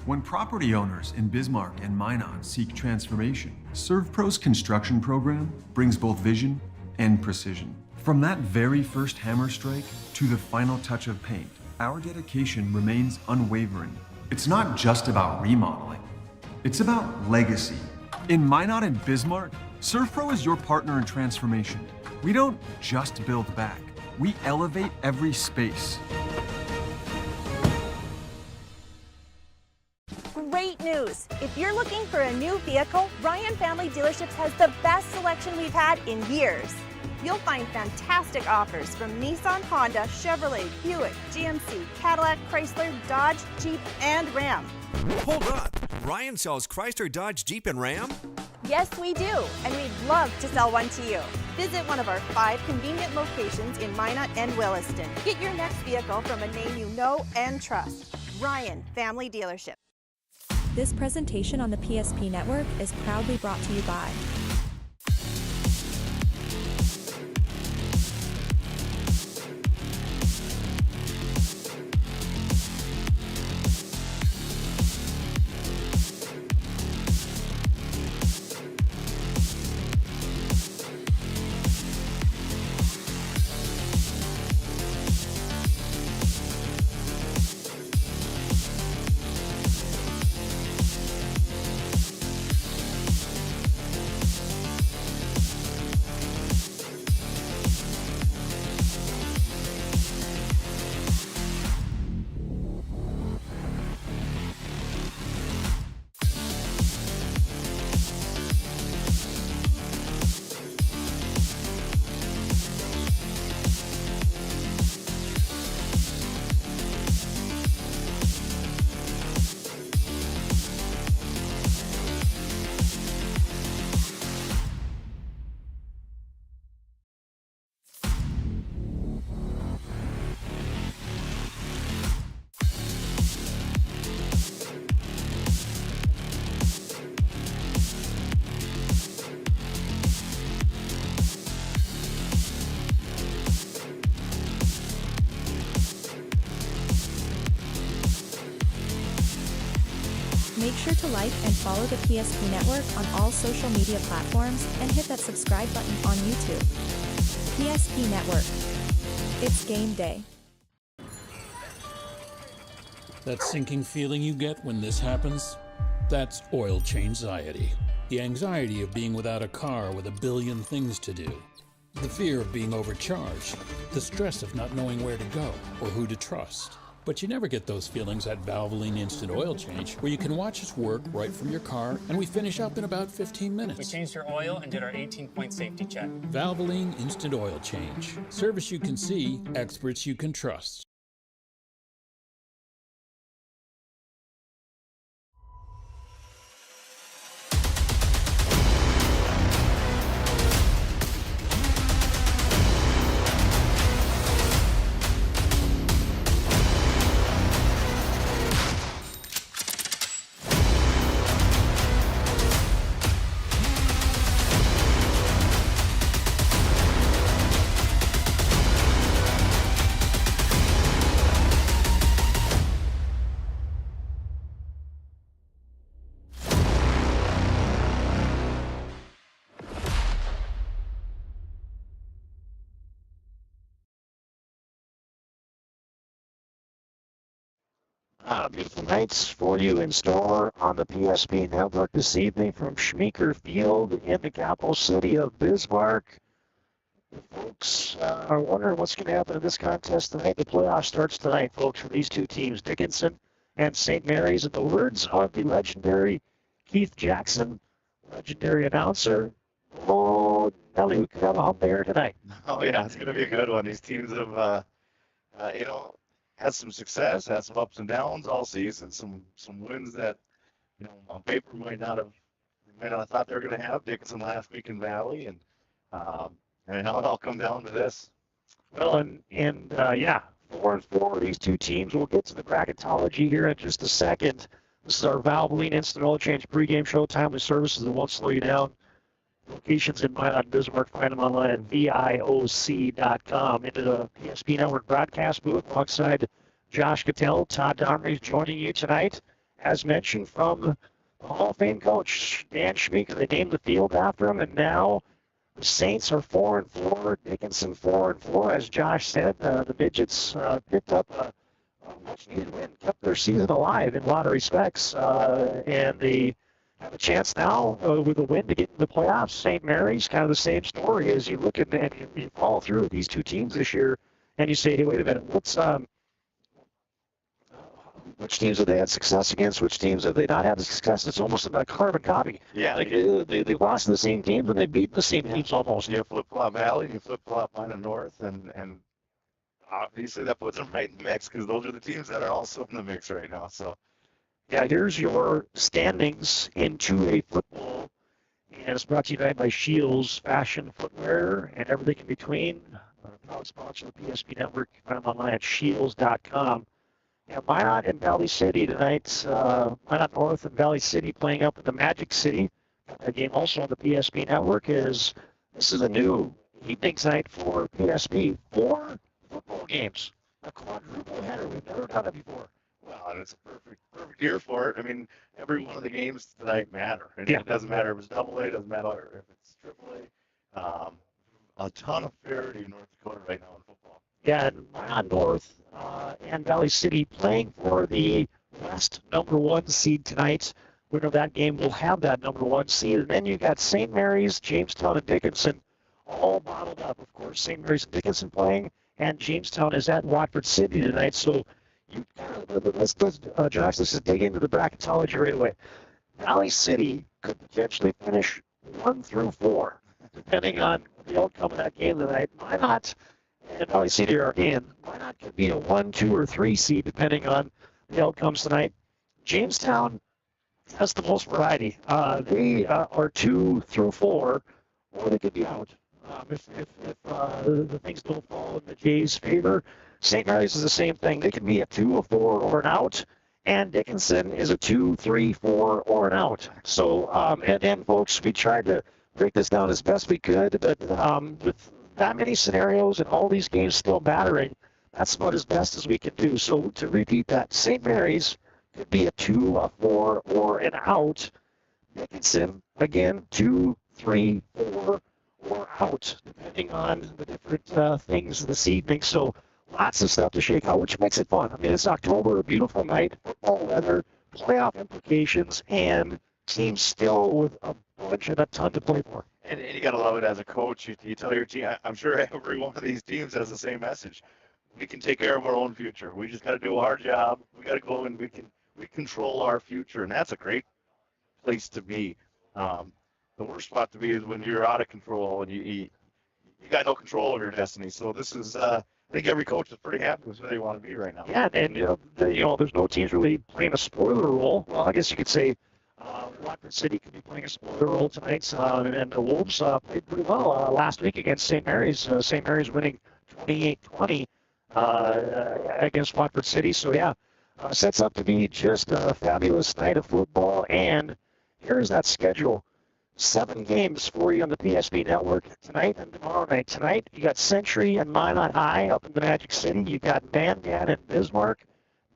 When property owners in Bismarck and Minot seek transformation, ServPro's construction program brings both vision and precision. From that very first hammer strike to the final touch of paint, our dedication remains unwavering. It's not just about remodeling, it's about legacy. In Minot and Bismarck, ServPro is your partner in transformation. We don't just build back, we elevate every space. Great news! If you're looking for a new vehicle, Ryan Family Dealerships has the best selection we've had in years. You'll find fantastic offers from Nissan, Honda, Chevrolet, Buick, GMC, Cadillac, Chrysler, Dodge, Jeep, and Ram. Hold on, Ryan sells Chrysler, Dodge, Jeep, and Ram? Yes, we do, and we'd love to sell one to you. Visit one of our 5 convenient locations in Minot and Williston. Get your next vehicle from a name you know and trust. Ryan Family Dealership. This presentation on the PSP Network is proudly brought to you by Make sure to like and follow the PSP Network on all social media platforms and hit that subscribe button on YouTube. PSP Network. It's game day. That sinking feeling you get when this happens? That's oil change-anxiety. The anxiety of being without a car with a billion things to do. The fear of being overcharged. The stress of not knowing where to go or who to trust. But you never get those feelings at Valvoline Instant Oil Change, where you can watch us work right from your car, and we finish up in about 15 minutes. We changed your oil and did our 18-point safety check. Valvoline Instant Oil Change. Service you can see, experts you can trust. Beautiful nights for you in store on the PSP Network this evening from Schmeeker Field in the capital city of Bismarck. The folks are wondering what's going to happen in this contest tonight. The playoff starts tonight, folks, for these two teams, Dickinson and St. Mary's. In the words of the legendary Keith Jackson, legendary announcer, oh, Nelly, we could have a hump there tonight. Oh, yeah, it's going to be a good one. These teams have, had some success, had some ups and downs all season, some wins that, on paper might not have thought they were going to have. Dickinson last week in Valley, and how it all come down to this. Well, and 4-4, these two teams. We'll get to the bracketology here in just a second. This is our Valvoline Instant Oil Change pregame show. Timely services that won't slow you down. Locations in Minot, Bismarck. Find them online at VIOC.com. Into the PSP Network broadcast booth alongside Josh Kitell, Todd Domres joining you tonight as mentioned, from the Hall of Fame coach, Dan Schmeeker. They named the field after him, and now the Saints are 4-4, Dickinson 4-4. As Josh said, the Midgets picked up a much-needed win, kept their season alive in a lot of respects, and they have a chance now with a win to get into the playoffs. St. Mary's, kind of the same story as you look at and you follow through with these two teams this year, and you say, hey, wait a minute, which teams have they had success against? Which teams have they not had success? It's almost a carbon copy. Yeah. Like they lost to the same teams and they beat the same teams almost. You flip-flop Valley, you flip-flop Minot North, and obviously that puts them right in the mix because those are the teams that are also in the mix right now. So, yeah, here's your standings in 2A football. And it's brought to you tonight by Shields Fashion Footwear and everything in between. Proud sponsor of the PSP Network. You can find them online at shields.com. Yeah, Minot and Valley City tonight. Minot North and Valley City playing up at the Magic City. A game also on the PSP Network this is a new evening night for PSP. 4 football games. A quadruple header. We've never done it before. well, and it's a perfect year for it. I mean, every one of the games tonight matter. And Yeah. it doesn't matter if it's double A, it doesn't matter if it's triple A. A ton of parity in North Dakota right now in football. Yeah, and Minot North and Valley City playing for the West #1 seed tonight. Winner of that game will have that #1 seed. And then you got St. Mary's, Jamestown, and Dickinson all bottled up. Of course, St. Mary's and Dickinson playing, and Jamestown is at Watford City tonight. So you let's Josh, let's just dig into the bracketology right away. Valley City could potentially finish 1 through 4, depending on the outcome of that game tonight. Minot and Valley City are in. Minot could be a 1, 2, or 3 seed, depending on the outcomes tonight. Jamestown has the most variety. They are 2 through 4, or they could be out. If the things don't fall in the Jays' favor. St. Mary's is the same thing. They can be a 2, a 4, or an out. And Dickinson is a 2, 3, 4, or an out. So, and then, folks, we tried to break this down as best we could, but with that many scenarios and all these games still battering, that's about as best as we can do. So, to repeat that, St. Mary's could be a 2, a 4, or an out. Dickinson, again, 2, 3, 4, or out, depending on the different things this evening. So lots of stuff to shake out, which makes it fun. I mean, it's October, a beautiful night, football weather, playoff implications, and teams still with a bunch and a ton to play for. And you got to love it as a coach. You tell your team, I'm sure every one of these teams has the same message. We can take care of our own future. We just got to do our job. We got to go and we control our future, and that's a great place to be. The worst spot to be is when you're out of control and you got no control of your destiny. So this is, I think every coach is pretty happy with where they want to be right now. Yeah, and there's no teams really playing a spoiler role. Well, I guess you could say Watford City could be playing a spoiler role tonight, and the Wolves played pretty well last week against St. Mary's. St. Mary's winning 28-20 against Watford City. So yeah, sets up to be just a fabulous night of football. And here's that schedule. 7 games for you on the PSP Network tonight and tomorrow night. Tonight, you got Century and Minot High up in the Magic City. You got Mandan and Bismarck.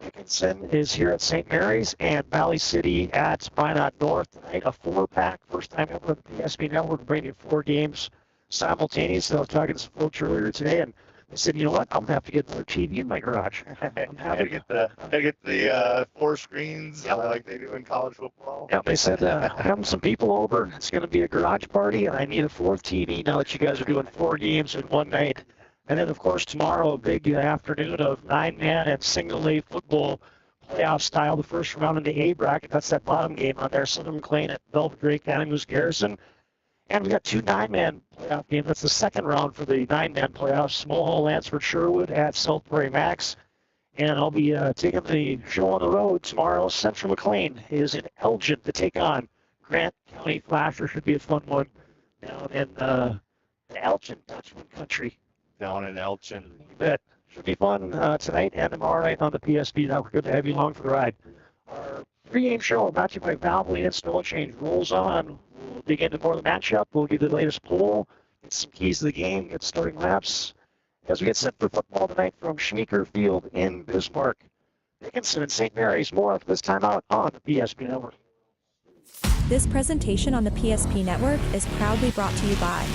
Dickinson is here at St. Mary's, and Valley City at Minot North tonight. A 4-pack, first time ever on the PSP Network, bringing 4 games simultaneously. I was talking to some folks earlier today, and they said, you know what, I'm going to have to get another TV in my garage. I'm Gotta get the 4 screens like they do in college football. Yeah, they said, having some people over. It's going to be a garage party, and I need a 4th TV now that you guys are doing 4 games in one night. And then, of course, tomorrow, a big afternoon of 9-man and single-A football playoff style. The first round in the A bracket. That's that bottom game on there. Southern McLean at Belvedere, Moose Garrison. And we got 2 9-man playoff games. That's the second round for the 9-man playoffs. Small Hall, Lansford, Sherwood at Southbury Max. And I'll be taking the show on the road tomorrow. Central McLean is in Elgin to take on Grant County Flasher. Should be a fun one down in the Elgin Dutchman country. Down in Elgin. You bet. Should be fun tonight and tomorrow night on the PSP. Now we're good to have you along for the ride. Our pregame show brought to you by Valvoline and Snow Change rolls on. We'll dig into more of the matchup. We'll give you the latest poll, get some keys to the game, get starting laps. As we get set for football tonight from Schmeeker Field in Bismarck. Dickinson and St. Mary's. More after this time out on the PSP Network. This presentation on the PSP Network is proudly brought to you by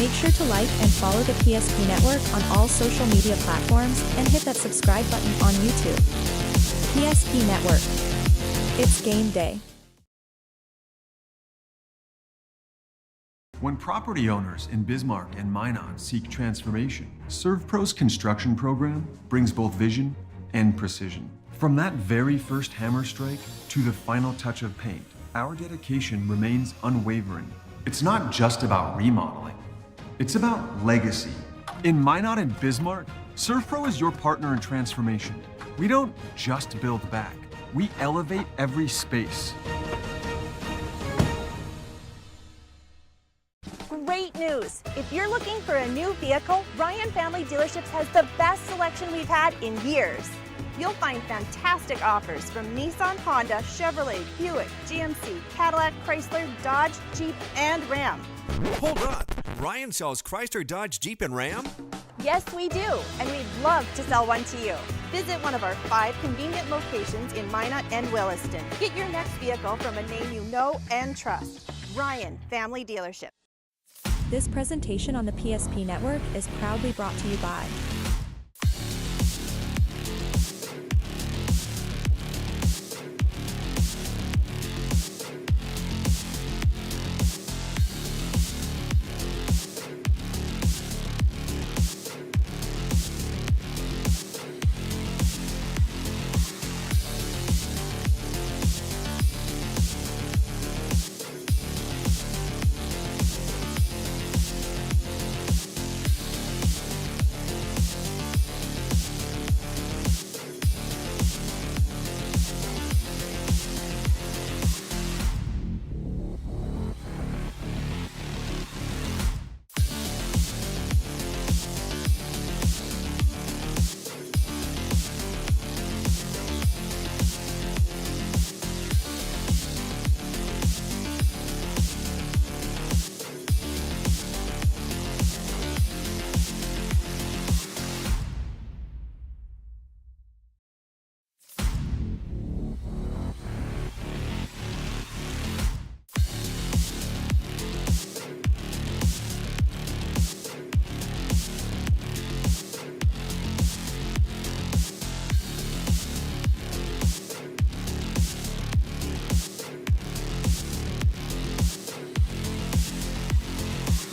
Make sure to like and follow the PSP Network on all social media platforms and hit that subscribe button on YouTube. PSP Network. It's game day. When property owners in Bismarck and Minot seek transformation, ServPro's construction program brings both vision and precision. From that very first hammer strike to the final touch of paint, our dedication remains unwavering. It's not just about remodeling. It's about legacy. In Minot and Bismarck, ServPro is your partner in transformation. We don't just build back, we elevate every space. Great news! If you're looking for a new vehicle, Ryan Family Dealerships has the best selection we've had in years. You'll find fantastic offers from Nissan, Honda, Chevrolet, Buick, GMC, Cadillac, Chrysler, Dodge, Jeep, and Ram. Hold on. Ryan sells Chrysler, Dodge, Jeep, and Ram? Yes, we do, and we'd love to sell one to you. Visit one of our 5 convenient locations in Minot and Williston. Get your next vehicle from a name you know and trust. Ryan Family Dealership. This presentation on the PSP Network is proudly brought to you by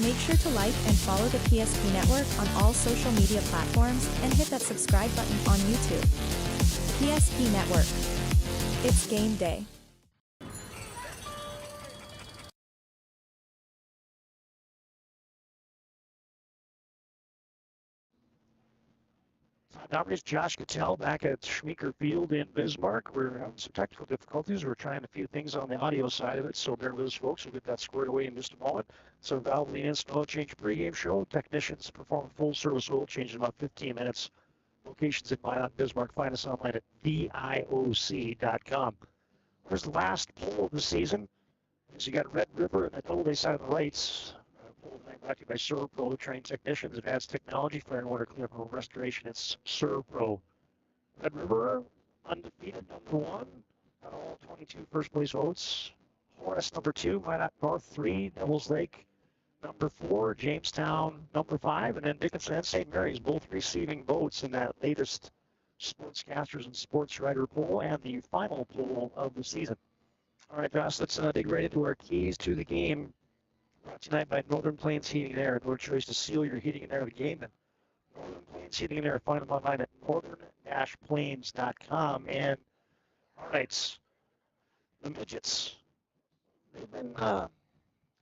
Make sure to like and follow the PSP Network on all social media platforms and hit that subscribe button on YouTube. PSP Network. It's game day. Domres, Josh Kitell back at Schmeeker Field in Bismarck. We're having some technical difficulties. We're trying a few things on the audio side of it, so bear with us, folks. We'll get that squared away in just a moment. So Valvoline Instant Oil Change pregame show. Technicians perform full service oil change in about 15 minutes. Locations in Minot, Bismarck. Find us online at DIOC.com. Here's the last poll of the season. So you got Red River and the Tollway side of the lights. Brought to you by ServPro, the trained technicians, advanced technology for water clear home restoration. It's ServPro. Red River, undefeated #1. Got all 22 first place votes. Horace #2, Minot North 3, Devils Lake #4, Jamestown #5, and then Dickinson and St. Mary's both receiving votes in that latest Sportscasters and Sports Writer poll and the final poll of the season. All right, Josh, let's dig right into our keys to the game. Brought tonight by Northern Plains Heating and Air. No choice to seal your heating and air of the game. And Northern Plains Heating and Air. Find them online at northern-plains.com. And all right, the Midgets. They've been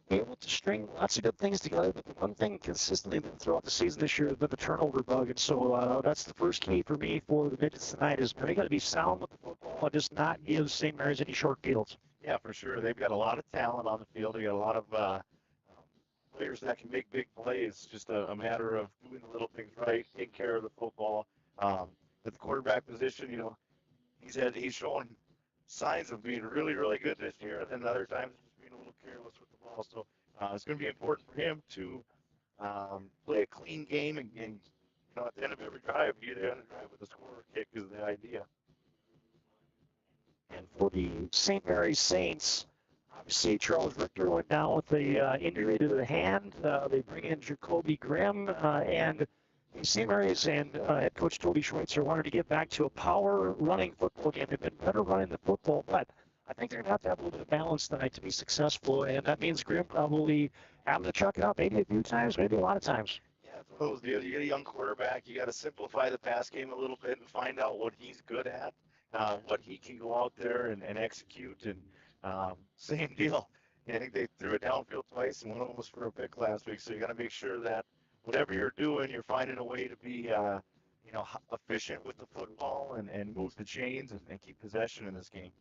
able to string lots of good things together, but the one thing consistently throughout the season this year has been the turnover bug. And so that's the first key for me for the Midgets tonight is they got to be sound with the football and just not give St. Mary's any short fields. Yeah, for sure. They've got a lot of talent on the field. They got a lot of players that can make big plays. Just a matter of doing the little things right, taking care of the football. At the quarterback position, he's showing signs of being really, really good this year, and then other times just being a little careless with the ball. So it's going to be important for him to play a clean game, and at the end of every drive, you're going to drive with a score or kick is the idea. And for the St. Mary's Saints, obviously Charles Richter went down with the injury to the hand. They bring in Jacoby Grimm, and St. Mary's and head coach Toby Schweitzer wanted to get back to a power running football game. They've been better running the football, but I think they're going to have a little bit of balance tonight to be successful, and that means Grimm probably having to chuck it out maybe a few times, maybe a lot of times. Yeah, it's one of those deals. You get a young quarterback, you got to simplify the pass game a little bit and find out what he's good at, what he can go out there and execute. And same deal. I think they threw it downfield twice, and one of them was for a pick last week. So you got to make sure that whatever you're doing, you're finding a way to be, efficient with the football and move the chains and keep possession in this game.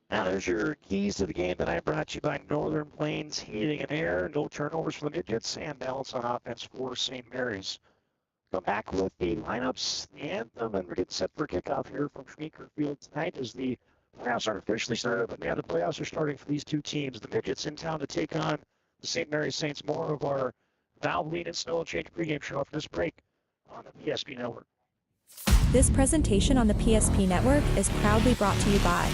Now there's your keys to the game tonight, brought to you by Northern Plains Heating and Air. No turnovers for the Midgets and balance on offense for St. Mary's. Come back with the lineups, the anthem, and we're getting set for kickoff here from Schmeeker Field tonight as the playoffs aren't officially started, but yeah, the playoffs are starting for these two teams. The Midgets in town to take on the St. Mary's Saints. More of our Valvoline and Snow Change pregame show after this break on the PSP Network. This presentation on the PSP Network is proudly brought to you by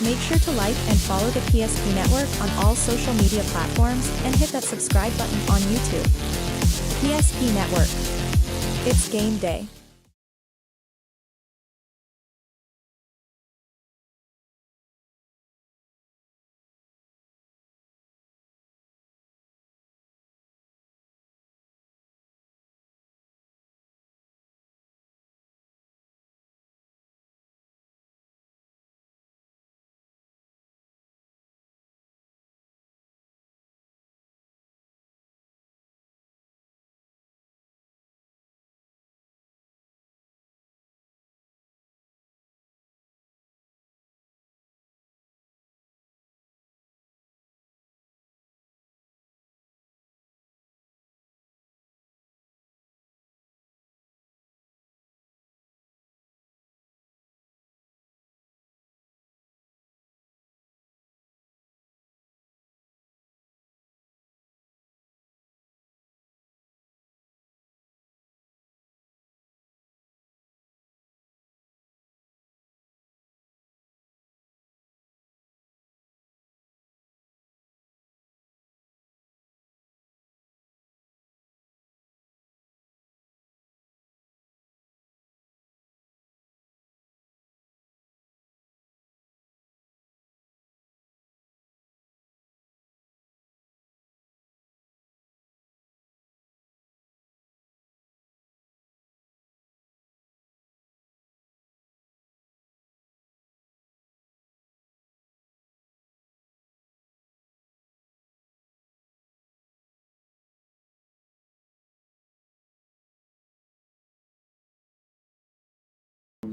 Make sure to like and follow the PSP Network on all social media platforms and hit that subscribe button on YouTube. PSP Network. It's game day.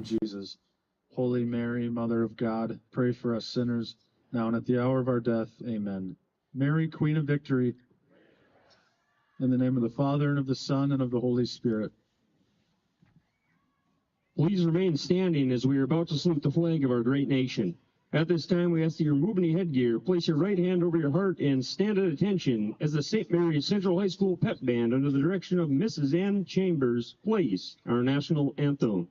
of Jesus. Holy Mary, Mother of God, pray for us sinners, now and at the hour of our death. Amen. Mary, Queen of Victory, in the name of the Father, and of the Son, and of the Holy Spirit. Please remain standing as we are about to salute the flag of our great nation. At this time, we ask that you remove any headgear, place your right hand over your heart, and stand at attention as the St. Mary's Central High School Pep Band, under the direction of Mrs. Ann Chambers, plays our national anthem.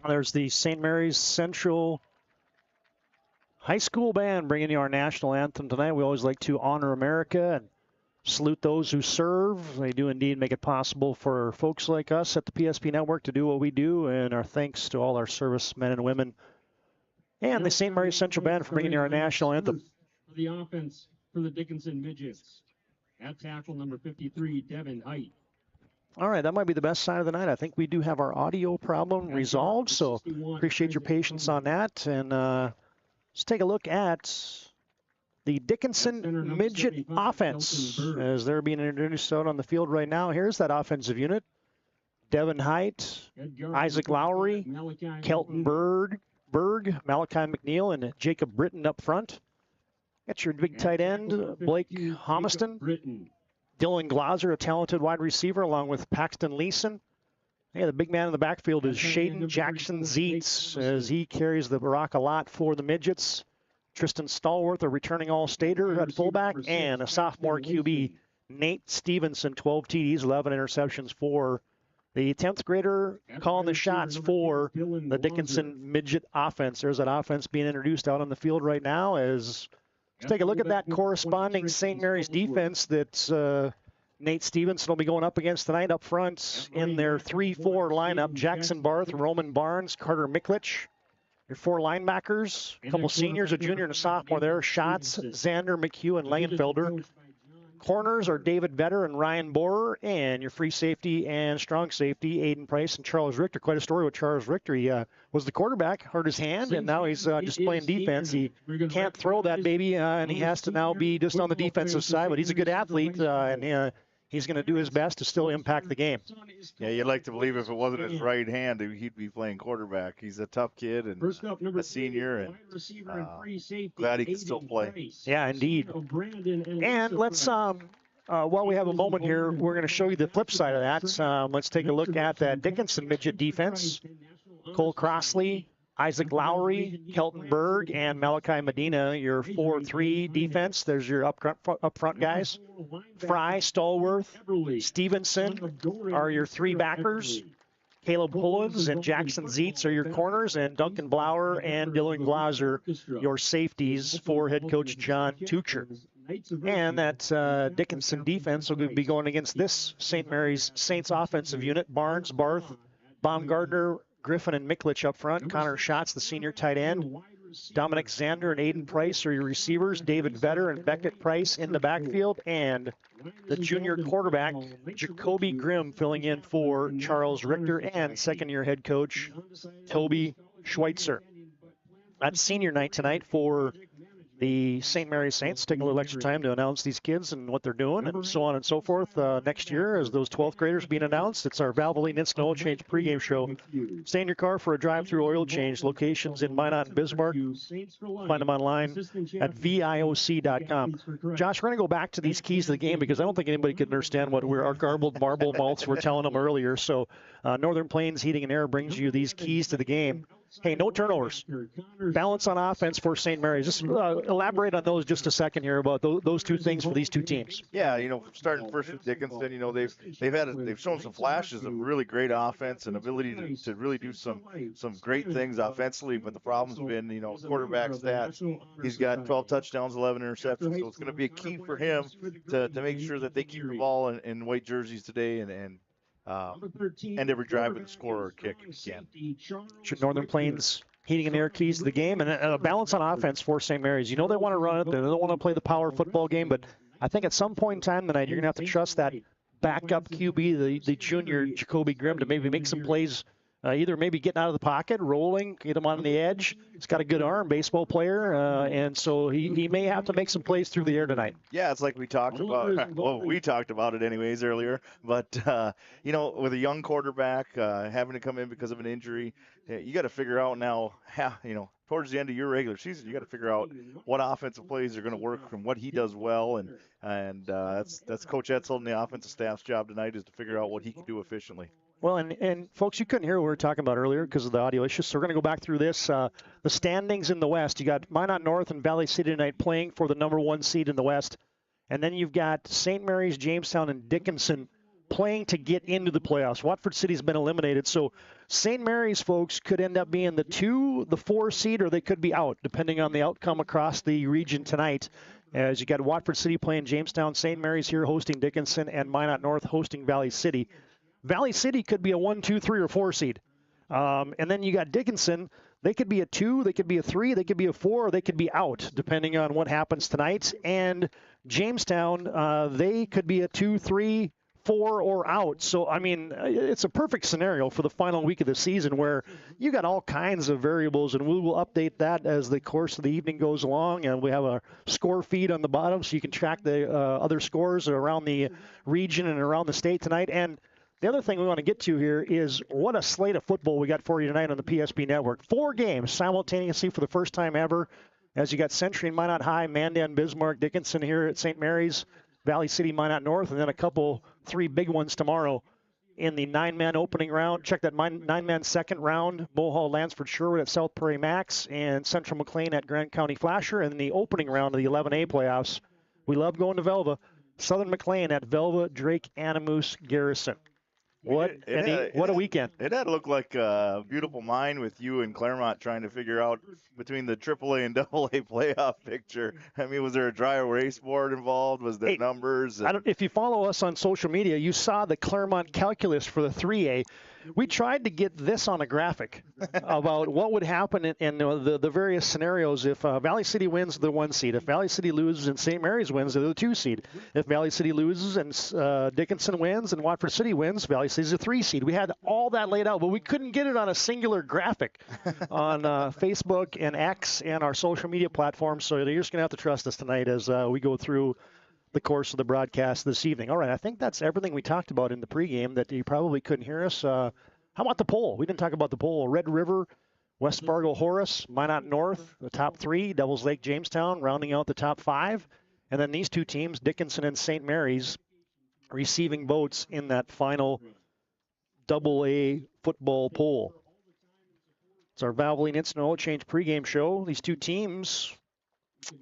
There's the St. Mary's Central High School Band bringing you our national anthem tonight. We always like to honor America and salute those who serve. They do indeed make it possible for folks like us at the PSP Network to do what we do, and our thanks to all our servicemen and women and the St. Mary's Central Band for bringing you our national anthem. For the offense for the Dickinson Midgets. At tackle number 53, Devin Height. All right, that might be the best sign of the night. I think we do have our audio problem resolved, so appreciate your patience on that. And let's take a look at the Dickinson Midget offense as they're being introduced out on the field right now. Here's that offensive unit. Devin Height, Isaac Lowry, Kelton Berg, Malachi McNeil, and Jacob Britton up front. Got your big tight end, Blake Homiston. Dylan Glauser, a talented wide receiver, along with Paxton Leeson. Yeah, the big man in the backfield is Shaden Jackson Zeitz, as he carries the rock a lot for the Midgets. Tristan Stallworth, a returning All-Stater at fullback, and a sophomore QB, Nate Stevenson, 12 TDs, 11 interceptions for the 10th grader, calling the shots for the Dickinson Midget offense. There's that offense being introduced out on the field right now as... Let's take a look at that corresponding St. Mary's defense that Nate Stevenson will be going up against tonight up front in their 3-4 lineup. Jackson Barth, Roman Barnes, Carter Miklich. Your four linebackers, a couple seniors, a junior and a sophomore there. Schatz, Xander, McHugh, and Langenfelder. Corners are David Vetter and Ryan Borer, and your free safety and strong safety, Aiden Price and Charles Richter. Quite a story with Charles Richter. He was the quarterback, hurt his hand, and now he's just playing defense. He can't throw that baby, and he has to now be just on the defensive side, but he's a good athlete, and he's going to do his best to still impact the game. Yeah, you'd like to believe if it wasn't his right hand, he'd be playing quarterback. He's a tough kid and a senior, and glad he can still play. Yeah, indeed. And let's, while we have a moment here, we're going to show you the flip side of that. Let's take a look at that Dickinson Midget defense. Cole Crossley, Isaac Lowry, Kelton Berg, and Malachi Medina, your 4-3 defense. There's your up front guys. Fry, Stallworth, Stevenson are your three backers. Caleb Pullins and Jackson Zeitz are your corners, and Duncan Blauer and Dylan Glauser, your safeties for head coach John Tucher. And that Dickinson defense will be going against this St. Mary's Saints offensive unit. Barnes, Barth, Baumgartner, Griffin, and Miklich up front. Connor Schatz, the senior tight end. Dominic Xander and Aiden Price are your receivers. David Vetter and Beckett Price in the backfield. And the junior quarterback, Jacoby Grimm, filling in for Charles Richter, and second-year head coach Toby Schweitzer. That's senior night tonight for the St. Mary's Saints taking a little extra time to announce these kids and what they're doing and so on and so forth next year as those 12th graders being announced. It's our Valvoline Instant Oil Change pregame show. Stay in your car for a drive-through oil change. Locations in Minot and Bismarck. Find them online at VIOC.com. Josh, we're going to go back to these keys to the game because I don't think anybody could understand what our garbled marble mouths were telling them earlier. So Northern Plains Heating and Air brings you these keys to the game. Hey, no turnovers. Balance on offense for St. Mary's. Just elaborate on those just a second here about those two things for these two teams. Yeah, starting first with Dickinson, they've shown some flashes of really great offense and ability to really do some great things offensively. But the problem's been, quarterback stats. He's got 12 touchdowns, 11 interceptions. So it's going to be a key for him to make sure that they keep the ball in white jerseys today and end every drive with a score or a kick again. Northern Plains Heating and Air keys to the game and a balance on offense for St. Mary's. They want to run it. They don't want to play the power football game, but I think at some point in time tonight you're going to have to trust that backup QB, the junior Jacoby Grimm, to maybe make some plays, either maybe getting out of the pocket, rolling, get him on the edge. He's got a good arm, baseball player, and so he may have to make some plays through the air tonight. Yeah, it's like we talked about. Well, we talked about it anyways earlier. But, with a young quarterback having to come in because of an injury, you got to figure out now, towards the end of your regular season, you got to figure out what offensive plays are going to work from what he does well. And that's Coach Etzel and the offensive staff's job tonight is to figure out what he can do efficiently. Well, and folks, you couldn't hear what we were talking about earlier because of the audio issues, so we're going to go back through this. The standings in the West, you got Minot North and Valley City tonight playing for the number 1 seed in the West. And then you've got St. Mary's, Jamestown, and Dickinson playing to get into the playoffs. Watford City's been eliminated, so St. Mary's, folks, could end up being the 2, the 4 seed, or they could be out, depending on the outcome across the region tonight. As you got Watford City playing Jamestown, St. Mary's here hosting Dickinson, and Minot North hosting Valley City. Valley City could be a 1, 2, 3, or 4 seed. And then you got Dickinson. They could be a 2, they could be a 3, they could be a 4, or they could be out, depending on what happens tonight. And Jamestown, they could be a 2, 3, 4, or out. So, it's a perfect scenario for the final week of the season where you got all kinds of variables, and we will update that as the course of the evening goes along. And we have a score feed on the bottom so you can track the other scores around the region and around the state tonight. And the other thing we want to get to here is what a slate of football we got for you tonight on the PSP Network. 4 games simultaneously for the first time ever, as you got Century and Minot High, Mandan, Bismarck, Dickinson here at St. Mary's, Valley City, Minot North, and then a 3 big ones tomorrow in the 9-man opening round. Check that 9-man second round. Mulhall, Lansford, Sherwood at South Prairie Max, and Central McLean at Grant County Flasher. And the opening round of the 11A playoffs, we love going to Velva. Southern McLean at Velva, Drake, Animus, Garrison. What a weekend. It had to look like a beautiful mind with you and Claremont trying to figure out between the AAA and AA playoff picture. Was there a dry erase board involved? Was there numbers? If you follow us on social media, you saw the Claremont calculus for the 3A. We tried to get this on a graphic about what would happen in the various scenarios if Valley City wins, the 1 seed. If Valley City loses and St. Mary's wins, they're the 2 seed. If Valley City loses and Dickinson wins and Watford City wins, Valley City's a 3 seed. We had all that laid out, but we couldn't get it on a singular graphic on Facebook and X and our social media platforms. So you're just going to have to trust us tonight as we go through the course of the broadcast this evening. All right, I think that's everything we talked about in the pregame that you probably couldn't hear us. How about the poll? We didn't talk about the poll. Red River, West Fargo, Horace, Minot North, the top 3, Devils Lake, Jamestown, rounding out the top 5. And then these 2 teams, Dickinson and St. Mary's, receiving votes in that final AA football poll. It's our Valvoline Instant Oil Change pregame show. These 2 teams,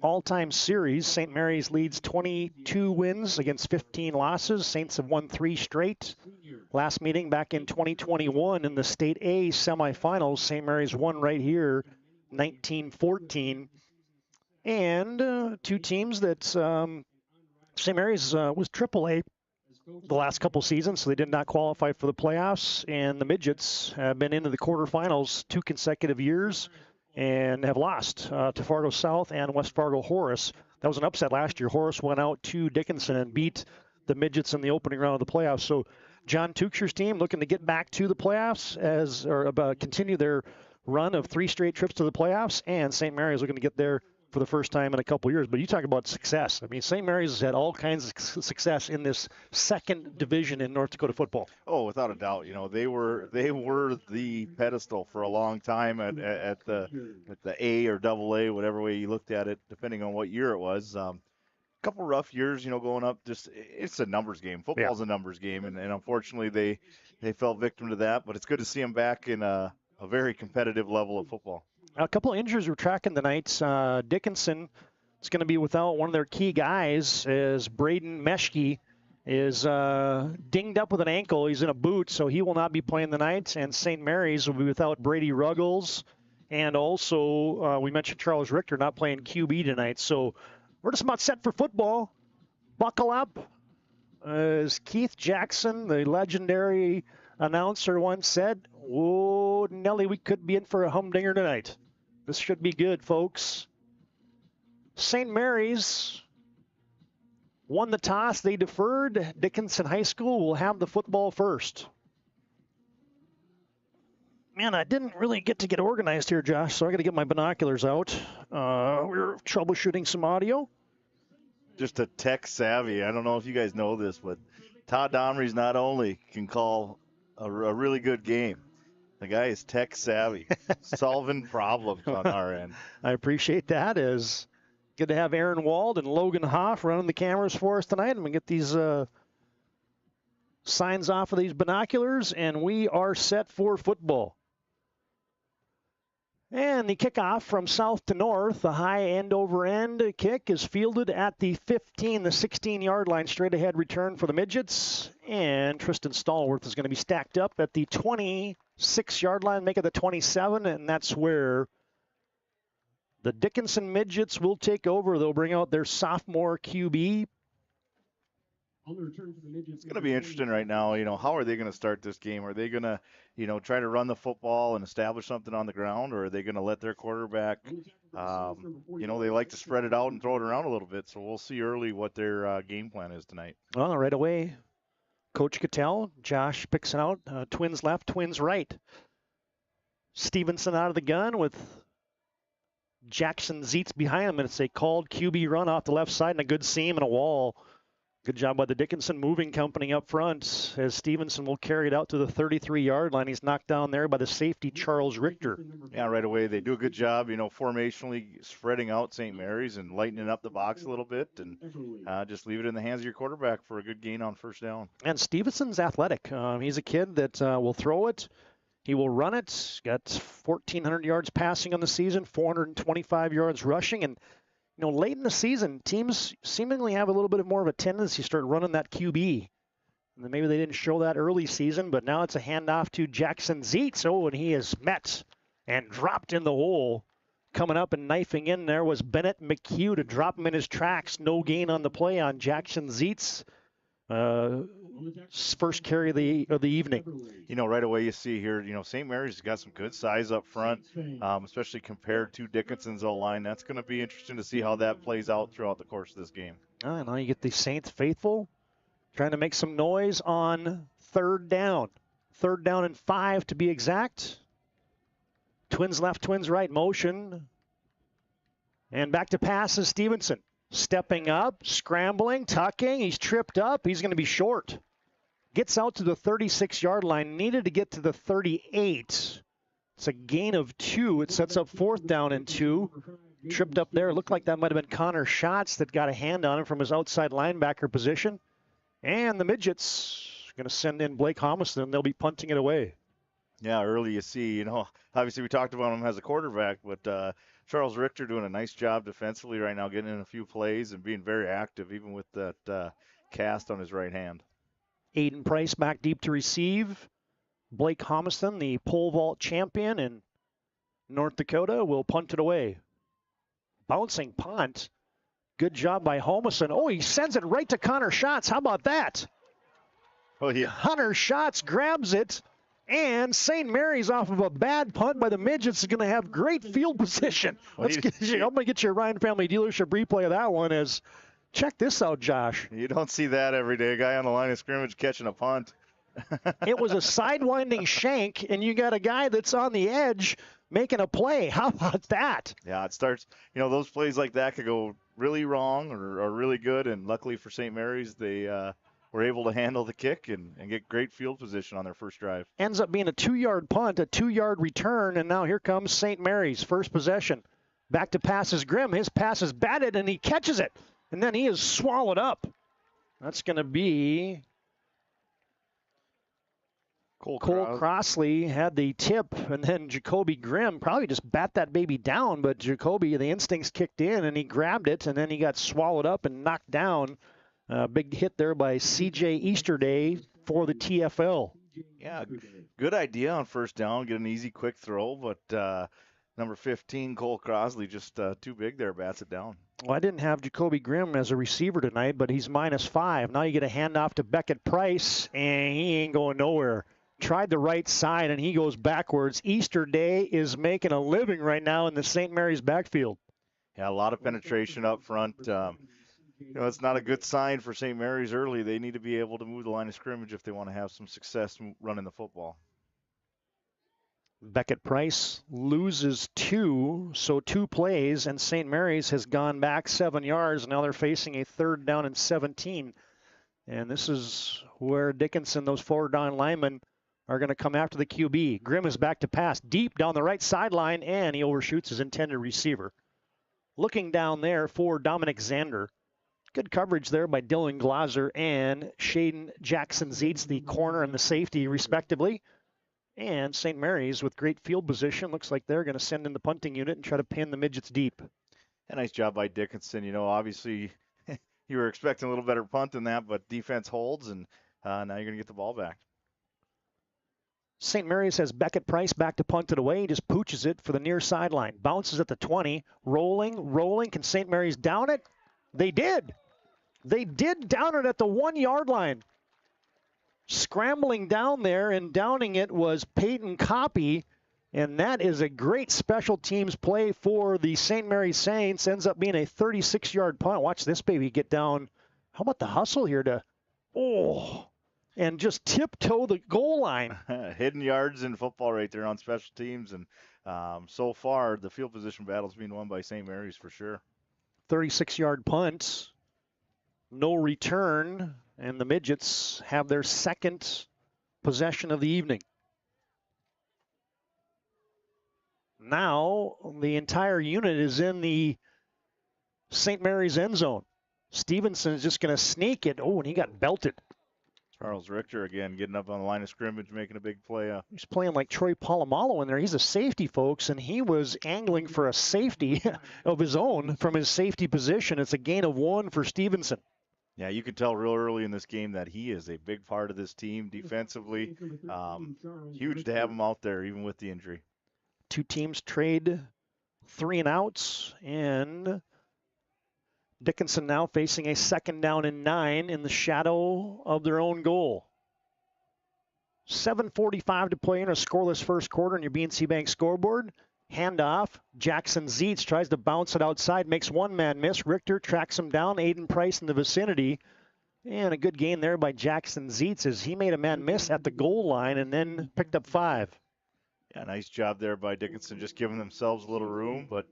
all-time series. St. Mary's leads 22 wins against 15 losses. Saints have won 3 straight. Last meeting back in 2021 in the State A semifinals. St. Mary's won right here, 19-14. And 2 teams that St. Mary's was AAA the last couple seasons, so they did not qualify for the playoffs. And the Midgets have been into the quarterfinals 2 consecutive years and have lost to Fargo South and West Fargo Horace. That was an upset last year. Horace went out to Dickinson and beat the Midgets in the opening round of the playoffs. So John Tuchscher's team looking to get back to the playoffs continue their run of 3 straight trips to the playoffs, and St. Mary's looking to get their for the first time in a couple years. But you talk about success. I mean, St. Mary's has had all kinds of success in this second division in North Dakota football. Oh, without a doubt. They were the pedestal for a long time at the A or double A, whatever way you looked at it, depending on what year it was. Couple rough years, going up. Just it's a numbers game. Football's a numbers game, and unfortunately they fell victim to that. But it's good to see them back in a very competitive level of football. A couple of injuries we're tracking tonight. Dickinson is going to be without one of their key guys, as Braden Meshke is dinged up with an ankle. He's in a boot, so he will not be playing tonight. And St. Mary's will be without Brady Ruggles, and also we mentioned Charles Richter not playing QB tonight. So we're just about set for football. Buckle up. As Keith Jackson, the legendary announcer, once said, "Oh, Nelly, we could be in for a humdinger tonight." This should be good, folks. St. Mary's won the toss. They deferred. Dickinson High School will have the football first. Man, I didn't really get organized here, Josh, so I got to get my binoculars out. We're troubleshooting some audio. Just a tech savvy. I don't know if you guys know this, but Todd Domres not only can call a really good game, the guy is tech savvy, solving problems on our end. I appreciate that. It's good to have Aaron Wald and Logan Hoff running the cameras for us tonight. I'm going to get these signs off of these binoculars, and we are set for football. And the kickoff from south to north, the high end-over-end kick is fielded at the 15, the 16-yard line. Straight-ahead return for the Midgets. And Tristan Stallworth is going to be stacked up at the 26-yard line, make it the 27, and that's where the Dickinson Midgets will take over. They'll bring out their sophomore QB. It's going to be interesting right now. How are they going to start this game? Are they going to, try to run the football and establish something on the ground, or are they going to let their quarterback, they like to spread it out and throw it around a little bit. So we'll see early what their game plan is tonight. Well, right away, Coach Kitell, Josh picks it out. Twins left, twins right. Stevenson out of the gun with Jackson Zeitz behind him, and it's a called QB run off the left side and a good seam and a wall. Good job by the Dickinson moving company up front, as Stevenson will carry it out to the 33-yard line. He's knocked down there by the safety, Charles Richter. Yeah, right away. They do a good job, formationally spreading out St. Mary's and lightening up the box a little bit, and just leave it in the hands of your quarterback for a good gain on first down. And Stevenson's athletic. He's a kid that will throw it. He will run it. Got 1,400 yards passing on the season, 425 yards rushing, and late in the season, teams seemingly have a little bit more of a tendency to start running that QB. And maybe they didn't show that early season, but now it's a handoff to Jackson Zeitz. Oh, and he is met and dropped in the hole. Coming up and knifing in there was Bennett McHugh to drop him in his tracks. No gain on the play on Jackson Zeitz. First carry of the evening. Right away you see here, St. Mary's has got some good size up front, especially compared to Dickinson's O-line. That's going to be interesting to see how that plays out throughout the course of this game. Now you get the Saints faithful trying to make some noise on third down. 3rd down and 5 to be exact. Twins left, twins right motion. And back to pass is Stevenson. Stepping up, scrambling, tucking. He's tripped up. He's going to be short. Gets out to the 36-yard line. Needed to get to the 38. It's a gain of 2. It sets up 4th down and 2. Tripped up there. It looked like that might have been Connor Schatz that got a hand on him from his outside linebacker position. And the Midgets are going to send in Blake Homiston. They'll be punting it away. Yeah, early you see, obviously we talked about him as a quarterback, but Charles Richter doing a nice job defensively right now, getting in a few plays and being very active, even with that cast on his right hand. Aiden Price back deep to receive. Blake Homiston, the pole vault champion in North Dakota, will punt it away. Bouncing punt. Good job by Homiston. Oh, he sends it right to Connor Schatz. How about that? Oh, yeah. Hunter Schatz grabs it. And St. Mary's, off of a bad punt by the Midgets, is going to have great field position. I'm going to get you a Ryan Family Dealership replay of that one. Check this out, Josh. You don't see that every day. A guy on the line of scrimmage catching a punt. It was a sidewinding shank, and you got a guy that's on the edge making a play. How about that? Yeah, it starts, those plays like that could go really wrong or really good, and luckily for St. Mary's, they were able to handle the kick and get great field position on their first drive. Ends up being a 2-yard punt, a 2-yard return, and now here comes St. Mary's, first possession. Back to pass is Grimm. His pass is batted, and he catches it, and then he is swallowed up. That's going to be Cole Crossley had the tip, and then Jacoby Grimm probably just bat that baby down, but Jacoby, the instincts kicked in, and he grabbed it, and then he got swallowed up and knocked down. Big hit there by C.J. Easterday for the TFL. Yeah, good idea on first down, get an easy, quick throw, but number 15, Cole Crossley, just too big there, bats it down. Well, I didn't have Jacoby Grimm as a receiver tonight, but he's -5. Now you get a handoff to Beckett Price, and he ain't going nowhere. Tried the right side, and he goes backwards. Easterday is making a living right now in the St. Mary's backfield. Yeah, a lot of penetration up front. It's not a good sign for St. Mary's early. They need to be able to move the line of scrimmage if they want to have some success running the football. Beckett Price loses 2, so 2 plays, and St. Mary's has gone back 7 yards. Now they're facing a 3rd down and 17. And this is where Dickinson, those forward down linemen, are going to come after the QB. Grimm is back to pass deep down the right sideline, and he overshoots his intended receiver. Looking down there for Dominic Zander. Good coverage there by Dylan Glazer and Shaden Jackson-Zeitz, the corner and the safety, respectively. And St. Mary's with great field position. Looks like they're going to send in the punting unit and try to pin the Midgets deep. A nice job by Dickinson. Obviously you were expecting a little better punt than that, but defense holds, and now you're going to get the ball back. St. Mary's has Beckett Price back to punt it away. He just pooches it for the near sideline. Bounces at the 20. Rolling. Can St. Mary's down it? They did. They did down it at the 1-yard line. Scrambling down there and downing it was Peyton Coppy, and that is a great special teams play for the St. Mary's Saints. Ends up being a 36-yard punt. Watch this baby get down. How about the hustle here and just tiptoe the goal line. Hidden yards in football right there on special teams, and so far the field position battle's being won by St. Mary's for sure. 36-yard punt. No return, and the Midgets have their second possession of the evening. Now the entire unit is in the St. Mary's end zone. Stevenson is just going to sneak it. And he got belted. Charles Richter again getting up on the line of scrimmage, making a big play. He's playing like Troy Polamalu in there. He's a safety, folks, and he was angling for a safety of his own from his safety position. It's a gain of 1 for Stevenson. Yeah, you could tell real early in this game that he is a big part of this team defensively. Huge to have him out there, even with the injury. 2 teams trade 3 and outs, and Dickinson now facing a 2nd down and 9 in the shadow of their own goal. 7:45 to play in a scoreless first quarter on your BNC Bank scoreboard. Handoff. Jackson-Zeitz tries to bounce it outside, makes one man miss. Richter tracks him down. Aiden Price in the vicinity. And a good gain there by Jackson-Zeitz as he made a man miss at the goal line and then picked up 5. Yeah, nice job there by Dickinson, just giving themselves a little room. But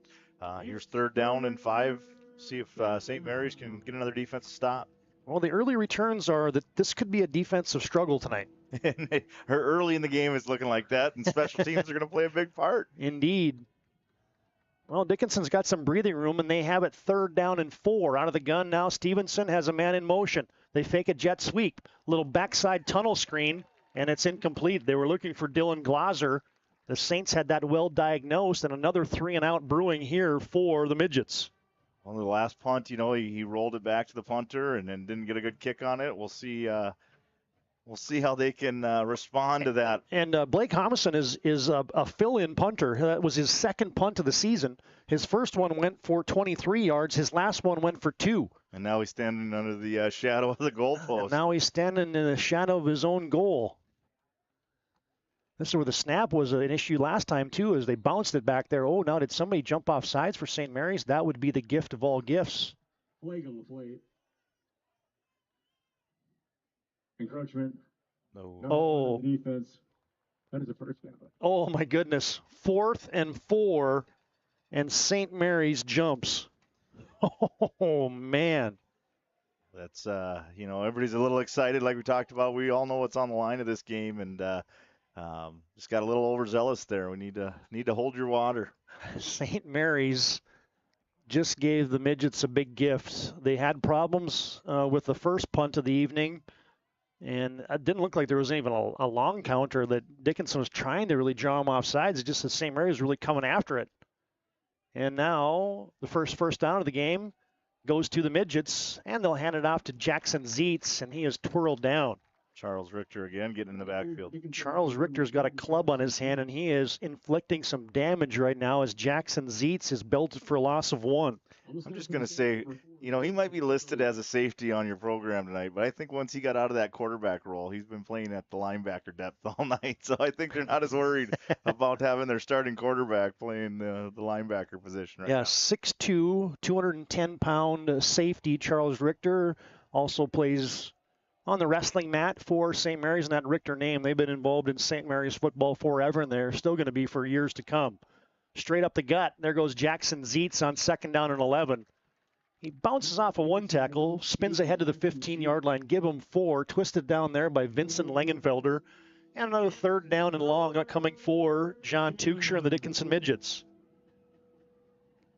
here's 3rd down and 5. See if St. Mary's can get another defensive stop. Well, the early returns are that this could be a defensive struggle tonight. Early in the game is looking like that, and special teams are going to play a big part. Indeed. Well, Dickinson's got some breathing room, and they have it 3rd down and 4. Out of the gun now, Stevenson has a man in motion. They fake a jet sweep. Little backside tunnel screen, and it's incomplete. They were looking for Dylan Glazer. The Saints had that well diagnosed, and another 3 and out brewing here for the Midgets. On the last punt, he rolled it back to the punter and then didn't get a good kick on it. We'll see how they can respond to that. And Blake Homison is a fill-in punter. That was his 2nd punt of the season. His first one went for 23 yards. His last one went for 2. And now he's standing under the shadow of the goalpost. Now he's standing in the shadow of his own goal. This is where the snap was an issue last time, too, as they bounced it back there. Now did somebody jump off sides for St. Mary's? That would be the gift of all gifts. Flag on the plate. Encroachment. No. Oh. Defense. That is a first down. Oh, my goodness. 4th and 4, and St. Mary's jumps. Oh, man. That's, everybody's a little excited like we talked about. We all know what's on the line of this game, and just got a little overzealous there. We need to hold your water. St. Mary's just gave the Midgets a big gift. They had problems with the first punt of the evening, and it didn't look like there was even a long counter that Dickinson was trying to really draw them off sides. It's just that St. Mary's was really coming after it. And now the first down of the game goes to the Midgets, and they'll hand it off to Jackson Zietz, and he is twirled down. Charles Richter again getting in the backfield. Charles Richter's got a club on his hand, and he is inflicting some damage right now as Jackson Zietz is belted for a loss of 1. I'm just going to say, he might be listed as a safety on your program tonight, but I think once he got out of that quarterback role, he's been playing at the linebacker depth all night. So I think they're not as worried about having their starting quarterback playing the linebacker position right now. 6'2", 210-pound safety Charles Richter also plays on the wrestling mat for St. Mary's, and that Richter name, they've been involved in St. Mary's football forever, and they're still going to be for years to come. Straight up the gut, there goes Jackson Zietz on 2nd down and 11. He bounces off a 1 tackle, spins ahead to the 15-yard line, give him 4, twisted down there by Vincent Langenfelder, and another 3rd down and long coming for John Tuchscher and the Dickinson Midgets.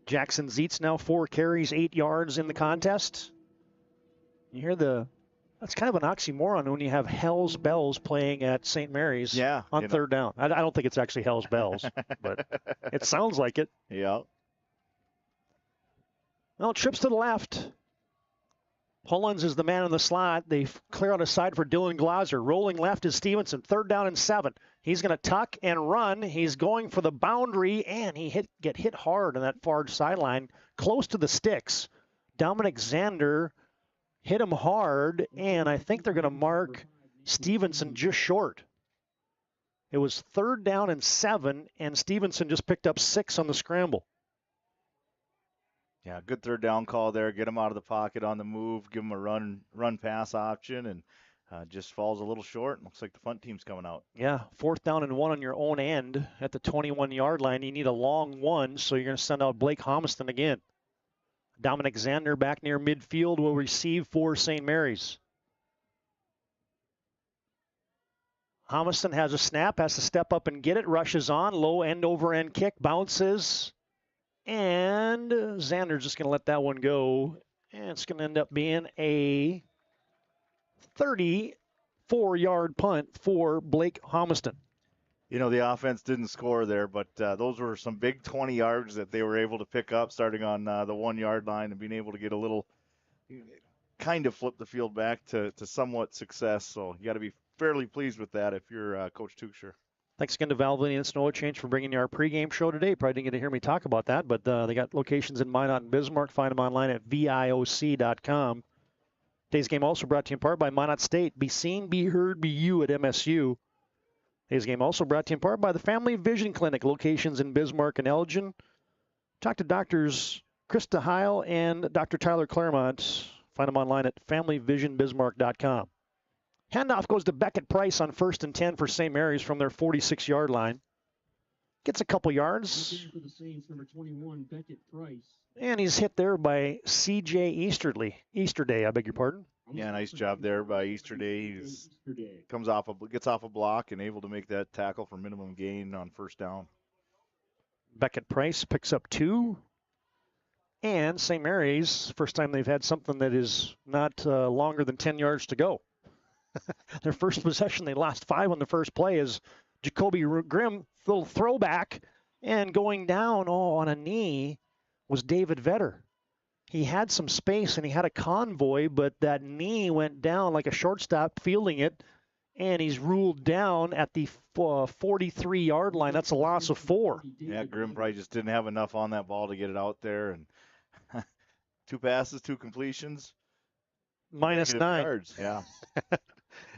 Jackson Zietz now 4 carries, 8 yards in the contest. You hear that's kind of an oxymoron when you have Hell's Bells playing at St. Mary's on 3rd down. I don't think it's actually Hell's Bells, but it sounds like it. Yeah. Well, trips to the left. Pullins is the man in the slot. They clear out a side for Dylan Glauser. Rolling left is Stevenson. 3rd down and 7. He's going to tuck and run. He's going for the boundary, and he get hit hard on that far sideline, close to the sticks. Dominic Zander hit him hard, and I think they're going to mark Stevenson just short. It was 3rd down and 7, and Stevenson just picked up 6 on the scramble. Yeah, good 3rd down call there. Get him out of the pocket on the move, give him a run pass option, and just falls a little short. Looks like the punt team's coming out. Yeah, 4th down and 1 on your own end at the 21-yard line. You need a long one, so you're going to send out Blake Homiston again. Dominic Zander back near midfield will receive for St. Mary's. Homiston has a snap, has to step up and get it, rushes on, low end over end kick, bounces, and Zander's just going to let that one go, and it's going to end up being a 34-yard punt for Blake Homiston. The offense didn't score there, but those were some big 20 yards that they were able to pick up starting on the 1-yard line and being able to get a little, kind of flip the field back to somewhat success. So you got to be fairly pleased with that if you're Coach Tuchscher. Thanks again to Valvoline and Snow Change for bringing you our pregame show today. Probably didn't get to hear me talk about that, but they got locations in Minot and Bismarck. Find them online at VIOC.com. Today's game also brought to you in part by Minot State. Be seen, be heard, be you at MSU. Today's game also brought to you in part by the Family Vision Clinic, locations in Bismarck and Elgin. Talk to Doctors Krista Heil and Dr. Tyler Claremont. Find them online at familyvisionbismarck.com. Handoff goes to Beckett Price on 1st and 10 for St. Mary's from their 46-yard line. Gets a couple yards. For the Saints, number 21, Beckett Price. And he's hit there by C.J. Easterday, I beg your pardon. Yeah, nice job there by Easterday. Gets off a block and able to make that tackle for minimum gain on 1st down. Beckett Price picks up 2. And St. Mary's, first time they've had something that is not longer than 10 yards to go. Their first possession, they lost 5 on the first play is Jacoby Grimm, little throwback, and going down on a knee was David Vetter. He had some space and he had a convoy, but that knee went down like a shortstop fielding it, and he's ruled down at the 43-yard line. That's a loss of 4. Yeah, Grimm probably just didn't have enough on that ball to get it out there, and 2 passes, 2 completions. -9. Yards. Yeah.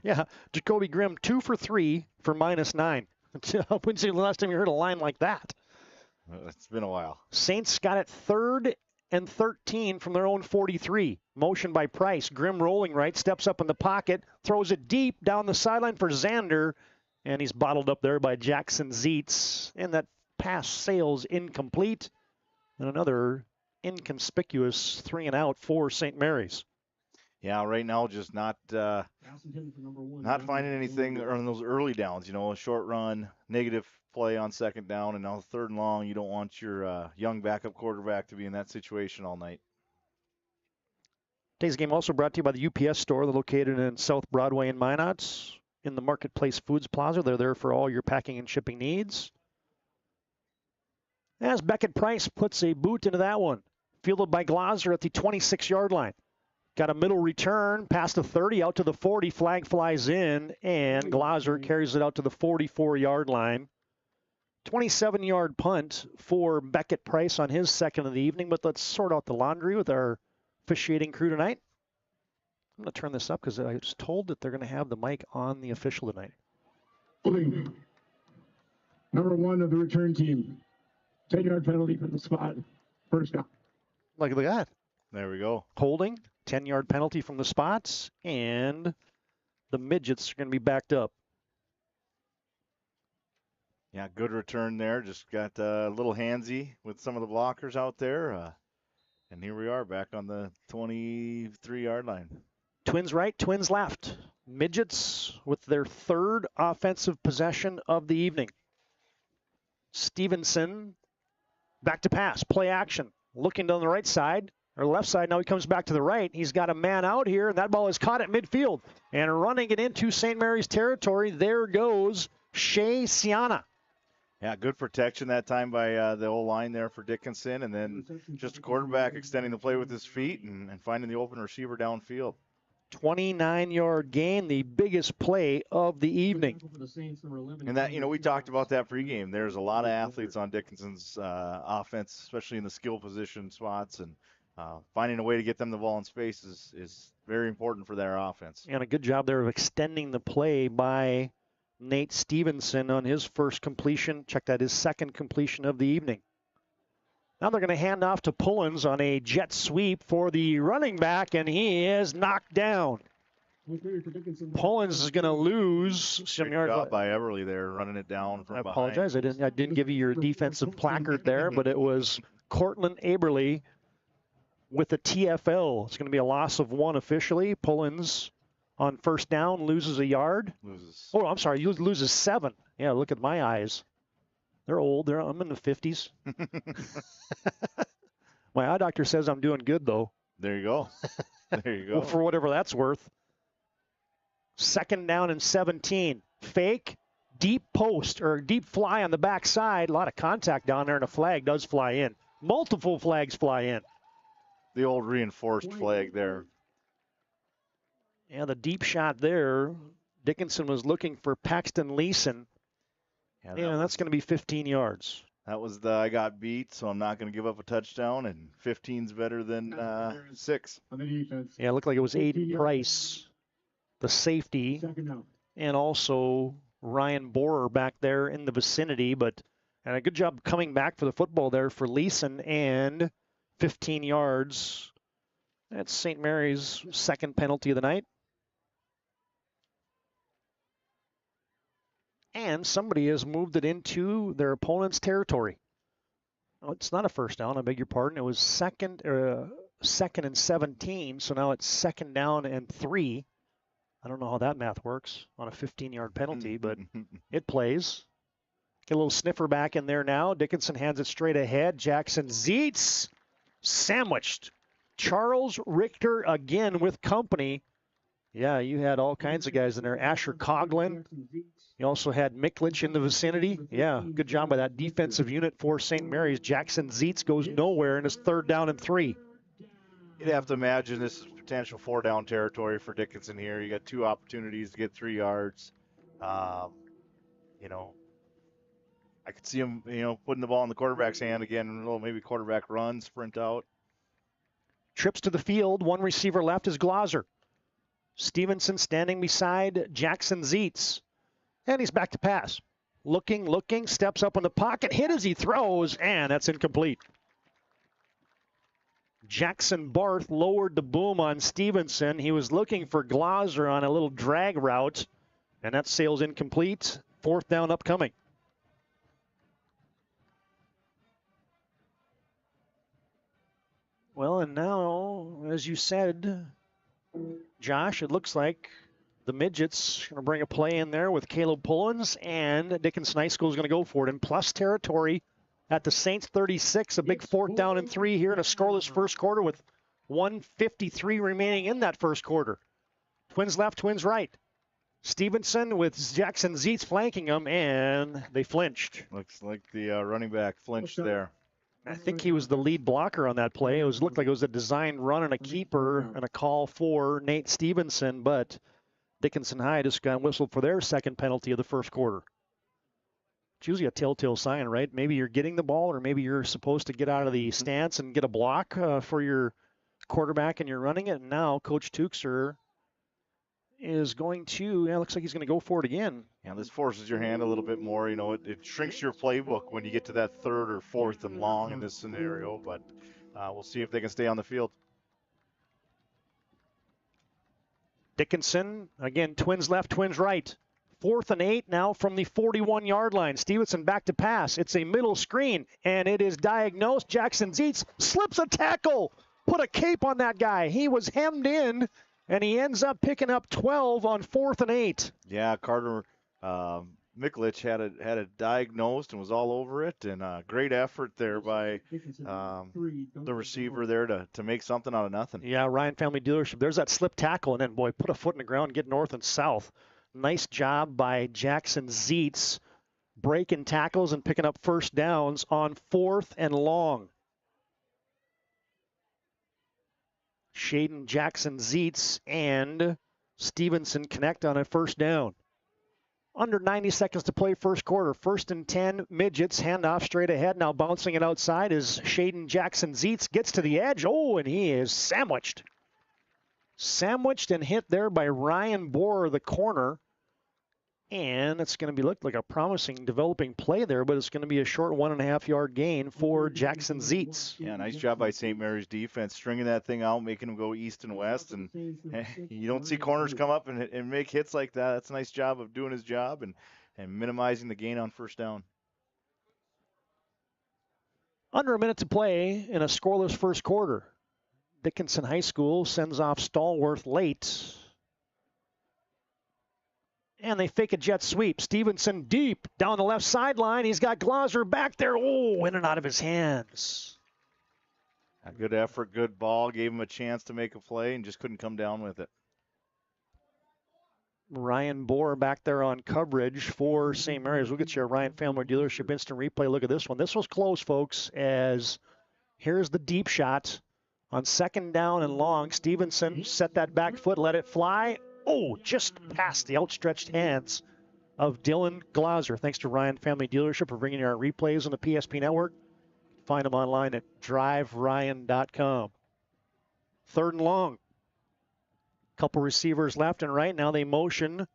Yeah, Jacoby Grimm 2 for 3 for -9. When's the last time you heard a line like that? It's been a while. Saints got it 3rd and 13 from their own 43. Motion by Price. Grimm rolling right, steps up in the pocket, throws it deep down the sideline for Xander, and he's bottled up there by Jackson Zietz. And that pass sails incomplete. And another inconspicuous 3-and-out for St. Mary's. Yeah, right now just not finding anything on those early downs. You know, a short run, negative play on second down, and now third and long. You don't want your young backup quarterback to be in that situation all night. Today's game also brought to you by the UPS store. They're located in South Broadway in Minot in the Marketplace Foods Plaza. They're there for all your packing and shipping needs. As Beckett Price puts a boot into that one. Fielded by Glaser at the 26-yard line. Got a middle return, past the 30, out to the 40. Flag flies in, and Glaser carries it out to the 44-yard line. 27-yard punt for Beckett Price on his second of the evening, but let's sort out the laundry with our officiating crew tonight. I'm going to turn this up because I was told that they're going to have the mic on the official tonight. Number 1 of the return team. 10-yard penalty from the spot. First down. Look at that. There we go. Holding, 10-yard penalty from the spots, and the Midgets are going to be backed up. Yeah, good return there. Just got a little handsy with some of the blockers out there. And here we are back on the 23-yard line. Twins right, Twins left. Midgets with their third offensive possession of the evening. Stevenson back to pass, play action. Looking down the right side, or left side, now he comes back to the right. He's got a man out here, and that ball is caught at midfield. And running it into St. Mary's territory, there goes Shea Siana. Yeah, good protection that time by the old line there for Dickinson, and then just a quarterback extending the play with his feet and finding the open receiver downfield. 29-yard gain, the biggest play of the evening. And that, you know, we talked about that pregame. There's a lot of athletes on Dickinson's offense, especially in the skill position spots, and finding a way to get them the ball in space is very important for their offense. And a good job there of extending the play by Nate Stevenson on his first completion. Check that, his second completion of the evening. Now they're going to hand off to Pullins on a jet sweep for the running back, and he is knocked down. Pullins is going to lose some yards. Good job by Everly there, running it down from I behind. apologize. I didn't give you your defensive placard there, but it was Cortland Aberly with the TFL. It's going to be a loss of 1 officially. Pullins on first down loses a yard. Oh, I'm sorry, loses 7. Yeah, look at my eyes. They're old. I'm in the 50s. My eye doctor says I'm doing good, though. There you go. There you go. Well, for whatever that's worth. Second down and 17. Fake, deep post, or deep fly on the backside. A lot of contact down there, and a flag does fly in. Multiple flags fly in. The old reinforced flag there. Yeah, the deep shot there. Dickinson was looking for Paxton Leeson. Yeah, that's going to be 15 yards. That was the I got beat, so I'm not going to give up a touchdown, and 15's better than 6. On the defense. Yeah, it looked like it was Aiden Price, the safety, and also Ryan Borer back there in the vicinity. And a good job coming back for the football there for Leeson, and 15 yards. That's St. Mary's second penalty of the night. And somebody has moved it into their opponent's territory. Oh, it's not a first down, I beg your pardon. It was second and 17, so now it's second down and 3. I don't know how that math works on a 15-yard penalty, but it plays. Get a little sniffer back in there now. Dickinson hands it straight ahead. Jackson Zietz sandwiched. Charles Richter again with company. Yeah, you had all kinds of guys in there. Asher Coughlin. You also had Miklich in the vicinity. Yeah, good job by that defensive unit for St. Mary's. Jackson Zietz goes nowhere and it's third down and 3. You'd have to imagine this is potential 4-down territory for Dickinson here. You got 2 opportunities to get 3 yards. You know, I could see him, putting the ball in the quarterback's hand again. A little maybe quarterback run, sprint out. Trips to the field. One receiver left is Glaser. Stevenson standing beside Jackson Zietz. And he's back to pass. Looking, steps up in the pocket, hit as he throws, and that's incomplete. Jackson Barth lowered the boom on Stevenson. He was looking for Glauser on a little drag route, and that sail's incomplete. 4th down upcoming. Well, and now, as you said, Josh, it looks like the Midgets going to bring a play in there with Caleb Pullins, and Dickinson High School is going to go for it in plus territory at the Saints 36. A big 4th down and 3 here in a scoreless first quarter with 1:53 remaining in that first quarter. Twins left, Twins right. Stevenson with Jackson Zietz flanking him, and they flinched. Looks like the running back flinched there. I think he was the lead blocker on that play. Looked like it was a designed run and a keeper and a call for Nate Stevenson, but Dickinson High just got whistled for their second penalty of the first quarter. It's usually a telltale sign, right? Maybe you're getting the ball, or maybe you're supposed to get out of the stance and get a block for your quarterback and you're running it. And now Coach Tuchser is going to, looks like he's going to go for it again. Yeah, this forces your hand a little bit more. You know, it shrinks your playbook when you get to that 3rd or 4th and long in this scenario, but we'll see if they can stay on the field. Dickinson, again, Twins left, Twins right. 4th and 8 now from the 41-yard line. Stevenson back to pass. It's a middle screen, and it is diagnosed. Jackson Zietz slips a tackle. Put a cape on that guy. He was hemmed in, and he ends up picking up 12 on 4th and 8. Yeah, Carter Mikulich had it diagnosed and was all over it, and great effort there by the receiver there to make something out of nothing. Yeah, Ryan Family Dealership. There's that slip tackle, and then, boy, put a foot in the ground, get north and south. Nice job by Jackson Zietz breaking tackles and picking up first downs on 4th and long. Shaden Jackson Zietz and Stevenson connect on a first down. Under 90 seconds to play first quarter. 1st and 10, Midgets, handoff straight ahead. Now bouncing it outside is Shaden Jackson Zietz. Gets to the edge. Oh, and he is sandwiched. Sandwiched and hit there by Ryan Bohr, the corner. And it's going to look like a promising developing play there, but it's going to be a short 1.5-yard gain for Jackson Zietz. Yeah, nice job by St. Mary's defense, stringing that thing out, making them go east and west. And you don't see corners come up and make hits like that. That's a nice job of doing his job and minimizing the gain on first down. Under a minute to play in a scoreless first quarter. Dickinson High School sends off Stallworth late. And they fake a jet sweep. Stevenson deep down the left sideline. He's got Glauser back there. Oh, in and out of his hands. A good effort, good ball. Gave him a chance to make a play and just couldn't come down with it. Ryan Bohr back there on coverage for St. Mary's. We'll get you a Ryan Family Dealership instant replay. Look at this one. This was close, folks, as here's the deep shot on 2nd down and long. Stevenson set that back foot, let it fly. Oh, just past the outstretched hands of Dylan Glauser. Thanks to Ryan Family Dealership for bringing you our replays on the PSP Network. Find them online at driveryan.com. 3rd and long. Couple receivers left and right. Now they motion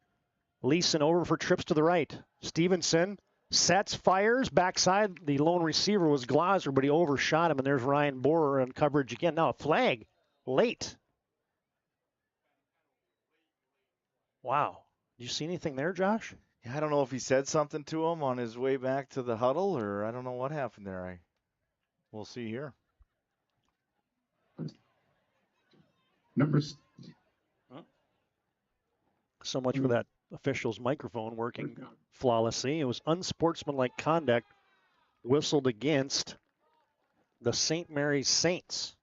Leeson over for trips to the right. Stevenson sets, fires, backside. The lone receiver was Glauser, but he overshot him, and there's Ryan Bohr on coverage again. Now a flag late. Wow. Did you see anything there, Josh? Yeah, I don't know if he said something to him on his way back to the huddle, or I don't know what happened there. We'll see here. Numbers. So much for that official's microphone working flawlessly. It was unsportsmanlike conduct whistled against the St. Mary's Saints.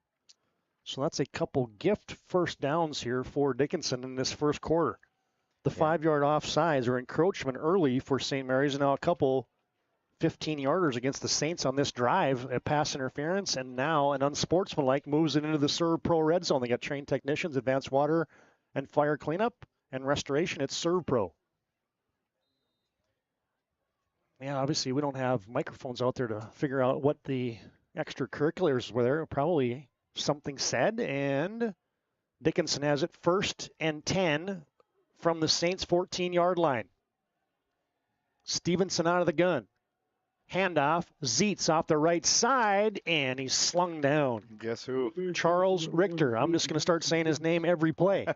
So that's a couple gift first downs here for Dickinson in this first quarter. The 5-yard offsides or encroachment early for St. Mary's, and now a couple 15-yarders against the Saints on this drive, a pass interference, and now an unsportsmanlike moves it into the Serve Pro red zone. They got trained technicians, advanced water and fire cleanup and restoration. It's Serve Pro. Yeah, obviously we don't have microphones out there to figure out what the extracurriculars were there. Probably something said, and Dickinson has it 1st and 10 from the Saints 14-yard line. Stevenson out of the gun. Handoff, Zietz off the right side, and he's slung down. Guess who? Charles Richter. I'm just going to start saying his name every play.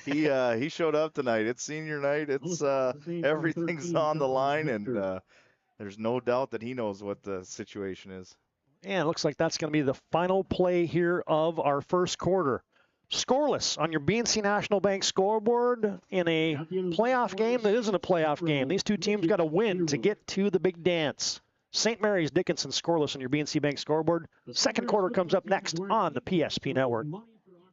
He showed up tonight. It's senior night. It's everything's on the line, and there's no doubt that he knows what the situation is. And it looks like that's going to be the final play here of our first quarter. Scoreless on your BNC National Bank scoreboard in a playoff game that isn't a playoff game. These two teams got to win to get to the big dance. St. Mary's Dickinson scoreless on your BNC Bank scoreboard. Second quarter comes up next on the PSP Network.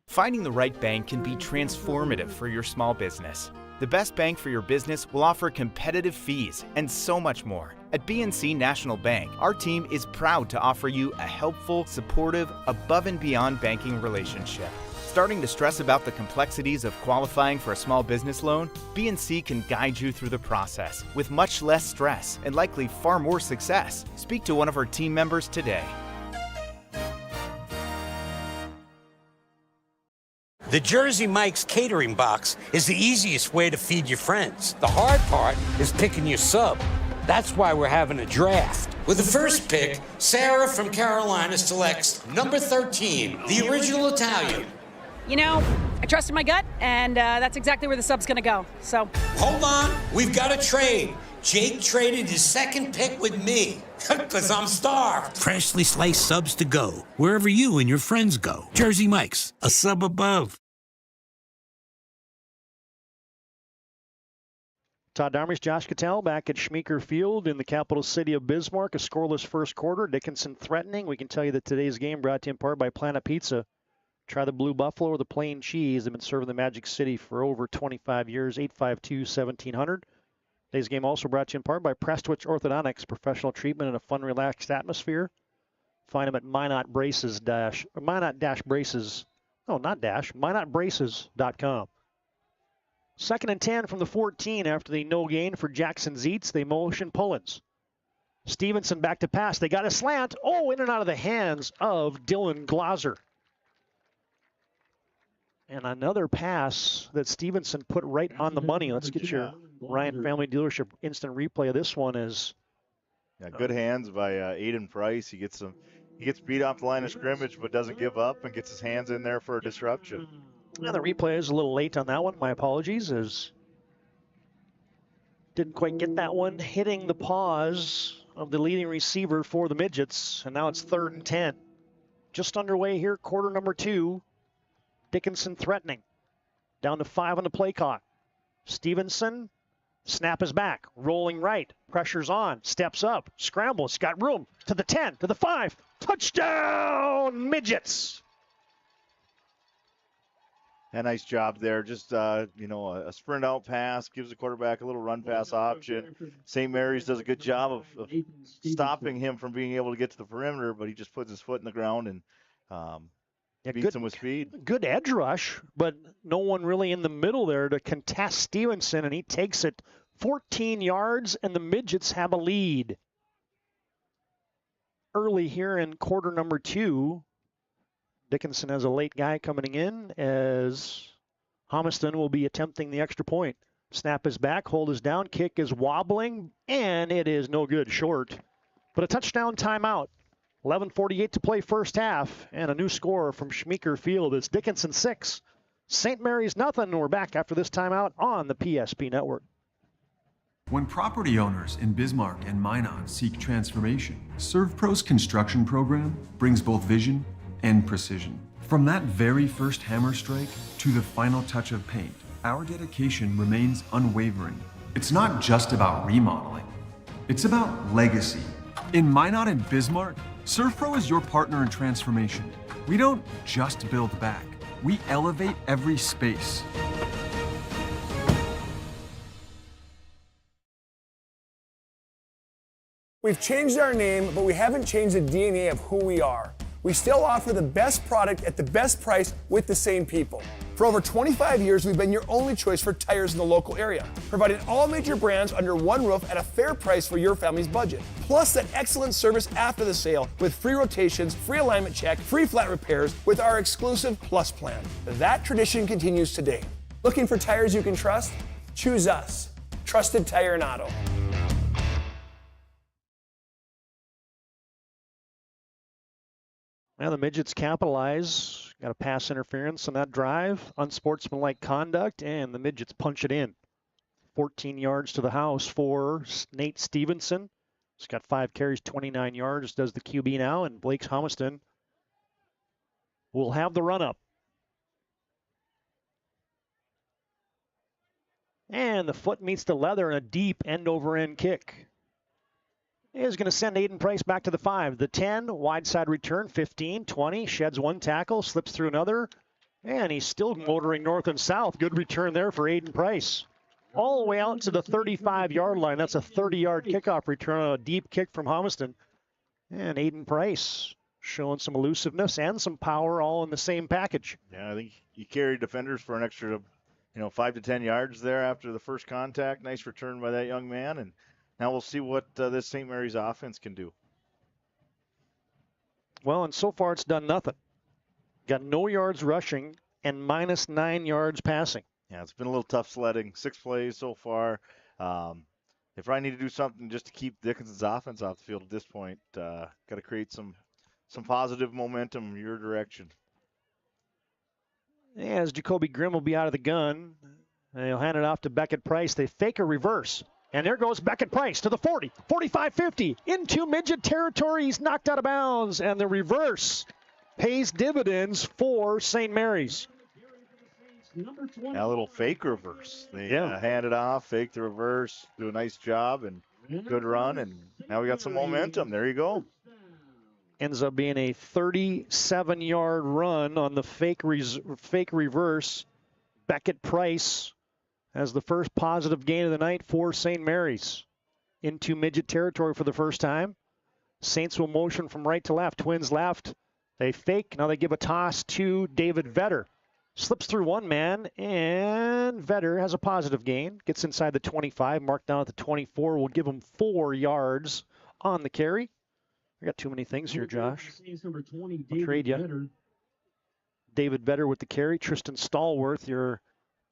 Finding the right bank can be transformative for your small business. The best bank for your business will offer competitive fees and so much more. At BNC National Bank, our team is proud to offer you a helpful, supportive, above and beyond banking relationship. Starting to stress about the complexities of qualifying for a small business loan? BNC can guide you through the process with much less stress and likely far more success. Speak to one of our team members today. The Jersey Mike's catering box is the easiest way to feed your friends. The hard part is picking your sub. That's why we're having a draft. With the first pick, Sarah from Carolina selects number 13, the original Italian. You know, I trusted my gut, and that's exactly where the sub's going to go. So hold on, we've got a trade. Jake traded his second pick with me, because I'm starved. Freshly sliced subs to go, wherever you and your friends go. Jersey Mike's, a sub above. Todd Domres, Josh Kitell back at Schmeeker Field in the capital city of Bismarck. A scoreless first quarter. Dickinson threatening. We can tell you that today's game brought to you in part by Planet Pizza. Try the Blue Buffalo or the plain cheese. They've been serving the Magic City for over 25 years. 852-1700. Today's game also brought to you in part by Prestwich Orthodontics. Professional treatment in a fun, relaxed atmosphere. Find them at minotbraces.com. Second and 10 from the 14 after the no gain for Jackson Zietz. They motion Pullins. Stevenson back to pass. They got a slant. Oh, in and out of the hands of Dylan Glauser. And another pass that Stevenson put right on the money. Let's get your Ryan Family Dealership instant replay of this one. Good hands by Aiden Price. He gets beat off the line of scrimmage, but doesn't give up and gets his hands in there for a disruption. Now the replay is a little late on that one. My apologies, as didn't quite get that one. Hitting the paws of the leading receiver for the Midgets, and now it's 3rd and 10. Just underway here, quarter number 2. Dickinson threatening. Down to 5 on the play clock. Stevenson, snap is back, rolling right, pressure's on, steps up, scrambles, got room, to the 10, to the 5. Touchdown, Midgets! A nice job there. Just, a sprint out pass, gives the quarterback a little run pass option. St. Mary's does a good job of stopping him from being able to get to the perimeter, but he just puts his foot in the ground and beats him with speed. Good edge rush, but no one really in the middle there to contest Stevenson, and he takes it 14 yards, and the Midgets have a lead. Early here in quarter number 2, Dickinson has a late guy coming in as Homiston will be attempting the extra point. Snap is back, hold is down, kick is wobbling, and it is no good, short. But a touchdown timeout. 11:48 to play first half, and a new score from Schmeeker Field. It's Dickinson 6, St. Mary's nothing. We're back after this timeout on the PSP Network. When property owners in Bismarck and Minot seek transformation, ServPro's construction program brings both vision and precision. From that very first hammer strike to the final touch of paint, our dedication remains unwavering. It's not just about remodeling, it's about legacy. In Minot and Bismarck, ServPro is your partner in transformation. We don't just build back, we elevate every space. We've changed our name, but we haven't changed the DNA of who we are. We still offer the best product at the best price with the same people. For over 25 years, we've been your only choice for tires in the local area, providing all major brands under one roof at a fair price for your family's budget. Plus that excellent service after the sale with free rotations, free alignment check, free flat repairs with our exclusive Plus plan. That tradition continues today. Looking for tires you can trust? Choose us. Trusted Tire and Auto. Now the Midgets capitalize. Got a pass interference on that drive. Unsportsmanlike conduct, and the Midgets punch it in. 14 yards to the house for Nate Stevenson. He's got 5 carries, 29 yards, does the QB now, and Blake Humiston will have the run-up. And the foot meets the leather in a deep end-over-end kick. Is going to send Aiden Price back to the 5. The 10, wide side return, 15, 20, sheds one tackle, slips through another, and he's still motoring north and south. Good return there for Aiden Price. All the way out to the 35-yard line. That's a 30-yard kickoff return on a deep kick from Humiston. And Aiden Price showing some elusiveness and some power all in the same package. Yeah, I think he carried defenders for an extra 5 to 10 yards there after the first contact. Nice return by that young man, and now we'll see what this St. Mary's offense can do. Well, and so far it's done nothing. Got no yards rushing and -9 yards passing. Yeah, it's been a little tough sledding. 6 plays so far. They probably need to do something just to keep Dickinson's offense off the field at this point. Got to create some positive momentum your direction. As Jacoby Grimm will be out of the gun, and he'll hand it off to Beckett Price. They fake a reverse. And there goes Beckett Price to the 40, 45, 50, into midget territory. He's knocked out of bounds, and the reverse pays dividends for St. Mary's. A little fake reverse. They hand it off, fake the reverse, do a nice job, and good run, and now we got some momentum. There you go. Ends up being a 37-yard run on the fake reverse. Beckett Price has the first positive gain of the night for St. Mary's. Into midget territory for the first time. Saints will motion from right to left. Twins left. They fake. Now they give a toss to David Vetter. Slips through one man, and Vetter has a positive gain. Gets inside the 25, marked down at the 24. Will give him 4 yards on the carry. I got too many things here, Josh. I'll trade you. David Vetter with the carry. Tristan Stallworth, your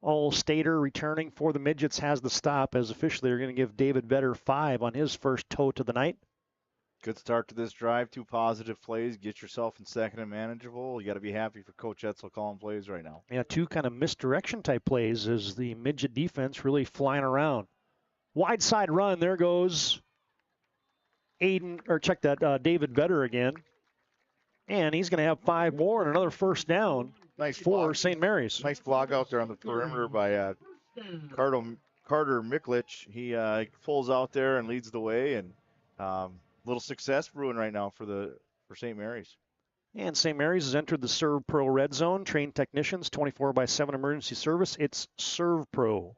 All-Stater returning for the Midgets, has the stop, as officially they're going to give David Vetter 5 on his first toe to the night. Good start to this drive. 2 positive plays. Get yourself in second and manageable. You got to be happy for Coach Etzel calling plays right now. Yeah, 2 kind of misdirection type plays as the midget defense really flying around. Wide side run. There goes David Vetter again. And he's going to have 5 more and another first down. Nice for St. Mary's. Nice block out there on the perimeter by Carter Miklich. He pulls out there and leads the way, and little success brewing right now for St. Mary's. And St. Mary's has entered the Serve Pro red zone. Trained technicians, 24/7 emergency service. It's Serve Pro.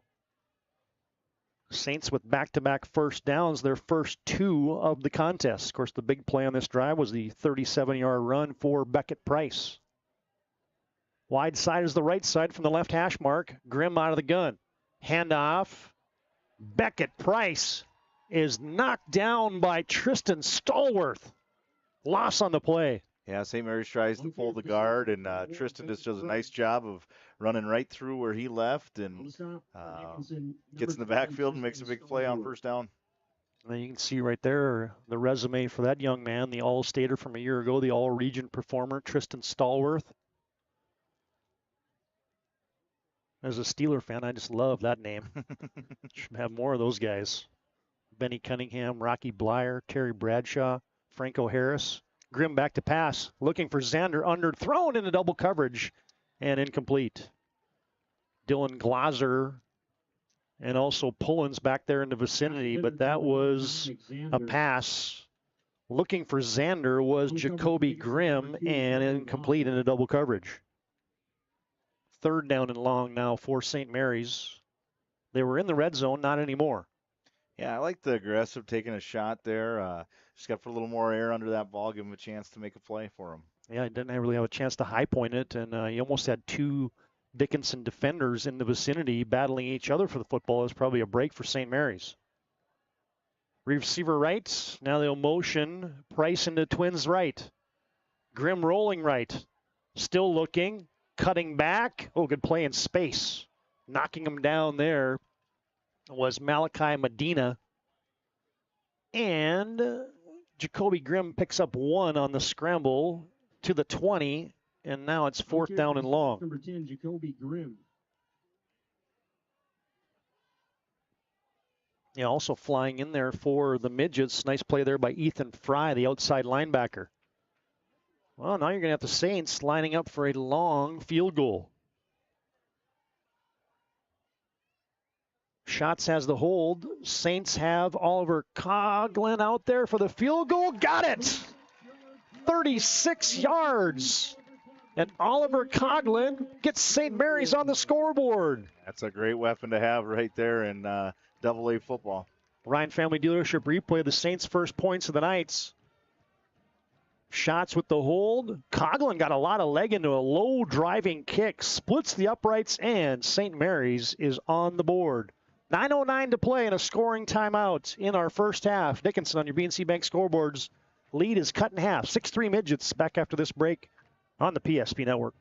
Saints with back-to-back first downs, their first 2 of the contest. Of course, the big play on this drive was the 37-yard run for Beckett Price. Wide side is the right side from the left hash mark. Grimm out of the gun. Handoff. Beckett Price is knocked down by Tristan Stallworth. Loss on the play. Yeah, St. Mary's tries to pull the guard, and Tristan just does a nice job of running right through where he left and gets in the backfield and makes a big play on first down. And you can see right there the resume for that young man, the All-Stater from a year ago, the All-Region performer, Tristan Stallworth. As a Steeler fan, I just love that name. Should have more of those guys. Benny Cunningham, Rocky Blyer, Terry Bradshaw, Franco Harris. Grimm back to pass, looking for Xander, underthrown into double coverage and incomplete. Dylan Glazer and also Pullins back there in the vicinity, but that was a pass. Looking for Xander was Jacoby Grimm and incomplete into double coverage. 3rd down and long now for St. Mary's. They were in the red zone, not anymore. Yeah, I like the aggressive taking a shot there. Just got to put a little more air under that ball, give him a chance to make a play for him. Yeah, he didn't really have a chance to high point it, and he almost had 2 Dickinson defenders in the vicinity battling each other for the football. It was probably a break for St. Mary's. Receiver right. Now they'll motion Price into Twins right. Grimm rolling right. Still looking. Cutting back. Oh, good play in space. Knocking him down there was Malachi Medina. And Jacoby Grimm picks up 1 on the scramble. to the 20, and now it's 4th down and long. Number 10, Jacoby Grimm. Yeah, also flying in there for the Midgets. Nice play there by Ethan Fry, the outside linebacker. Well, now you're going to have the Saints lining up for a long field goal. Schatz has the hold. Saints have Oliver Coughlin out there for the field goal. Got it! 36 yards. And Oliver Coughlin gets St. Mary's on the scoreboard. That's a great weapon to have right there in Double-A football. Ryan Family Dealership replay the Saints' first points of the night. Shots with the hold. Coughlin got a lot of leg into a low driving kick. Splits the uprights, and St. Mary's is on the board. 9:09 to play and a scoring timeout in our first half. Dickinson on your BNC Bank scoreboards. Lead is cut in half. 6-3 Midgets back after this break on the PSP Network.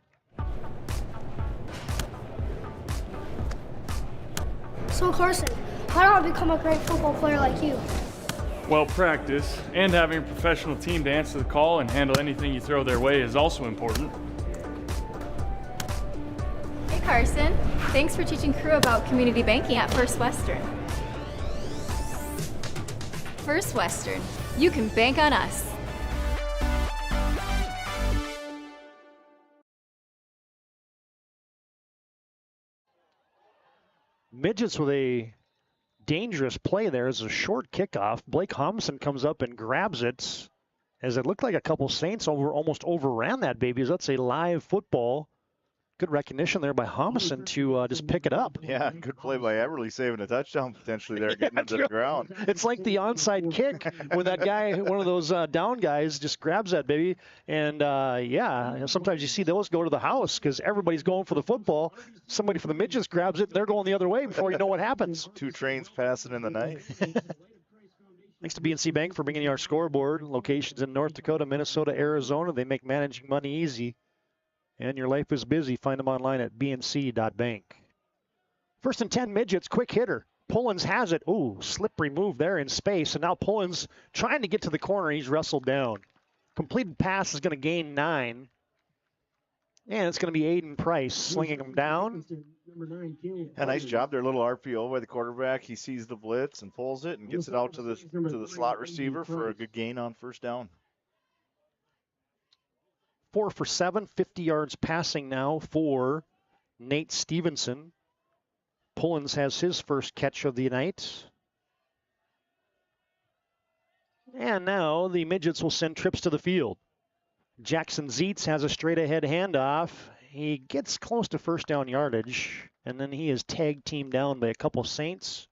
So Carson, how do I become a great football player like you? Well, practice and having a professional team to answer the call and handle anything you throw their way is also important. Hey Carson, thanks for teaching crew about community banking at First Western. First Western, you can bank on us. Midgets with a dangerous play there as a short kickoff. Blake Thompson comes up and grabs it as it looked like a couple Saints almost overran that baby. That's a live football. Good recognition there by Thompson to just pick it up. Yeah, good play by Everly saving a touchdown potentially there, getting into the ground. It's like the onside kick when that guy, one of those down guys, just grabs that baby. And sometimes you see those go to the house because everybody's going for the football. Somebody from the Midgets grabs it and they're going the other way before you know what happens. 2 trains passing in the night. Thanks to BNC Bank for bringing you our scoreboard. Locations in North Dakota, Minnesota, Arizona. They make managing money easy. And your life is busy. Find them online at bnc.bank. 1st and 10 Midgets, quick hitter. Pullins has it. Ooh, slippery move there in space. And now Pullins trying to get to the corner. He's wrestled down. Completed pass is going to gain 9. And it's going to be Aiden Price slinging him down. A nice job there, little RPO by the quarterback. He sees the blitz and pulls it and gets it out to the slot receiver for a good gain on 1st down. 4 for 7, 50 yards passing now for Nate Stevenson. Pullins has his first catch of the night. And now the Midgets will send trips to the field. Jackson Zietz has a straight ahead handoff. He gets close to 1st down yardage, and then he is tag teamed down by a couple Saints,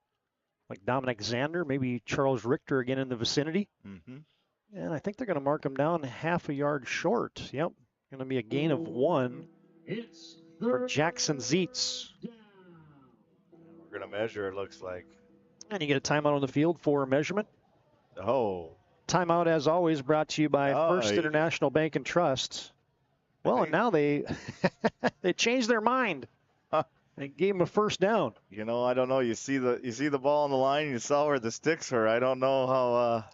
like Dominic Zander, maybe Charles Richter again in the vicinity. Mm-hmm. And I think they're going to mark him down half a yard short. Yep, going to be a gain of 1 for Jackson Zietz. We're going to measure, it looks like. And you get a timeout on the field for measurement. Oh. Timeout, as always, brought to you by First International Bank and Trust. Well, and now they changed their mind. They gave him a 1st down. You know, I don't know. You see the ball on the line. You saw where the sticks are. I don't know how.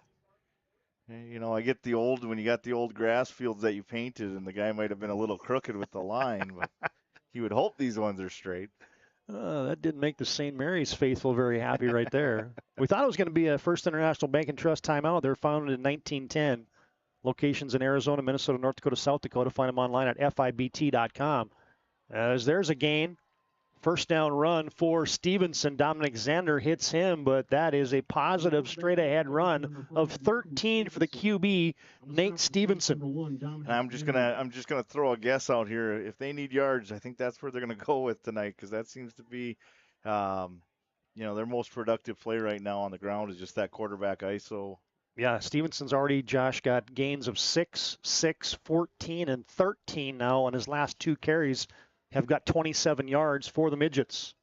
I get when you got the old grass fields that you painted, and the guy might have been a little crooked with the line, but he would hope these ones are straight. That didn't make the St. Mary's faithful very happy right there. We thought it was going to be a First International Bank and Trust timeout. They're founded in 1910. Locations in Arizona, Minnesota, North Dakota, South Dakota. Find them online at fibt.com. As there's a gain. 1st down run for Stevenson. Dominic Zander hits him, but that is a positive straight-ahead run of 13 for the QB, Nate Stevenson. And I'm just gonna throw a guess out here. If they need yards, I think that's where they're gonna go with tonight, because that seems to be, their most productive play right now on the ground is just that quarterback ISO. Yeah, Stevenson's already, Josh, got gains of 6, 14, and 13 now on his last 2 carries. Have got 27 yards for the Midgets.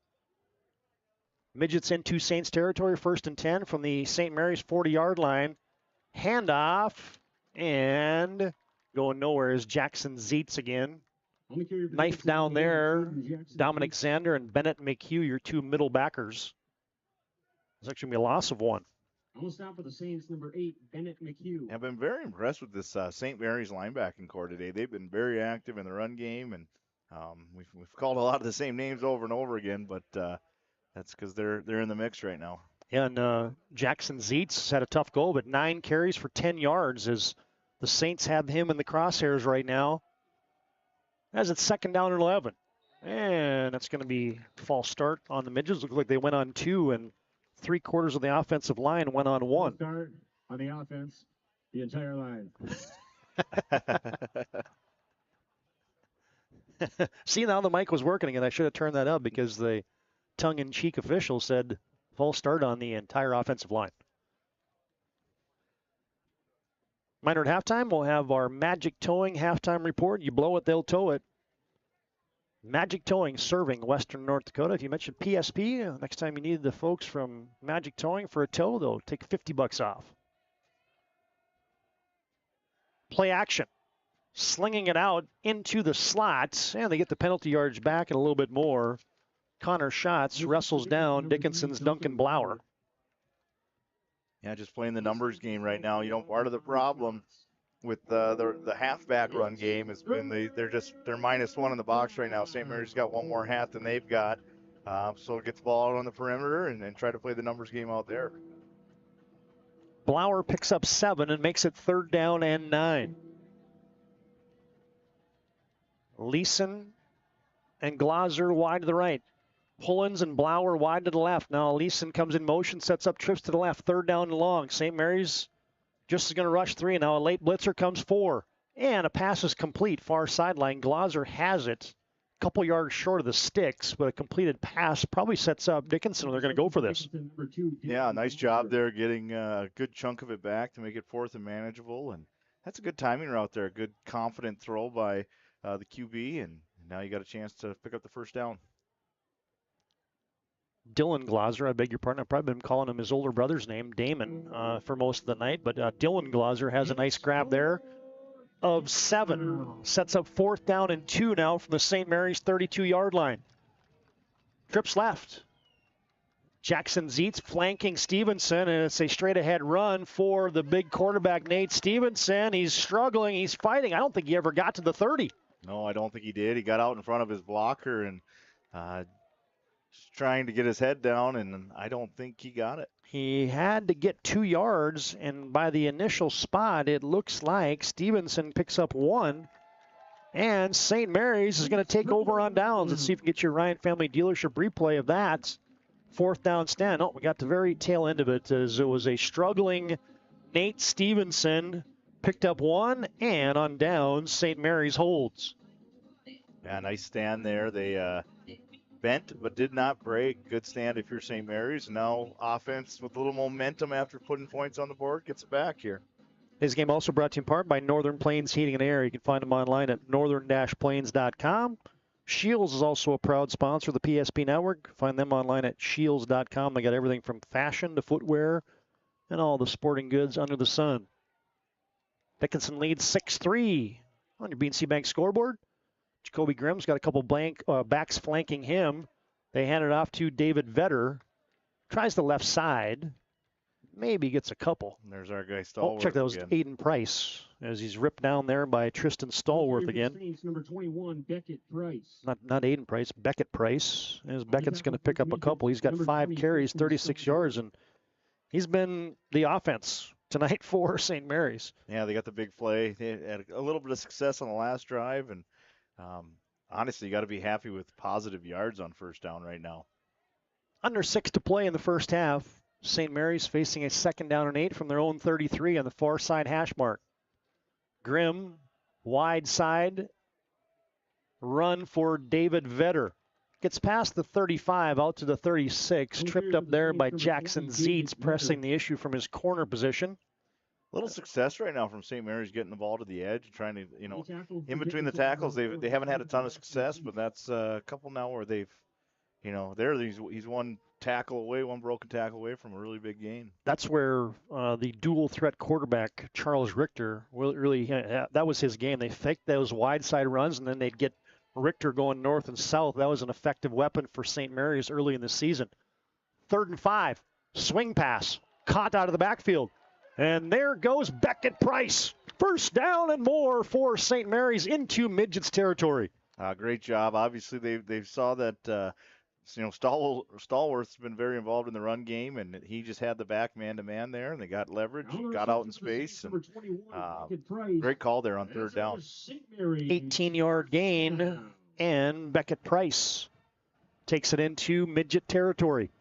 Midgets into Saints territory, 1st and 10 from the St. Mary's 40-yard line. Handoff, and going nowhere is Jackson Zietz again. Knife down there, Dominic Zander and Bennett McHugh, your 2 middle backers. It's actually going to be a loss of 1. Almost stop for the Saints, number 8, Bennett McHugh. I've been very impressed with this St. Mary's linebacking core today. They've been very active in the run game, and we've called a lot of the same names over and over again, but that's because they're in the mix right now. Yeah, and Jackson Zietz had a tough goal, but 9 carries for 10 yards as the Saints have him in the crosshairs right now. As it's 2nd down and 11. And that's going to be a false start on the Midgets. Look like they went on 2, and 3/4 of the offensive line went on 1. Start on the offense, the entire line. See, now the mic was working again. I should have turned that up because the tongue-in-cheek official said false start on the entire offensive line. Minor at halftime, we'll have our Magic Towing halftime report. You blow it, they'll tow it. Magic Towing serving Western North Dakota. If you mention PSP, next time you need the folks from Magic Towing for a tow, they'll take $50 off. Play action. Slinging it out into the slots, and they get the penalty yards back and a little bit more. Connor Schatz wrestles down Dickinson's Duncan Blauer. Yeah, just playing the numbers game right now. Part of the problem with the halfback run game has been they're -1 in the box right now. St. Mary's got one more hat than they've got, so get the ball out on the perimeter and try to play the numbers game out there. Blauer picks up 7 and makes it 3rd down and 9. Leeson and Glazer wide to the right. Pullins and Blauer wide to the left. Now Leeson comes in motion, sets up trips to the left. 3rd down and long. St. Mary's just is going to rush 3. Now a late blitzer comes 4. And a pass is complete. Far sideline. Glazer has it. A couple yards short of the sticks, but a completed pass probably sets up Dickinson. They're going to go for this. Yeah, nice job there getting a good chunk of it back to make it 4th and manageable. And that's a good timing route there. Good confident throw by the QB. And now you got a chance to pick up the 1st down. Dylan Glazer, I beg your pardon. I've probably been calling him his older brother's name, Damon, for most of the night. But Dylan Glazer has a nice grab there of 7. Sets up 4th down and 2 now from the St. Mary's 32-yard line. Trips left. Jackson Zietz flanking Stevenson, and it's a straight-ahead run for the big quarterback, Nate Stevenson. He's struggling. He's fighting. I don't think he ever got to the 30. No, I don't think he did. He got out in front of his blocker and just trying to get his head down, and I don't think he got it. He had to get 2 yards, and by the initial spot, it looks like Stevenson picks up 1, and St. Mary's is going to take over on downs. Let's see if we can get your Ryan Family Dealership replay of that. 4th down stand. Oh, we got the very tail end of it as it was a struggling Nate Stevenson. Picked up 1, and on downs, St. Mary's holds. Yeah, nice stand there. They bent but did not break. Good stand if you're St. Mary's. Now offense with a little momentum after putting points on the board gets it back here. This game also brought to you in part by Northern Plains Heating and Air. You can find them online at northern-plains.com. Shields is also a proud sponsor of the PSP Network. Find them online at shields.com. They got everything from fashion to footwear and all the sporting goods under the sun. Dickinson leads 6-3 on your BNC Bank scoreboard. Jacoby Grimm's got a couple backs flanking him. They hand it off to David Vetter. Tries the left side. Maybe gets a couple. And there's our guy Stallworth. Oh, check that was again. Aiden Price as he's ripped down there by Tristan Stallworth again. Number 21, Beckett Price. Not Aiden Price, Beckett Price. As Beckett's going to pick up a couple. He's got 5 carries, 36 yards, and he's been the offense tonight for St. Mary's. Yeah, they got the big play. They had a little bit of success on the last drive, and honestly, you got to be happy with positive yards on 1st down right now. Under 6 to play in the first half. St. Mary's facing a 2nd down and 8 from their own 33 on the far side hash mark. Grimm, wide side, run for David Vetter. Gets past the 35 out to the 36, tripped up there by Jackson Zietz, pressing the issue from his corner position. Little success right now from St. Mary's getting the ball to the edge, trying to, in between the tackles, they haven't had a ton of success, but that's a couple now where they've, he's one tackle away, one broken tackle away from a really big gain. That's where the dual threat quarterback, Charles Richter, really, that was his game. They faked those wide side runs, and then they'd get Richter going north and south. That was an effective weapon for St. Mary's early in the season. 3rd and 5, swing pass. Caught out of the backfield. And there goes Beckett Price. First down and more for St. Mary's into Midgets territory. Great job. Obviously, they saw that Stallworth's been very involved in the run game, and he just had the back man-to-man there, and they got leverage, got out in space. And, great call there on third down. 18-yard gain, and Beckett Price takes it into Midget territory.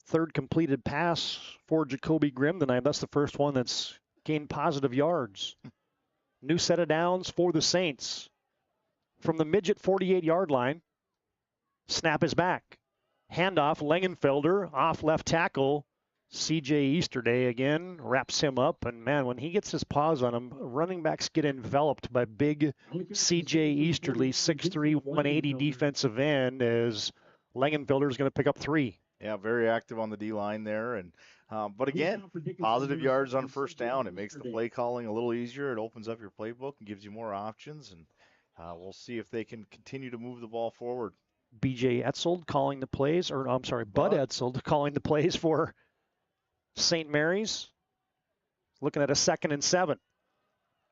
Third completed pass for Jacoby Grimm tonight. That's the first one that's gained positive yards. New set of downs for the Saints. From the Midget 48-yard line, snap is back. Handoff, Langenfelder off left tackle. C.J. Easterday again wraps him up. And, man, when he gets his paws on him, running backs get enveloped by big C.J. Easterly, 6'3", 180 defensive end, as Langenfelder is going to pick up 3. Yeah, very active on the D-line there. And but again, positive yards on first down. It makes the play calling a little easier. It opens up your playbook and gives you more options. And we'll see if they can continue to move the ball forward. B.J. Etzold calling the plays, or I'm sorry, Bud Etzold calling the plays for St. Mary's. Looking at a 2nd and 7.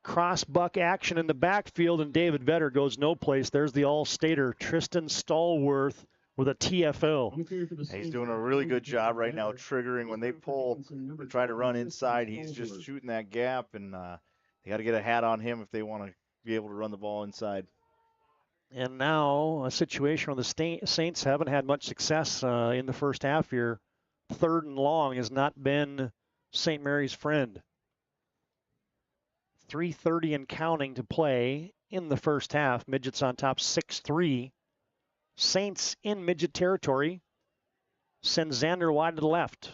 Cross buck action in the backfield, and David Vetter goes no place. There's the all-stater, Tristan Stallworth, with a TFL. He's doing a really good job right now triggering. When they pull to try to run inside, he's just shooting that gap, and they got to get a hat on him if they want to be able to run the ball inside. And now a situation where the Saints haven't had much success in the first half here. 3rd and long has not been St. Mary's friend. 3:30 and counting to play in the first half. Midgets on top 6-3. Saints in Midget territory. Send Xander wide to the left.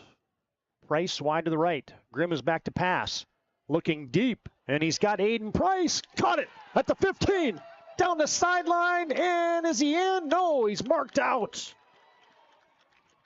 Price wide to the right. Grimm is back to pass. Looking deep, and he's got Aiden Price. Caught it at the 15. Down the sideline, and is he in? No, he's marked out.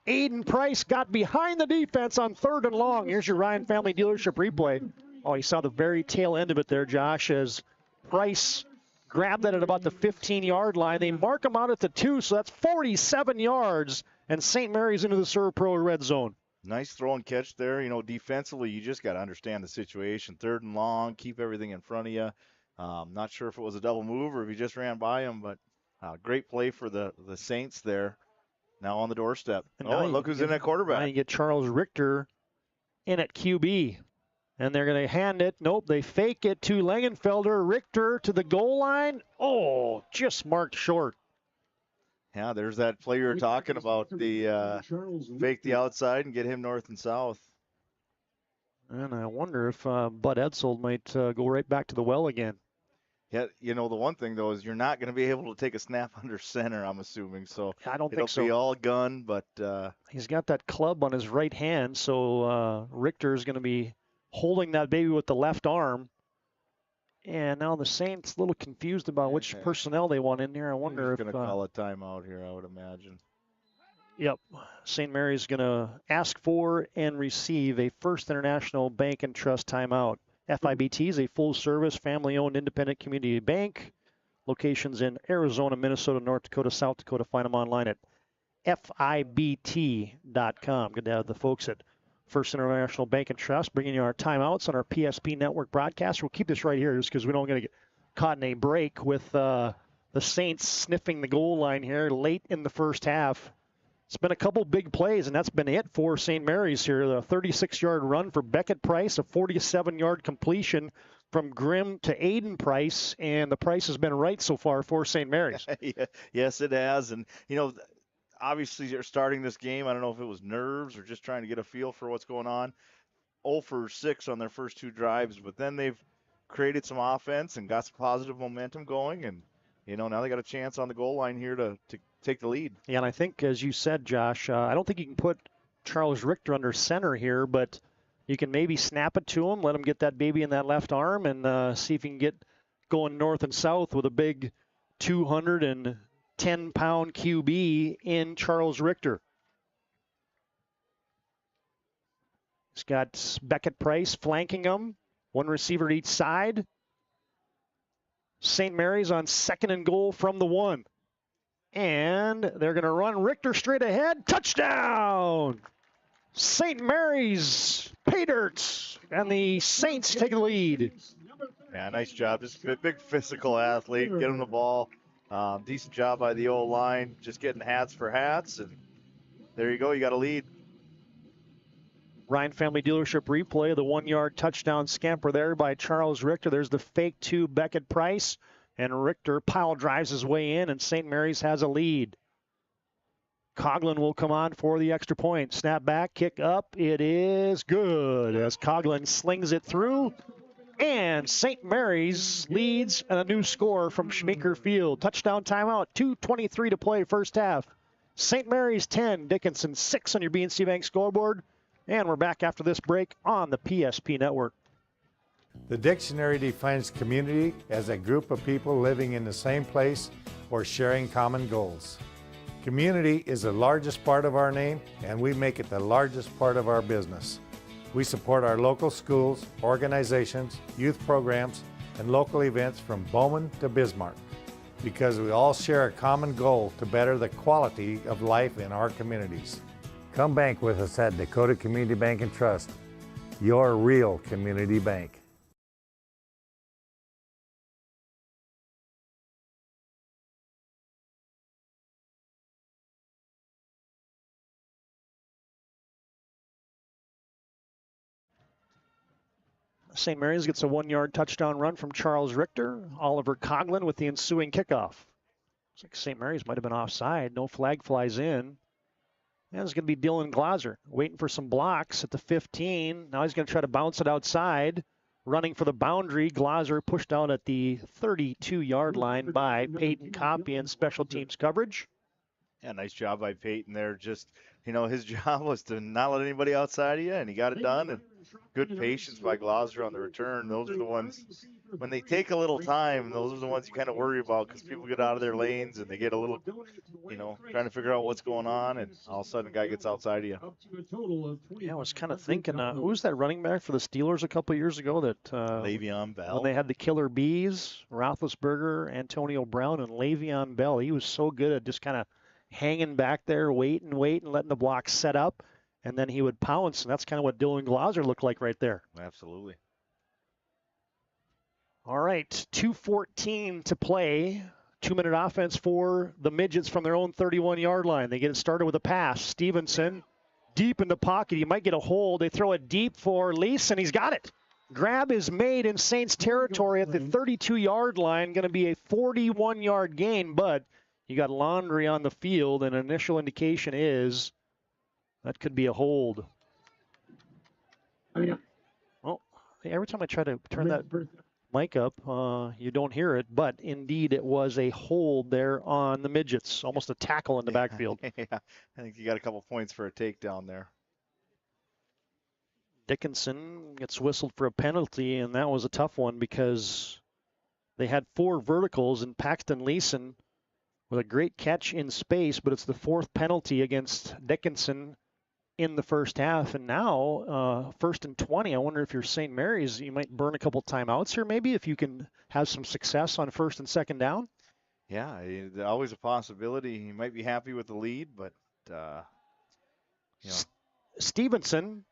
Aiden Price got behind the defense on 3rd and long. Here's your Ryan Family Dealership replay. Oh, you saw the very tail end of it there, Josh, as Price grabbed that at about the 15-yard line. They mark him out at the 2, so that's 47 yards, and St. Mary's into the Serve Pro red zone. Nice throw and catch there. You know, defensively, you just got to understand the situation. 3rd and long, keep everything in front of you. Not sure if it was a double move or if he just ran by him, but great play for the Saints there. Now on the doorstep. And look who's in at quarterback. Now you get Charles Richter in at QB. And they're going to hand it. Nope, they fake it to Langenfelder. Richter to the goal line. Oh, just marked short. Yeah, there's that play you're talking about. The fake the outside and get him north and south. And I wonder if Bud Etzold might go right back to the well again. Yeah, you know, the one thing, though, is you're not going to be able to take a snap under center, I'm assuming. So I don't think so. It'll be all gun, but he's got that club on his right hand, so Richter is going to be holding that baby with the left arm. And now the Saints a little confused about which personnel they want in here. I wonder if going to call a timeout here, I would imagine. Yep. St. Mary's going to ask for and receive a First International Bank and Trust timeout. FIBT is a full-service, family-owned, independent community bank. Locations in Arizona, Minnesota, North Dakota, South Dakota. Find them online at FIBT.com. Good to have the folks at First International Bank and Trust bringing you our timeouts on our PSP Network broadcast. We'll keep this right here just because we don't want to get caught in a break with the Saints sniffing the goal line here late in the first half. It's been a couple big plays, and that's been it for St. Mary's here. The 36-yard run for Beckett Price, a 47-yard completion from Grimm to Aiden Price, and the Price has been right so far for St. Mary's. Yes, it has. And, you know, obviously you're starting this game. I don't know if it was nerves or just trying to get a feel for what's going on. 0 for 6 on their first 2 drives, but then they've created some offense and got some positive momentum going, and, you know, now they got a chance on the goal line here to take the lead. Yeah, and I think, as you said, Josh, I don't think you can put Charles Richter under center here, but you can maybe snap it to him, let him get that baby in that left arm, and see if he can get going north and south with a big 210-pound QB in Charles Richter. He's got Beckett Price flanking him, one receiver each side. St. Mary's on 2nd and goal from the 1. And they're going to run Richter straight ahead. Touchdown! St. Mary's pay dirt, and the Saints take the lead. Yeah, nice job. Just a big physical athlete. Get him the ball. Decent job by the O-line. Just getting hats for hats. And there you go. You got a lead. Ryan Family Dealership replay, the 1-yard touchdown scamper there by Charles Richter. There's the fake to Beckett Price. And Richter pile drives his way in, and St. Mary's has a lead. Coughlin will come on for the extra point. Snap back, kick up. It is good as Coughlin slings it through. And St. Mary's leads and a new score from Schmeeker Field. Touchdown timeout, 2:23 to play first half. St. Mary's 10, Dickinson 6 on your BNC Bank scoreboard. And we're back after this break on the PSP Network. The dictionary defines community as a group of people living in the same place or sharing common goals. Community is the largest part of our name, and we make it the largest part of our business. We support our local schools, organizations, youth programs, and local events from Bowman to Bismarck because we all share a common goal to better the quality of life in our communities. Come bank with us at Dakota Community Bank and Trust, your real community bank. St. Mary's gets a 1-yard touchdown run from Charles Richter. Oliver Coughlin with the ensuing kickoff. Looks like St. Mary's might have been offside. No flag flies in. And it's going to be Dylan Glauser waiting for some blocks at the 15. Now he's going to try to bounce it outside. Running for the boundary. Glauser pushed out at the 32-yard line by Peyton Copy in special teams coverage. Yeah, nice job by Peyton there. Just, his job was to not let anybody outside of you, and he got it done. And good patience by Glauser on the return. Those are the ones, when they take a little time, those are the ones you kind of worry about because people get out of their lanes and they get a little, trying to figure out what's going on, and all of a sudden a guy gets outside of you. Yeah, I was kind of thinking, who was that running back for the Steelers a couple years ago that Le'Veon Bell. When they had the killer bees, Roethlisberger, Antonio Brown, and Le'Veon Bell. He was so good at just kind of hanging back there, waiting, letting the block set up, and then he would pounce, and that's kind of what Dylan Glauser looked like right there. Absolutely. All right, 2:14 to play. 2-minute offense for the Midgets from their own 31-yard line. They get it started with a pass. Stevenson deep in the pocket. He might get a hold. They throw it deep for Lease, and he's got it. Grab is made in Saints territory at the 32-yard line. Going to be a 41-yard gain, but you got Laundry on the field, and initial indication is that could be a hold. Well, every time I try to turn that mic up, you don't hear it, but indeed it was a hold there on the Midgets, almost a tackle in the backfield. Yeah, I think you got a couple points for a takedown there. Dickinson gets whistled for a penalty, and that was a tough one because they had 4 verticals, and Paxton Leeson with a great catch in space, but it's the 4th penalty against Dickinson in the first half. And now, 1st and 20, I wonder if you're St. Mary's, you might burn a couple timeouts here maybe if you can have some success on 1st and 2nd down. Yeah, always a possibility. He might be happy with the lead, but, Stevenson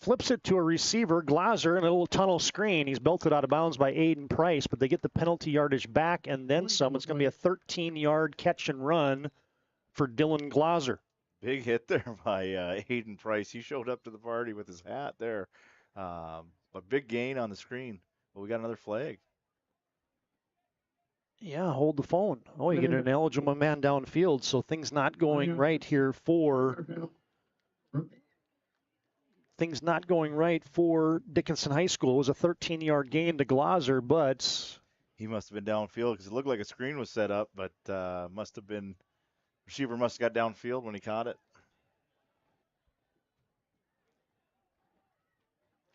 flips it to a receiver, Glauser, in a little tunnel screen. He's belted out of bounds by Aiden Price, but they get the penalty yardage back and then some. It's going to be a 13-yard catch and run for Dylan Glauser. Big hit there by Aiden Price. He showed up to the party with his hat there. A big gain on the screen. But we got another flag. Yeah, hold the phone. Oh, you get an eligible man downfield, so things not going right here for... Things not going right for Dickinson High School. It was a 13-yard gain to Glauser, but... He must have been downfield because it looked like a screen was set up, but must have been... Receiver must have got downfield when he caught it.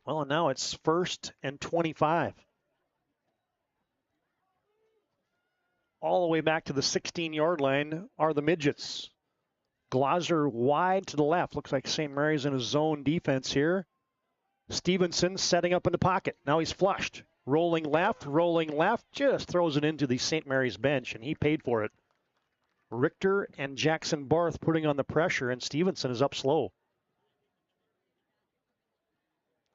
Well, and now it's 1st and 25. All the way back to the 16-yard line are the Midgets. Glauser wide to the left. Looks like St. Mary's in a zone defense here. Stevenson setting up in the pocket. Now he's flushed. Rolling left, just throws it into the St. Mary's bench, and he paid for it. Richter and Jackson Barth putting on the pressure, and Stevenson is up slow.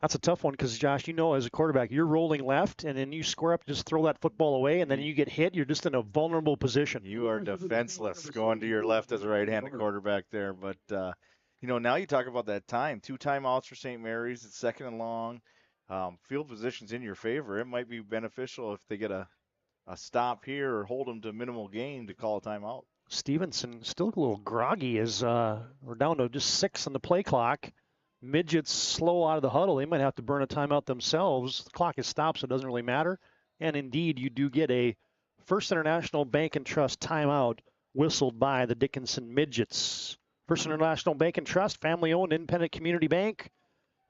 That's a tough one because, Josh, you know as a quarterback, you're rolling left, and then you square up, just throw that football away, and then you get hit. You're just in a vulnerable position. You are defenseless going to your left as a right-handed quarterback there. But, now you talk about that time. 2 timeouts for St. Mary's. It's 2nd and long. Field position's in your favor. It might be beneficial if they get a stop here or hold them to minimal gain to call a timeout. Stevenson still a little groggy as we're down to just 6 on the play clock. Midgets slow out of the huddle. They might have to burn a timeout themselves. The clock is stopped, so it doesn't really matter. And indeed, you do get a First International Bank and Trust timeout whistled by the Dickinson Midgets. First International Bank and Trust, family-owned independent community bank,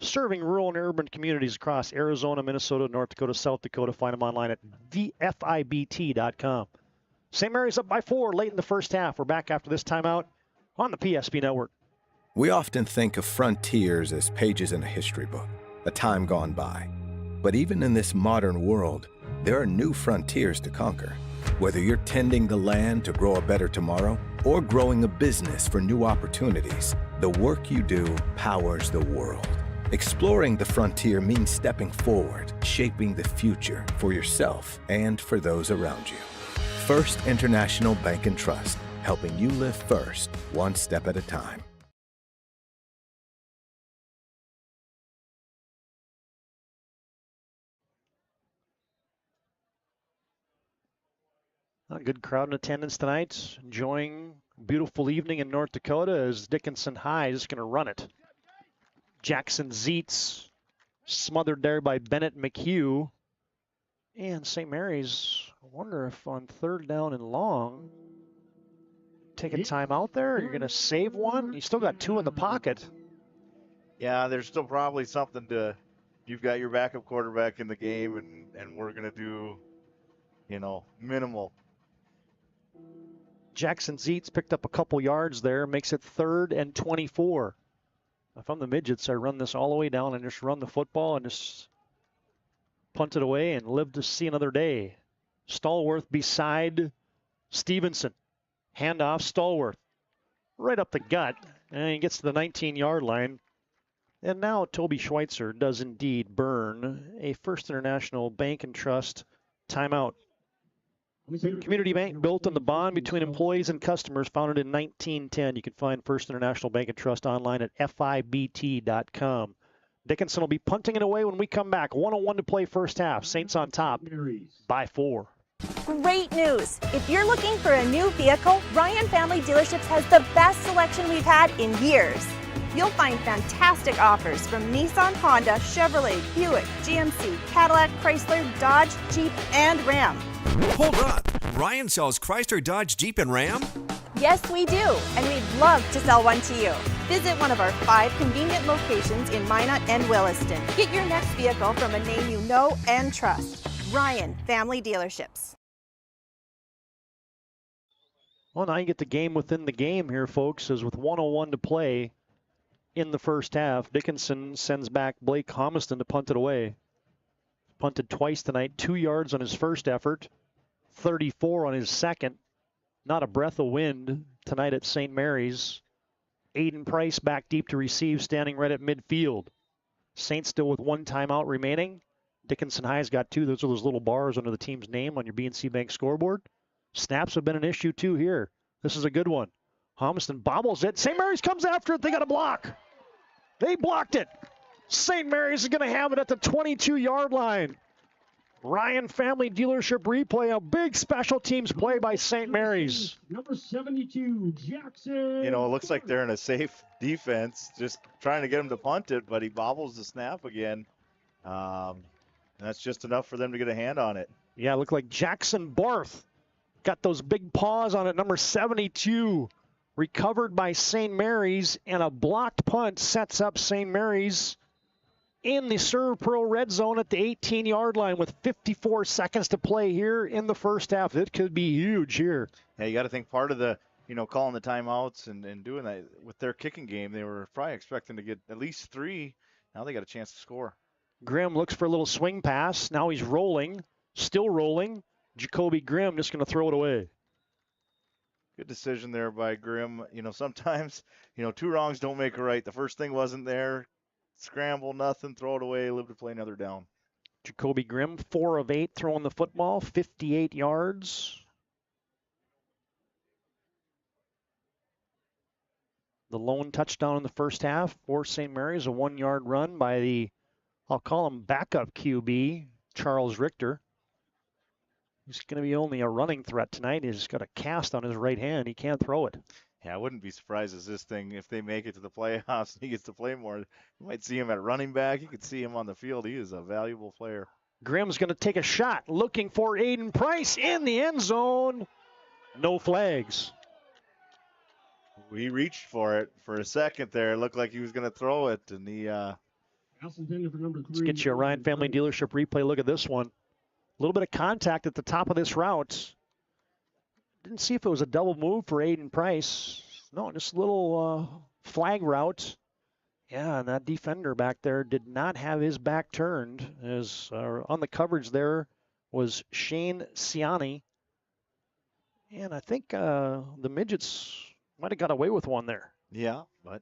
serving rural and urban communities across Arizona, Minnesota, North Dakota, South Dakota. Find them online at vfibt.com. St. Mary's up by 4 late in the first half. We're back after this timeout on the PSP Network. We often think of frontiers as pages in a history book, a time gone by. But even in this modern world, there are new frontiers to conquer. Whether you're tending the land to grow a better tomorrow or growing a business for new opportunities, the work you do powers the world. Exploring the frontier means stepping forward, shaping the future for yourself and for those around you. First International Bank and Trust, helping you live first, one step at a time. A good crowd in attendance tonight, enjoying a beautiful evening in North Dakota as Dickinson High is going to run it. Jackson Zeitz smothered there by Bennett McHugh. And St. Mary's, I wonder if on 3rd down and long, take a time out there, or you're going to save one? You still got 2 in the pocket. Yeah, there's still probably something to, you've got your backup quarterback in the game, and we're going to do, minimal. Jackson Zeitz picked up a couple yards there, makes it 3rd and 24. If I'm the Midgets, I run this all the way down and just run the football and just punt it away and live to see another day. Stallworth beside Stevenson. Handoff, Stallworth. Right up the gut, and he gets to the 19-yard line. And now Toby Schweitzer does indeed burn a First International Bank and Trust timeout. Community bank built on the bond between employees and customers, founded in 1910. You can find First International Bank and Trust online at fibt.com. Dickinson will be punting it away when we come back. 1:01 to play first half. Saints on top by 4. Great news! If you're looking for a new vehicle, Ryan Family Dealerships has the best selection we've had in years. You'll find fantastic offers from Nissan, Honda, Chevrolet, Buick, GMC, Cadillac, Chrysler, Dodge, Jeep, and Ram. Hold on. Ryan sells Chrysler, Dodge, Jeep, and Ram? Yes, we do, and we'd love to sell one to you. Visit one of our 5 convenient locations in Minot and Williston. Get your next vehicle from a name you know and trust. Ryan Family Dealerships. Well, now you get the game within the game here, folks, as with 1:01 to play in the first half. Dickinson sends back Blake Homiston to punt it away. Punted twice tonight, 2 yards on his first effort, 34 on his second. Not a breath of wind tonight at St. Mary's. Aiden Price back deep to receive, standing right at midfield. Saints still with 1 timeout remaining. Dickinson High's got 2. Those are those little bars under the team's name on your BNC Bank scoreboard. Snaps have been an issue too here. This is a good one. Homiston bobbles it. St. Mary's comes after it. They got a block. They blocked it. St. Mary's is going to have it at the 22-yard line. Ryan Family Dealership replay, a big special teams play by St. Mary's. Number 72, Jackson. It looks like they're in a safe defense, just trying to get him to punt it, but he bobbles the snap again. And that's just enough for them to get a hand on it. Yeah, it looked like Jackson Barth got those big paws on it. Number 72 recovered by St. Mary's, and a blocked punt sets up St. Mary's in the Serve Pro red zone at the 18-yard line with 54 seconds to play here in the first half. It could be huge here. Yeah, you got to think part of the, calling the timeouts and doing that with their kicking game, they were probably expecting to get at least 3. Now they got a chance to score. Grimm looks for a little swing pass. Now he's rolling, still rolling. Jacoby Grimm just going to throw it away. Good decision there by Grimm. Sometimes, 2 wrongs don't make a right. The first thing wasn't there. scramble, nothing, throw it away, live to play another down. Jacoby Grimm, 4 of 8 throwing the football, 58 yards. The lone touchdown in the first half for St. Mary's, a 1-yard run by the, I'll call him backup QB, Charles Richter. He's going to be only a running threat tonight. He's got a cast on his right hand. He can't throw it. Yeah, I wouldn't be surprised as this thing, if they make it to the playoffs and he gets to play more, you might see him at running back. You could see him on the field. He is a valuable player. Grimm's going to take a shot, looking for Aiden Price in the end zone. No flags. He reached for it for a second there. It looked like he was going to throw it, and he... Let's get you a Ryan Family Dealership replay. Look at this one. A little bit of contact at the top of this route. Didn't see if it was a double move for Aiden Price. No, just a little flag route. Yeah, and that defender back there did not have his back turned. As on the coverage there was Shane Ciani. And I think the Midgets might have got away with one there. Yeah, but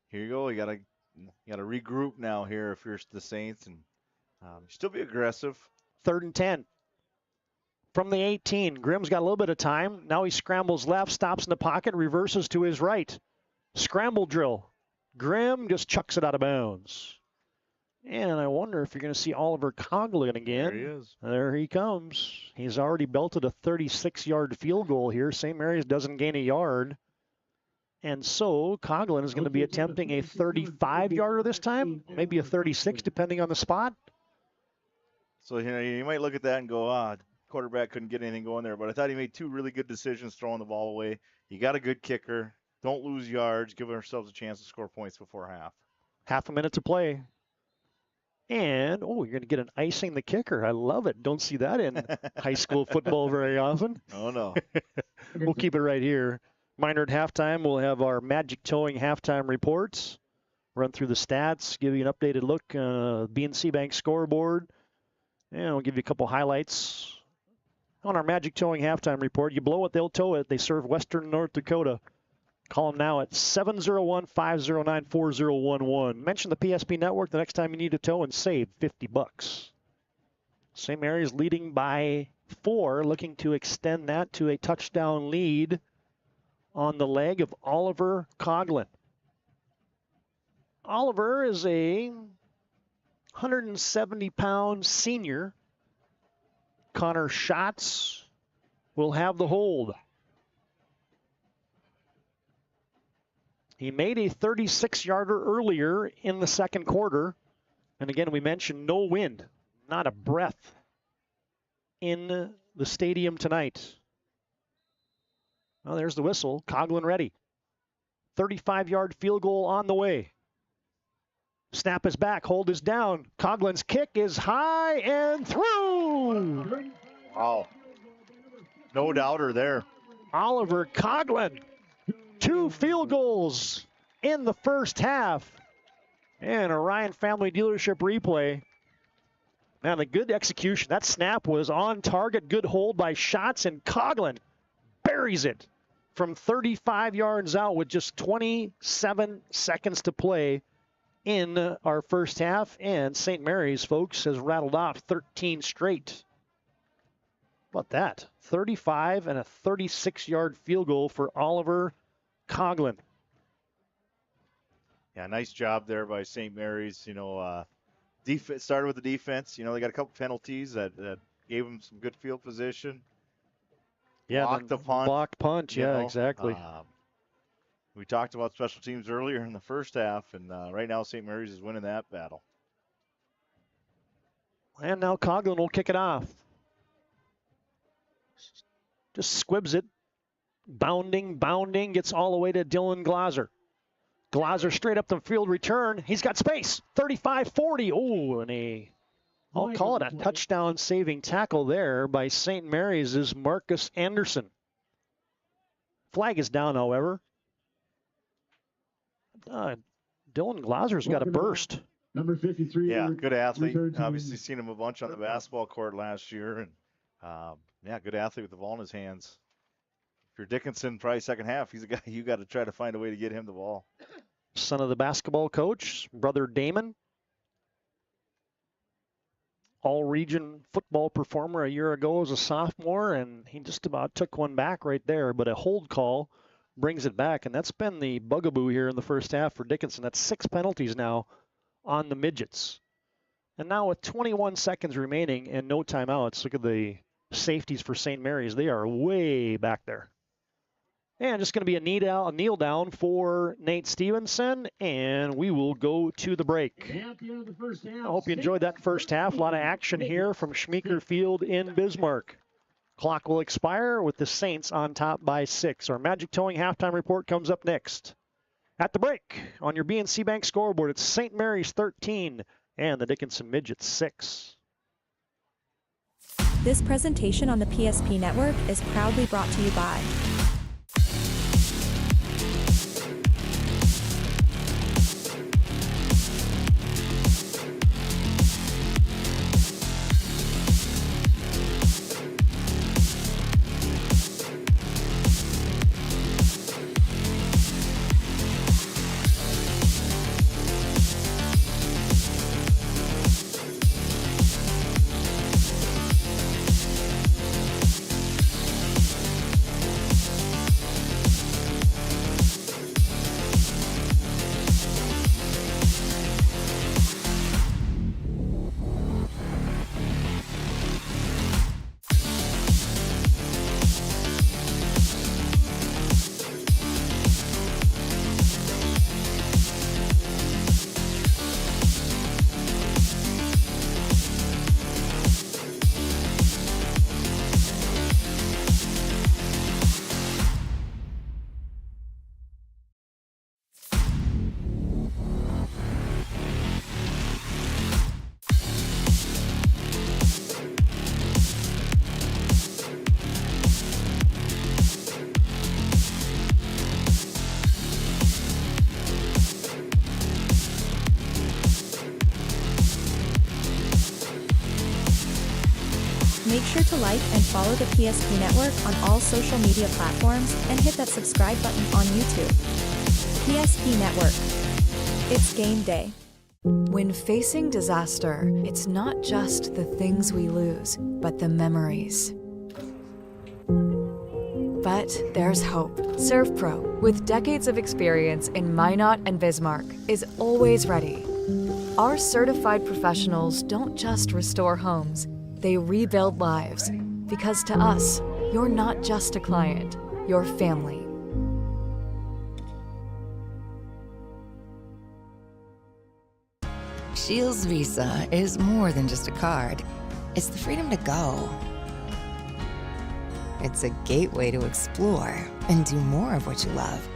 here you go. You got to regroup now here if you're the Saints and still be aggressive. 3rd and 10. From the 18, Grimm's got a little bit of time. Now he scrambles left, stops in the pocket, reverses to his right. Scramble drill. Grimm just chucks it out of bounds. And I wonder if you're going to see Oliver Coughlin again. There he is. There he comes. He's already belted a 36-yard field goal here. St. Mary's doesn't gain a yard. And so Coughlin is going to be attempting a 35-yarder this time, maybe a 36, depending on the spot. So you might look at that and go, quarterback couldn't get anything going there. But I thought he made 2 really good decisions throwing the ball away. You got a good kicker. Don't lose yards. Give ourselves a chance to score points before half. Half a minute to play. And, you're going to get an icing the kicker. I love it. Don't see that in high school football very often. Oh, no. We'll keep it right here. Minor at halftime, we'll have our Magic Towing halftime reports. Run through the stats, give you an updated look, BNC Bank scoreboard. And we'll give you a couple highlights. On our Magic Towing halftime report, you blow it, they'll tow it. They serve Western North Dakota. Call them now at 701-509-4011. Mention the PSP Network the next time you need a tow and save $50. St. Mary's leading by 4, looking to extend that to a touchdown lead on the leg of Oliver Coughlin. Oliver is a 170-pound senior. Connor Schatz will have the hold. He made a 36-yarder earlier in the second quarter. And again, we mentioned no wind, not a breath in the stadium tonight. Well, there's the whistle. Coughlin ready. 35-yard field goal on the way. Snap is back. Hold is down. Coughlin's kick is high and through. Wow. No doubter there. Oliver Coughlin. 2 field goals in the first half. And a Ryan Family Dealership replay. Man, a good execution. That snap was on target. Good hold by Schatz, and Coughlin buries it from 35 yards out with just 27 seconds to play in our first half. And St. Mary's, folks, has rattled off 13 straight. How about that? 35 and a 36-yard field goal for Oliver Coughlin. Yeah, nice job there by St. Mary's. Started with the defense. They got a couple penalties that gave them some good field position. Yeah, blocked the punt. Blocked punt, yeah, exactly. We talked about special teams earlier in the first half, and right now St. Mary's is winning that battle. And now Coughlin will kick it off. Just squibs it. Bounding, gets all the way to Dylan Glaser. Glaser straight up the field return. He's got space. 35-40. And I'll call it a touchdown saving tackle there by St. Mary's is Marcus Anderson. Flag is down, however. Dylan Glaser's got a burst. Number 53. Yeah, good athlete. Obviously seen him a bunch on the basketball court last year. And good athlete with the ball in his hands. If you're Dickinson, probably second half, he's a guy you got to try to find a way to get him the ball. son of the basketball coach, brother Damon. All-region football performer a year ago as a sophomore, and he just about took one back right there, but a hold call brings it back, and that's been the bugaboo here in the first half for Dickinson. That's 6 penalties now on the Midgets. And now with 21 seconds remaining and no timeouts, look at the safeties for St. Mary's. They are way back there. And just going to be a kneel down for Nate Stevenson, and we will go to the break. I hope you enjoyed that first half. A lot of action here from Schmeeker Field in Bismarck. Clock will expire with the Saints on top by 6. Our Magic Towing halftime report comes up next. At the break, on your BNC Bank scoreboard, it's St. Mary's 13 and the Dickinson Midgets 6. This presentation on the PSP Network is proudly brought to you by Make sure to like and follow the PSP Network on all social media platforms and hit that subscribe button on YouTube. PSP Network. It's game day. When facing disaster, it's not just the things we lose, but the memories. But there's hope. ServPro, with decades of experience in Minot and Bismarck, is always ready. Our certified professionals don't just restore homes, they rebuild lives. Because to us, you're not just a client, you're family. Shields Visa is more than just a card. It's the freedom to go. It's a gateway to explore and do more of what you love.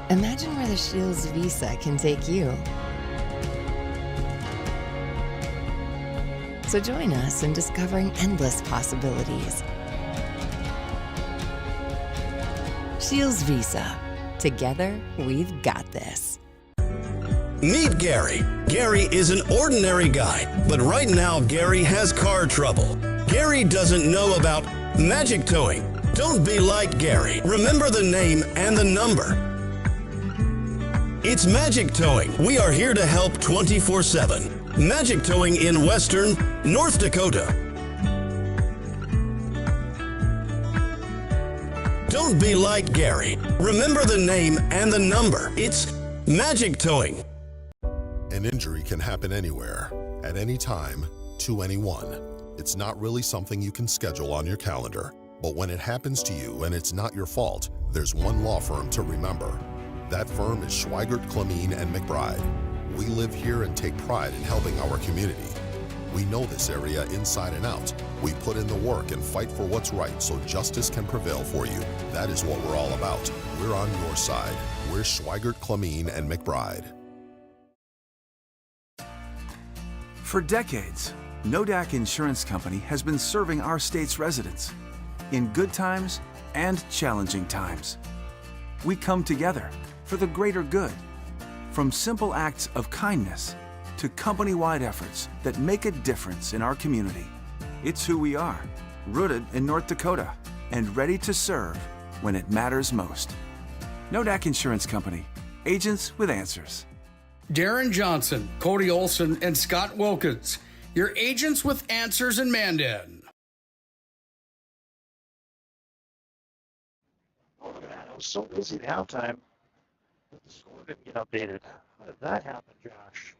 Imagine where the Shields Visa can take you. So join us in discovering endless possibilities. Shields Visa. Together, we've got this. Meet Gary. Gary is an ordinary guy, but right now Gary has car trouble. Gary doesn't know about magic towing. Don't be like Gary. Remember the name and the number. It's Magic Towing. We are here to help 24/7. Magic Towing in Western North Dakota. Don't be like Gary. Remember the name and the number. It's Magic Towing. An injury can happen anywhere, at any time, to anyone. It's not really something you can schedule on your calendar. But when it happens to you and it's not your fault, there's one law firm to remember. That firm is Schweigert, Clemene, and McBride. We live here and take pride in helping our community. We know this area inside and out. We put in the work and fight for what's right so justice can prevail for you. That is what we're all about. We're on your side. We're Schweigert, Clemene, and McBride. For decades, Nodak Insurance Company has been serving our state's residents in good times and challenging times. We come together for the greater good, from simple acts of kindness to company-wide efforts that make a difference in our community. It's who we are, rooted in North Dakota and ready to serve when it matters most. Nodak Insurance Company. Agents with answers. Darren Johnson, Cody Olson, and Scott Wilkins, your agents with answers in Mandan. Oh, man, I was so busy at halftime. The score didn't get updated. How did that happen, Josh?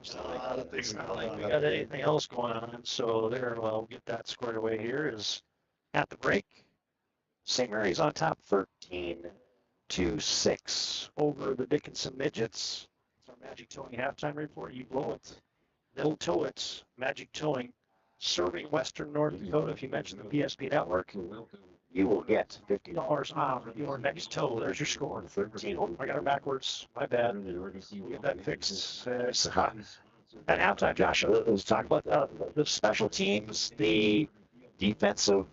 It's not like we got anything else going on. So there, we'll get that squared away here. Is at the break. St. Mary's on top 13-6 over the Dickinson Midgets. It's our Magic Towing halftime report. You blow it, they'll tow it. Magic Towing serving Western North Dakota. If you mention the PSP network, you will get $50 off your next tow. There's your score, 13. Oh, I got it backwards. My bad. We'll get that fixed. At halftime, Josh, let's talk about the special teams, the defensive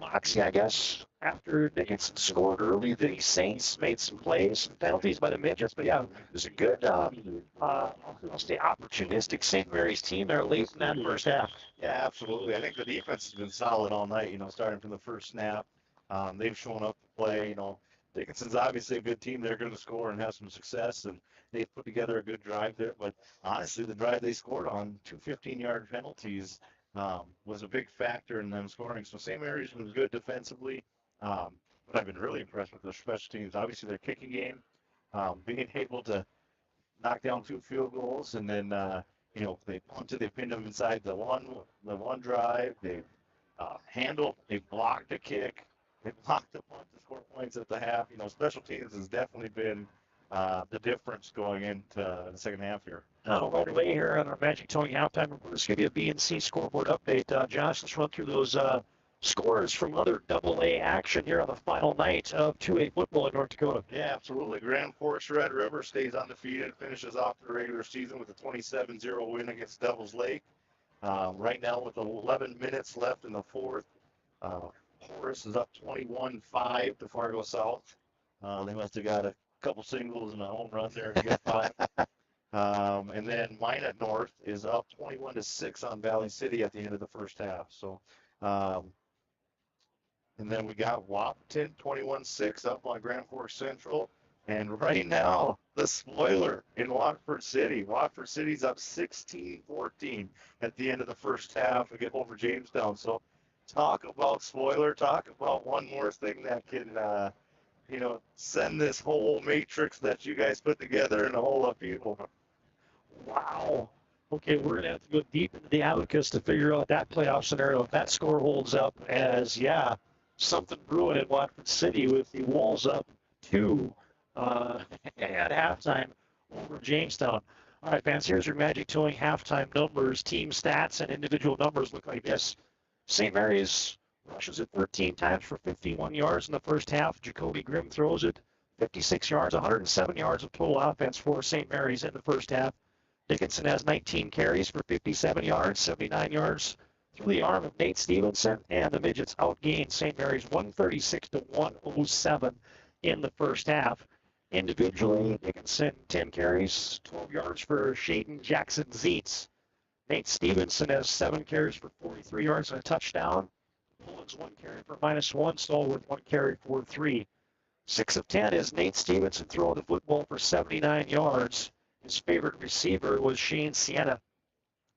moxie, I guess. After Dickinson scored early, the Saints made some plays, some penalties by the Midgets. But yeah, it was a good, I'll say, opportunistic St. Mary's team there late in that first half. Yeah, absolutely. I think the defense has been solid all night, starting from the first snap. They've shown up to play. Dickinson's obviously a good team. They're going to score and have some success, and they've put together a good drive there. But honestly, the drive they scored on, 2 15-yard penalties, was a big factor in them scoring. So St. Mary's was good defensively. But I've been really impressed with their special teams. Obviously, their kicking game, being able to knock down 2 field goals, and then they punted, they pinned them inside the one drive. They handled, they blocked a kick, they blocked the punt to score points at the half. Special teams has definitely been the difference going into the second half here. Right away here on our Magic Towing halftime, let's give you a B and C scoreboard update. Josh, let's run through those scores from other AA action here on the final night of 2A football in North Dakota. Yeah, absolutely. Grand Forks Red River stays undefeated, finishes off the regular season with a 27-0 win against Devils Lake. Right now with 11 minutes left in the fourth, Horace is up 21-5 to Fargo South. They must have got a couple singles and a home run there to get 5. And then Minot North is up 21-6 on Valley City at the end of the first half. So, and then we got Wahpeton 21-6 up on Grand Forks Central. And right now, the spoiler in Watford City. Watford City's up 16-14 at the end of the first half again over Jamestown. So talk about spoiler, talk about one more thing that can, send this whole matrix that you guys put together in a whole lot of people. Wow. Okay, we're going to have to go deep into the abacus to figure out that playoff scenario. If that score holds up as, something brewing at Watford City with the Wolves up 2 at halftime over Jamestown. All right, fans, here's your Magic Towing halftime numbers. Team stats and individual numbers look like this. St. Mary's rushes it 13 times for 51 yards in the first half. Jacoby Grimm throws it 56 yards, 107 yards of total offense for St. Mary's in the first half. Dickinson has 19 carries for 57 yards, 79 yards through the arm of Nate Stevenson, and the Midgets outgained St. Mary's 136-107 in the first half. Individually, Dickinson 10 carries, 12 yards for Shaden Jackson Zeitz. Nate Stevenson has 7 carries for 43 yards and a touchdown. Mullins 1 carry for -1, Stallworth 1 carry for 3. 6 of 10 is Nate Stevenson throwing the football for 79 yards. His favorite receiver was Shane Sienna.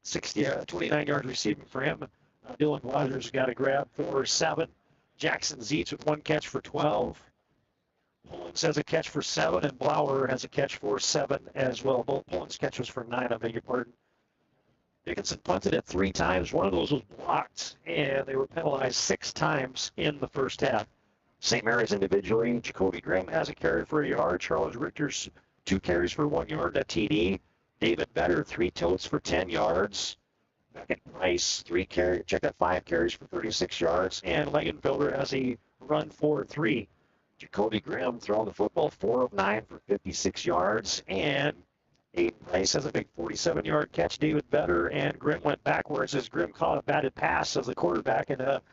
29 yards receiving for him. Dylan Rogers got a grab for 7. Jackson Zeitz with 1 catch for 12. Mullins has a catch for 7, and Blauer has a catch for 7 as well. Both Mullins' catches for 9, I beg your pardon. Dickinson punted it 3 times. One of those was blocked, and they were penalized 6 times in the first half. St. Mary's individually, Jacoby Grimm has a carry for a yard. Charles Richter's 2 carries for 1 yard at TD. David Better, 3 totes for 10 yards. Beckett Price, 5 carries for 36 yards. And Langenfelder has a run for 3. Jacoby Grimm throwing the football 4 of 9 for 56 yards. And Aiden Price has a big 47-yard catch. David Better and Grimm went backwards as Grimm caught a batted pass as the quarterback and got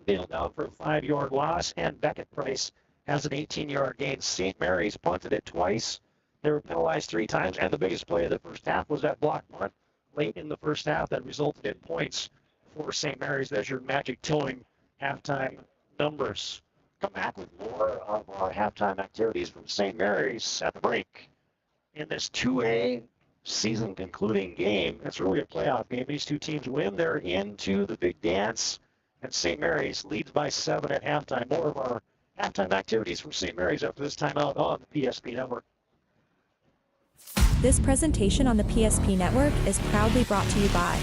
nailed down for a 5-yard loss. And Beckett Price has an 18-yard gain. St. Mary's punted it twice. They were penalized 3 times, and the biggest play of the first half was that block punt late in the first half that resulted in points for St. Mary's. There's your Magic Towing halftime numbers. Come back with more of our halftime activities from St. Mary's at the break. In this 2A season concluding game, it's really a playoff game. These two teams win, they're into the big dance. And St. Mary's leads by 7 at halftime. More of our halftime activities from St. Mary's after this timeout on the PSP Network. This presentation on the PSP Network is proudly brought to you by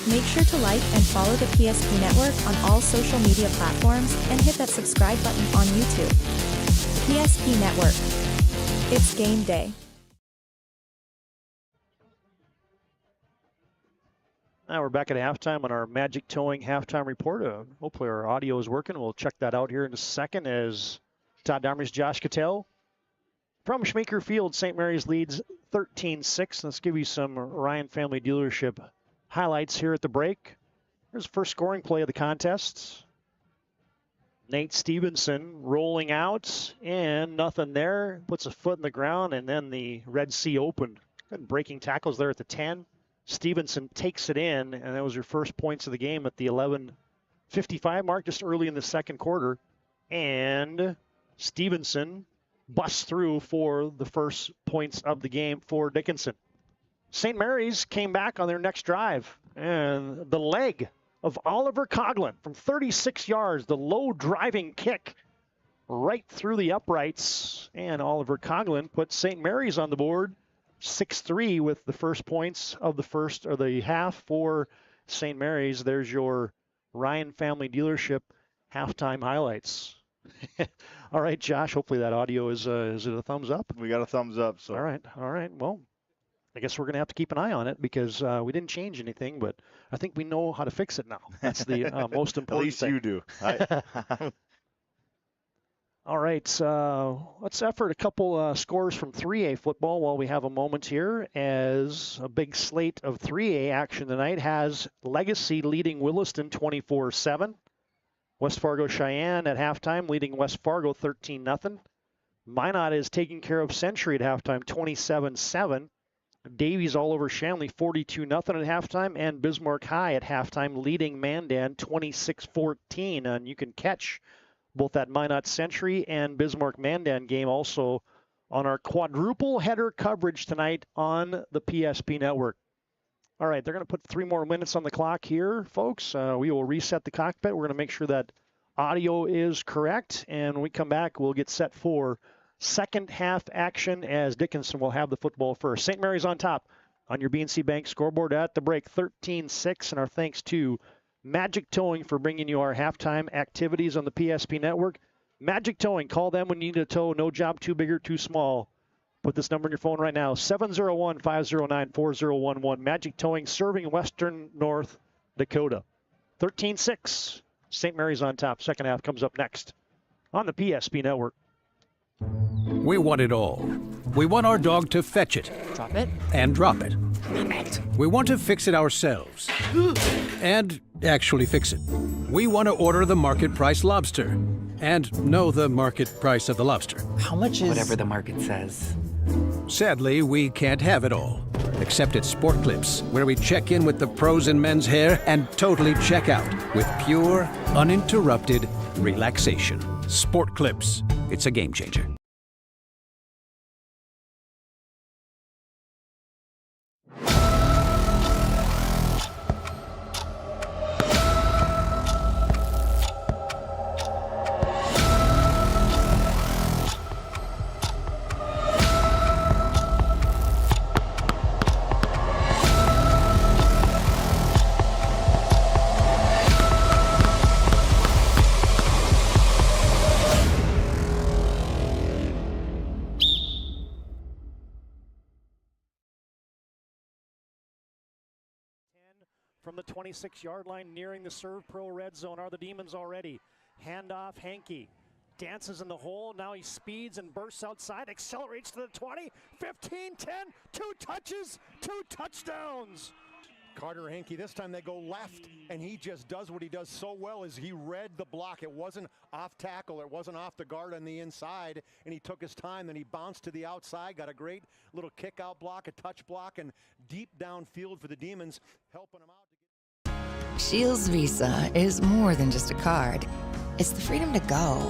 Make sure to like and follow the PSP Network on all social media platforms and hit that subscribe button on YouTube. PSP Network. It's game day. Now we're back at halftime on our Magic Towing halftime report. Hopefully our audio is working. We'll check that out here in a second as Todd Domres, Josh Kitell. From Schmaker Field, St. Mary's leads 13-6. Let's give you some Ryan Family Dealership highlights here at the break. Here's the first scoring play of the contest. Nate Stevenson rolling out, and nothing there. Puts a foot in the ground, and then the Red Sea opened. Good breaking tackles there at the 10. Stevenson takes it in, and that was your first points of the game at the 11:55 mark, just early in the second quarter. And Stevenson busts through for the first points of the game for Dickinson. St. Mary's came back on their next drive, and the leg of Oliver Coughlin from 36 yards, the low driving kick right through the uprights, and Oliver Coughlin put St. Mary's on the board, 6-3 with the first points of the half for St. Mary's. There's your Ryan Family Dealership halftime highlights. All right, Josh, hopefully that audio is it a thumbs up? We got a thumbs up. So. All right. Well, I guess we're going to have to keep an eye on it because we didn't change anything, but I think we know how to fix it now. That's the most important At least thing. you do. All right, let's effort a couple scores from 3A football while we have a moment here, as a big slate of 3A action tonight has Legacy leading Williston 24-7. West Fargo Cheyenne at halftime leading West Fargo 13-0. Minot is taking care of Century at halftime 27-7. Davies all over Shanley 42-0 at halftime, and Bismarck High at halftime leading Mandan 26-14. And you can catch both that Minot Century and Bismarck Mandan game also on our quadruple header coverage tonight on the PSP Network. All right, they're going to put 3 more minutes on the clock here, folks. We will reset the cockpit. We're going to make sure that audio is correct, and when we come back, we'll get set for second half action as Dickinson will have the football first. St. Mary's on top on your BNC Bank scoreboard at the break, 13-6, and our thanks to Magic Towing for bringing you our halftime activities on the PSP Network. Magic Towing, call them when you need a tow. No job too big or too small. Put this number in your phone right now, 701-509-4011. Magic Towing serving western North Dakota. 13-6, St. Mary's on top. Second half comes up next on the PSP Network. We want it all. We want our dog to fetch it. Drop it. And drop it. We want to fix it ourselves. And actually fix it. We want to order the market price lobster. And know the market price of the lobster. How much is... Whatever the market says. Sadly, we can't have it all. Except at Sport Clips, where we check in with the pros in men's hair and totally check out with pure, uninterrupted relaxation. Sport Clips. It's a game changer. From the 26-yard line, nearing the Serve Pro red zone are the Demons already. Handoff, Hankey dances in the hole. Now he speeds and bursts outside, accelerates to the 20, 15, 10, 2 touches, 2 touchdowns. Carter Hankey, this time they go left, and he just does what he does so well is he read the block. It wasn't off tackle, it wasn't off the guard on the inside, and he took his time, then he bounced to the outside, got a great little kick-out block, a touch block, and deep downfield for the Demons, helping him out. Shields Visa is more than just a card. It's the freedom to go.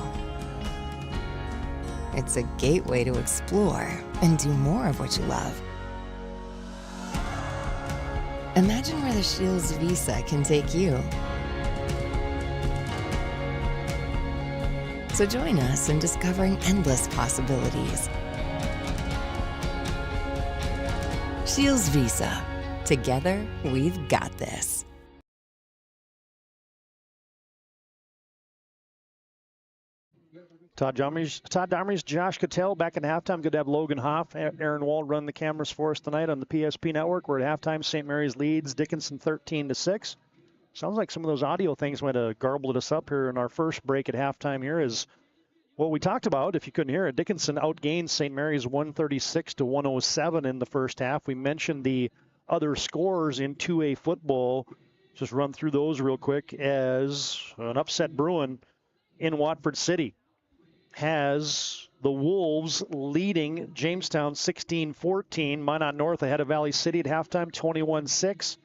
It's a gateway to explore and do more of what you love. Imagine where the Shields Visa can take you. So join us in discovering endless possibilities. Shields Visa. Together, we've got this. Todd Domres, Josh Kitell back at halftime. Good to have Logan Hoff, Aaron Wald run the cameras for us tonight on the PSP network. We're at halftime. St. Mary's leads Dickinson 13-6. Sounds like some of those audio things might have garbled us up here in our first break at halftime here is what we talked about. If you couldn't hear it, Dickinson outgained St. Mary's 136-107 in the first half. We mentioned the other scores in 2A football. Just run through those real quick as an upset brewing in Watford City. Has the Wolves leading Jamestown 16-14. Minot North ahead of Valley City at halftime, 21-6.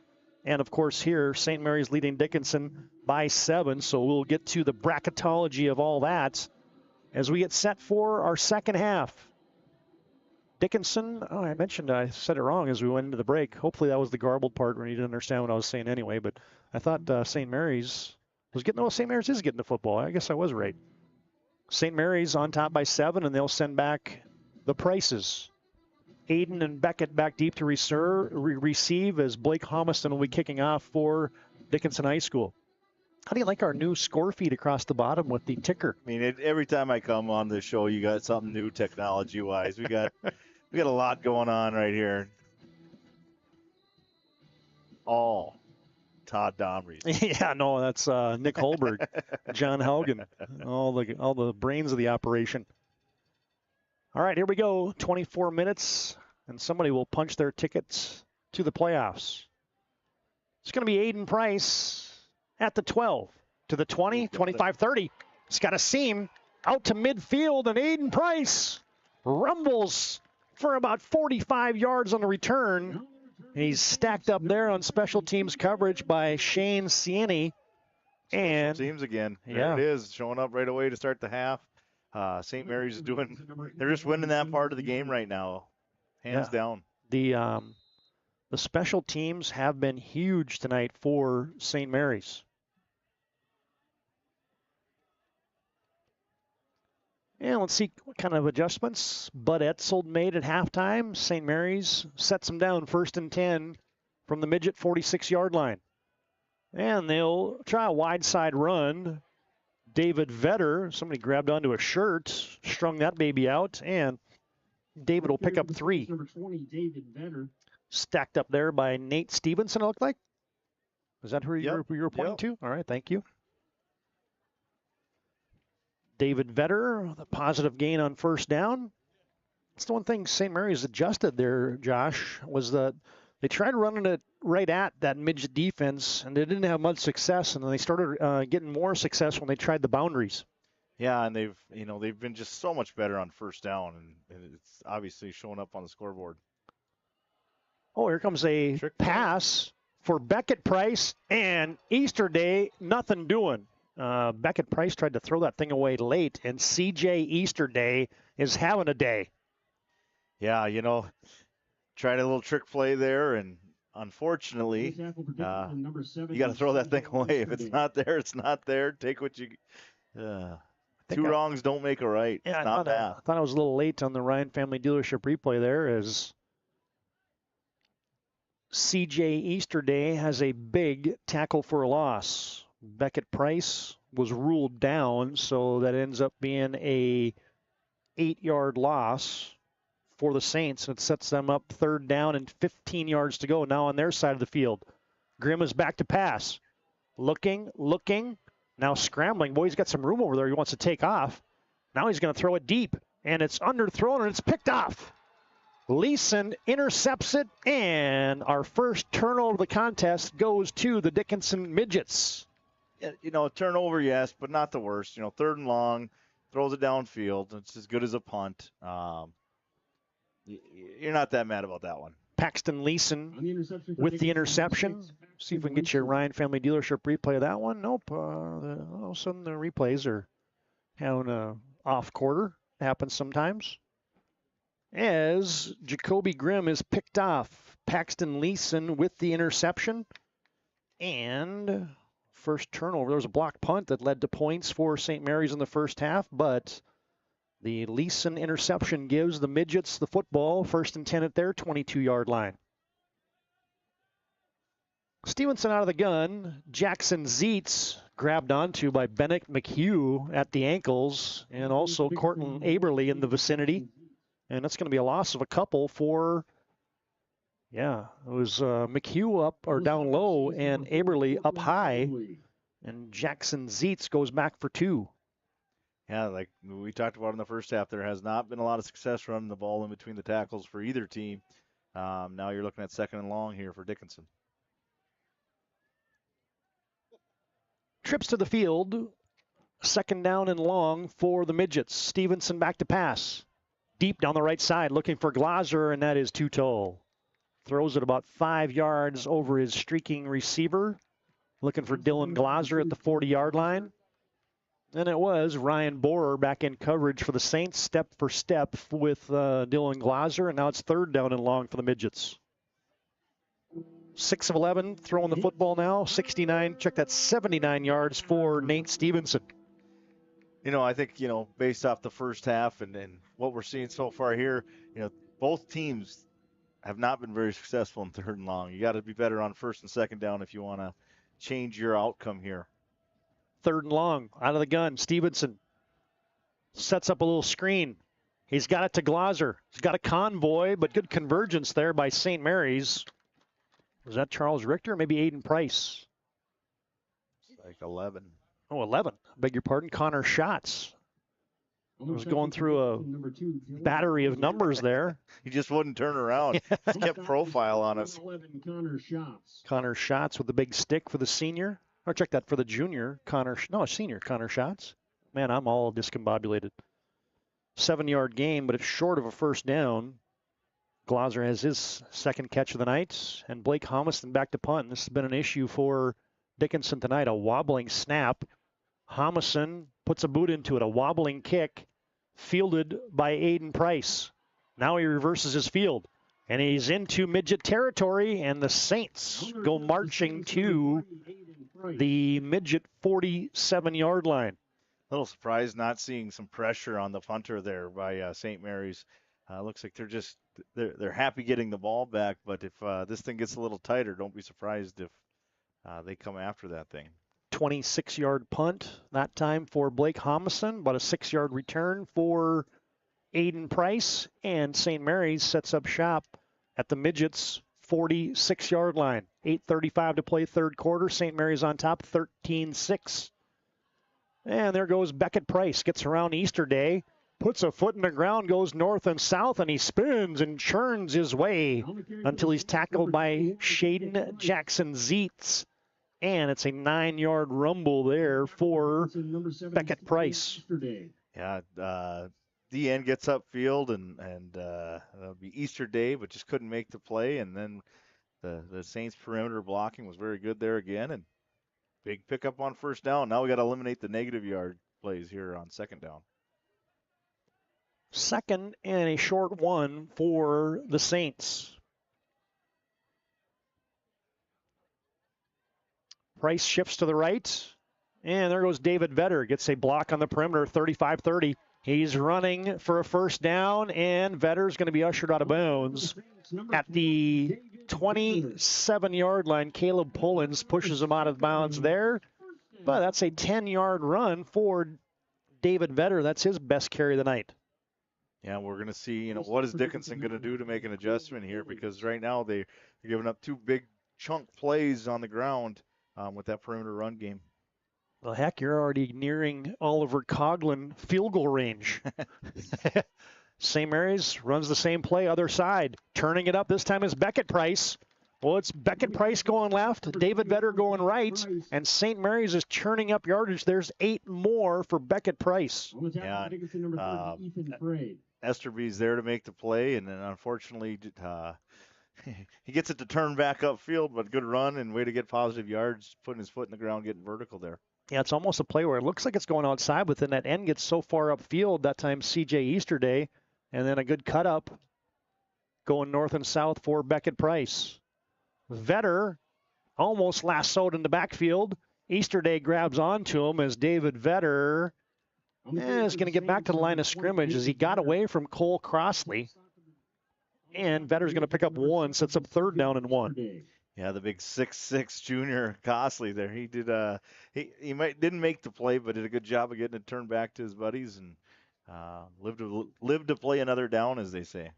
And, of course, here, St. Mary's leading Dickinson by 7. So we'll get to the bracketology of all that as we get set for our second half. Dickinson, I said it wrong as we went into the break. Hopefully that was the garbled part where you didn't understand what I was saying anyway. But I thought St. Mary's was getting, St. Mary's is getting the football. I guess I was right. St. Mary's on top by 7, and they'll send back the Prices. Aiden and Beckett back deep to receive as Blake Homiston will be kicking off for Dickinson High School. How do you like our new score feed across the bottom with the ticker? I mean, every time I come on the show, you got something new technology-wise. We got a lot going on right here. All Todd Domres. Yeah, no, that's Nick Holberg, John Helgen, all the brains of the operation. All right, here we go. 24 minutes, and somebody will punch their tickets to the playoffs. It's going to be Aiden Price at the 12, to the 20, 25, 30. It's got a seam out to midfield, and Aiden Price rumbles for about 45 yards on the return. He's stacked up there on special teams coverage by Shane Ciani. And teams again. Yeah. There it is, showing up right away to start the half. St. Mary's is they're just winning that part of the game right now, hands down. The special teams have been huge tonight for St. Mary's. And let's see what kind of adjustments Bud Etzold made at halftime. St. Mary's sets them down 1st and 10 from the Midget 46-yard line. And they'll try a wide side run. David Vetter, somebody grabbed onto a shirt, strung that baby out, and David will pick up 3. Number 20, David Vetter. Stacked up there by Nate Stevenson, it looked like. Is that who you were pointing to? All right, thank you. David Vetter, the positive gain on 1st down. That's the one thing St. Mary's adjusted there, Josh, was that they tried running it right at that midget defense, and they didn't have much success, and then they started getting more success when they tried the boundaries. Yeah, and they've been just so much better on first down, and it's obviously showing up on the scoreboard. Oh, here comes a pass for Beckett Price, and Easter Day, nothing doing. Beckett Price tried to throw that thing away late, and CJ Easter Day is having a day. Yeah, tried a little trick play there, and unfortunately, you got to throw that thing away. If it's not there, it's not there. Take what you. Two wrongs don't make a right. Yeah, it's not bad. I thought I was a little late on the Ryan Family Dealership replay there, as CJ Easter Day has a big tackle for a loss. Beckett Price was ruled down, so that ends up being a 8-yard loss for the Saints, and it sets them up 3rd down and 15 yards to go now on their side of the field. Grimm is back to pass. Looking, now scrambling. Boy, he's got some room over there. He wants to take off. Now he's going to throw it deep, and it's underthrown, and it's picked off. Leeson intercepts it, and our first turnover of the contest goes to the Dickinson Midgets. Yeah, turnover, yes, but not the worst. 3rd and long, throws it downfield. It's as good as a punt. You're not that mad about that one. Paxton Leeson with the interception. See if we can get your Ryan Family Dealership replay of that one. Nope. All of a sudden the replays are having a off quarter. Happens sometimes. As Jacoby Grimm is picked off. Paxton Leeson with the interception. And first turnover. There was a blocked punt that led to points for St. Mary's in the first half, but the Leeson interception gives the Midgets the football. 1st and 10 at their 22-yard line. Stevenson out of the gun. Jackson Zeitz grabbed onto by Bennett McHugh at the ankles, and also Cortland Aberly in the vicinity. And that's going to be a loss of a couple for, it was McHugh up or down low and Aberly up high. And Jackson Zeitz goes back for 2. Yeah, like we talked about in the first half, there has not been a lot of success running the ball in between the tackles for either team. Now you're looking at 2nd and long here for Dickinson. Trips to the field. 2nd down and long for the Midgets. Stevenson back to pass. Deep down the right side, looking for Glaser, and that is too tall. Throws it about 5 yards over his streaking receiver. Looking for Dylan Glaser at the 40-yard line. And it was Ryan Borer back in coverage for the Saints, step for step with Dylan Glaser, and now it's 3rd down and long for the Midgets. 6 of 11, throwing the football now, 69, check that, 79 yards for Nate Stevenson. I think, based off the first half and what we're seeing so far here, both teams have not been very successful in 3rd and long. You got to be better on 1st and 2nd down if you want to change your outcome here. 3rd and long, out of the gun. Stevenson sets up a little screen. He's got it to Glaser. He's got a convoy, but good convergence there by St. Mary's. Was that Charles Richter? Maybe Aiden Price. It's like 11. Oh, 11. Beg your pardon. Connor Schatz. I was going through a battery of numbers there. He just wouldn't turn around. He kept profile on us. Connor Schatz with the big stick for the senior. Or check that for the junior. Senior Connor Schatz. Man, I'm all discombobulated. 7-yard gain, but it's short of a 1st down. Glaser has his 2nd catch of the night. And Blake Homiston back to punt. This has been an issue for Dickinson tonight. A wobbling snap. Homiston puts a boot into it. A wobbling kick. Fielded by Aiden Price. Now he reverses his field. And he's into midget territory. And the Saints go marching to the midget 47-yard line. A little surprised not seeing some pressure on the punter there by St. Mary's. Looks like they're happy getting the ball back, but if this thing gets a little tighter, don't be surprised if they come after that thing. 26-yard punt that time for Blake Homiston, but a 6-yard return for Aiden Price, and St. Mary's sets up shop at the midgets 46-yard line. 8:35 to play 3rd quarter. St. Mary's on top, 13-6. And there goes Beckett Price. Gets around Easter Day. Puts a foot in the ground, goes north and south, and he spins and churns his way until he's tackled by Shaden Jackson Zeitz And it's a 9-yard rumble there for Beckett Price. Yeah, the end gets upfield, and that'll be Easter Day, but just couldn't make the play. And then the Saints perimeter blocking was very good there again, and big pickup on first down. Now we got to eliminate the negative yard plays here on second down. Second and a short one for the Saints. Price shifts to the right, and there goes David Vetter. Gets a block on the perimeter, 35-30. He's running for a first down, and Vetter's going to be ushered out of bounds at the 27-yard line. Caleb Pullins pushes him out of bounds there, but that's a 10-yard run for David Vetter. That's his best carry of the night. Yeah, we're going to see, what is Dickinson going to do to make an adjustment here? Because right now they're giving up 2 big chunk plays on the ground with that perimeter run game. Well, heck, you're already nearing Oliver Coughlin field goal range. St. Mary's runs the same play, other side. Turning it up, this time is Beckett Price. Well, it's Beckett Price going left, David Vetter going right, and St. Mary's is churning up yardage. There's 8 more for Beckett Price. Yeah, Esterby's there to make the play, and then unfortunately he gets it to turn back upfield, but good run and way to get positive yards, putting his foot in the ground, getting vertical there. Yeah, it's almost a play where it looks like it's going outside, but then that end gets so far upfield, that time C.J. Easterday, and then a good cut up going north and south for Beckett Price. Vetter almost lassoed in the backfield. Easterday grabs onto him as David Vetter is going to get back to the line of scrimmage as he got away from Cole Crossley. And Vetter's going to pick up 1, sets up 3rd down and 1. Yeah, the big 6'6" junior Crossley there. He did he didn't make the play, but did a good job of getting it turned back to his buddies and lived to play another down, as they say.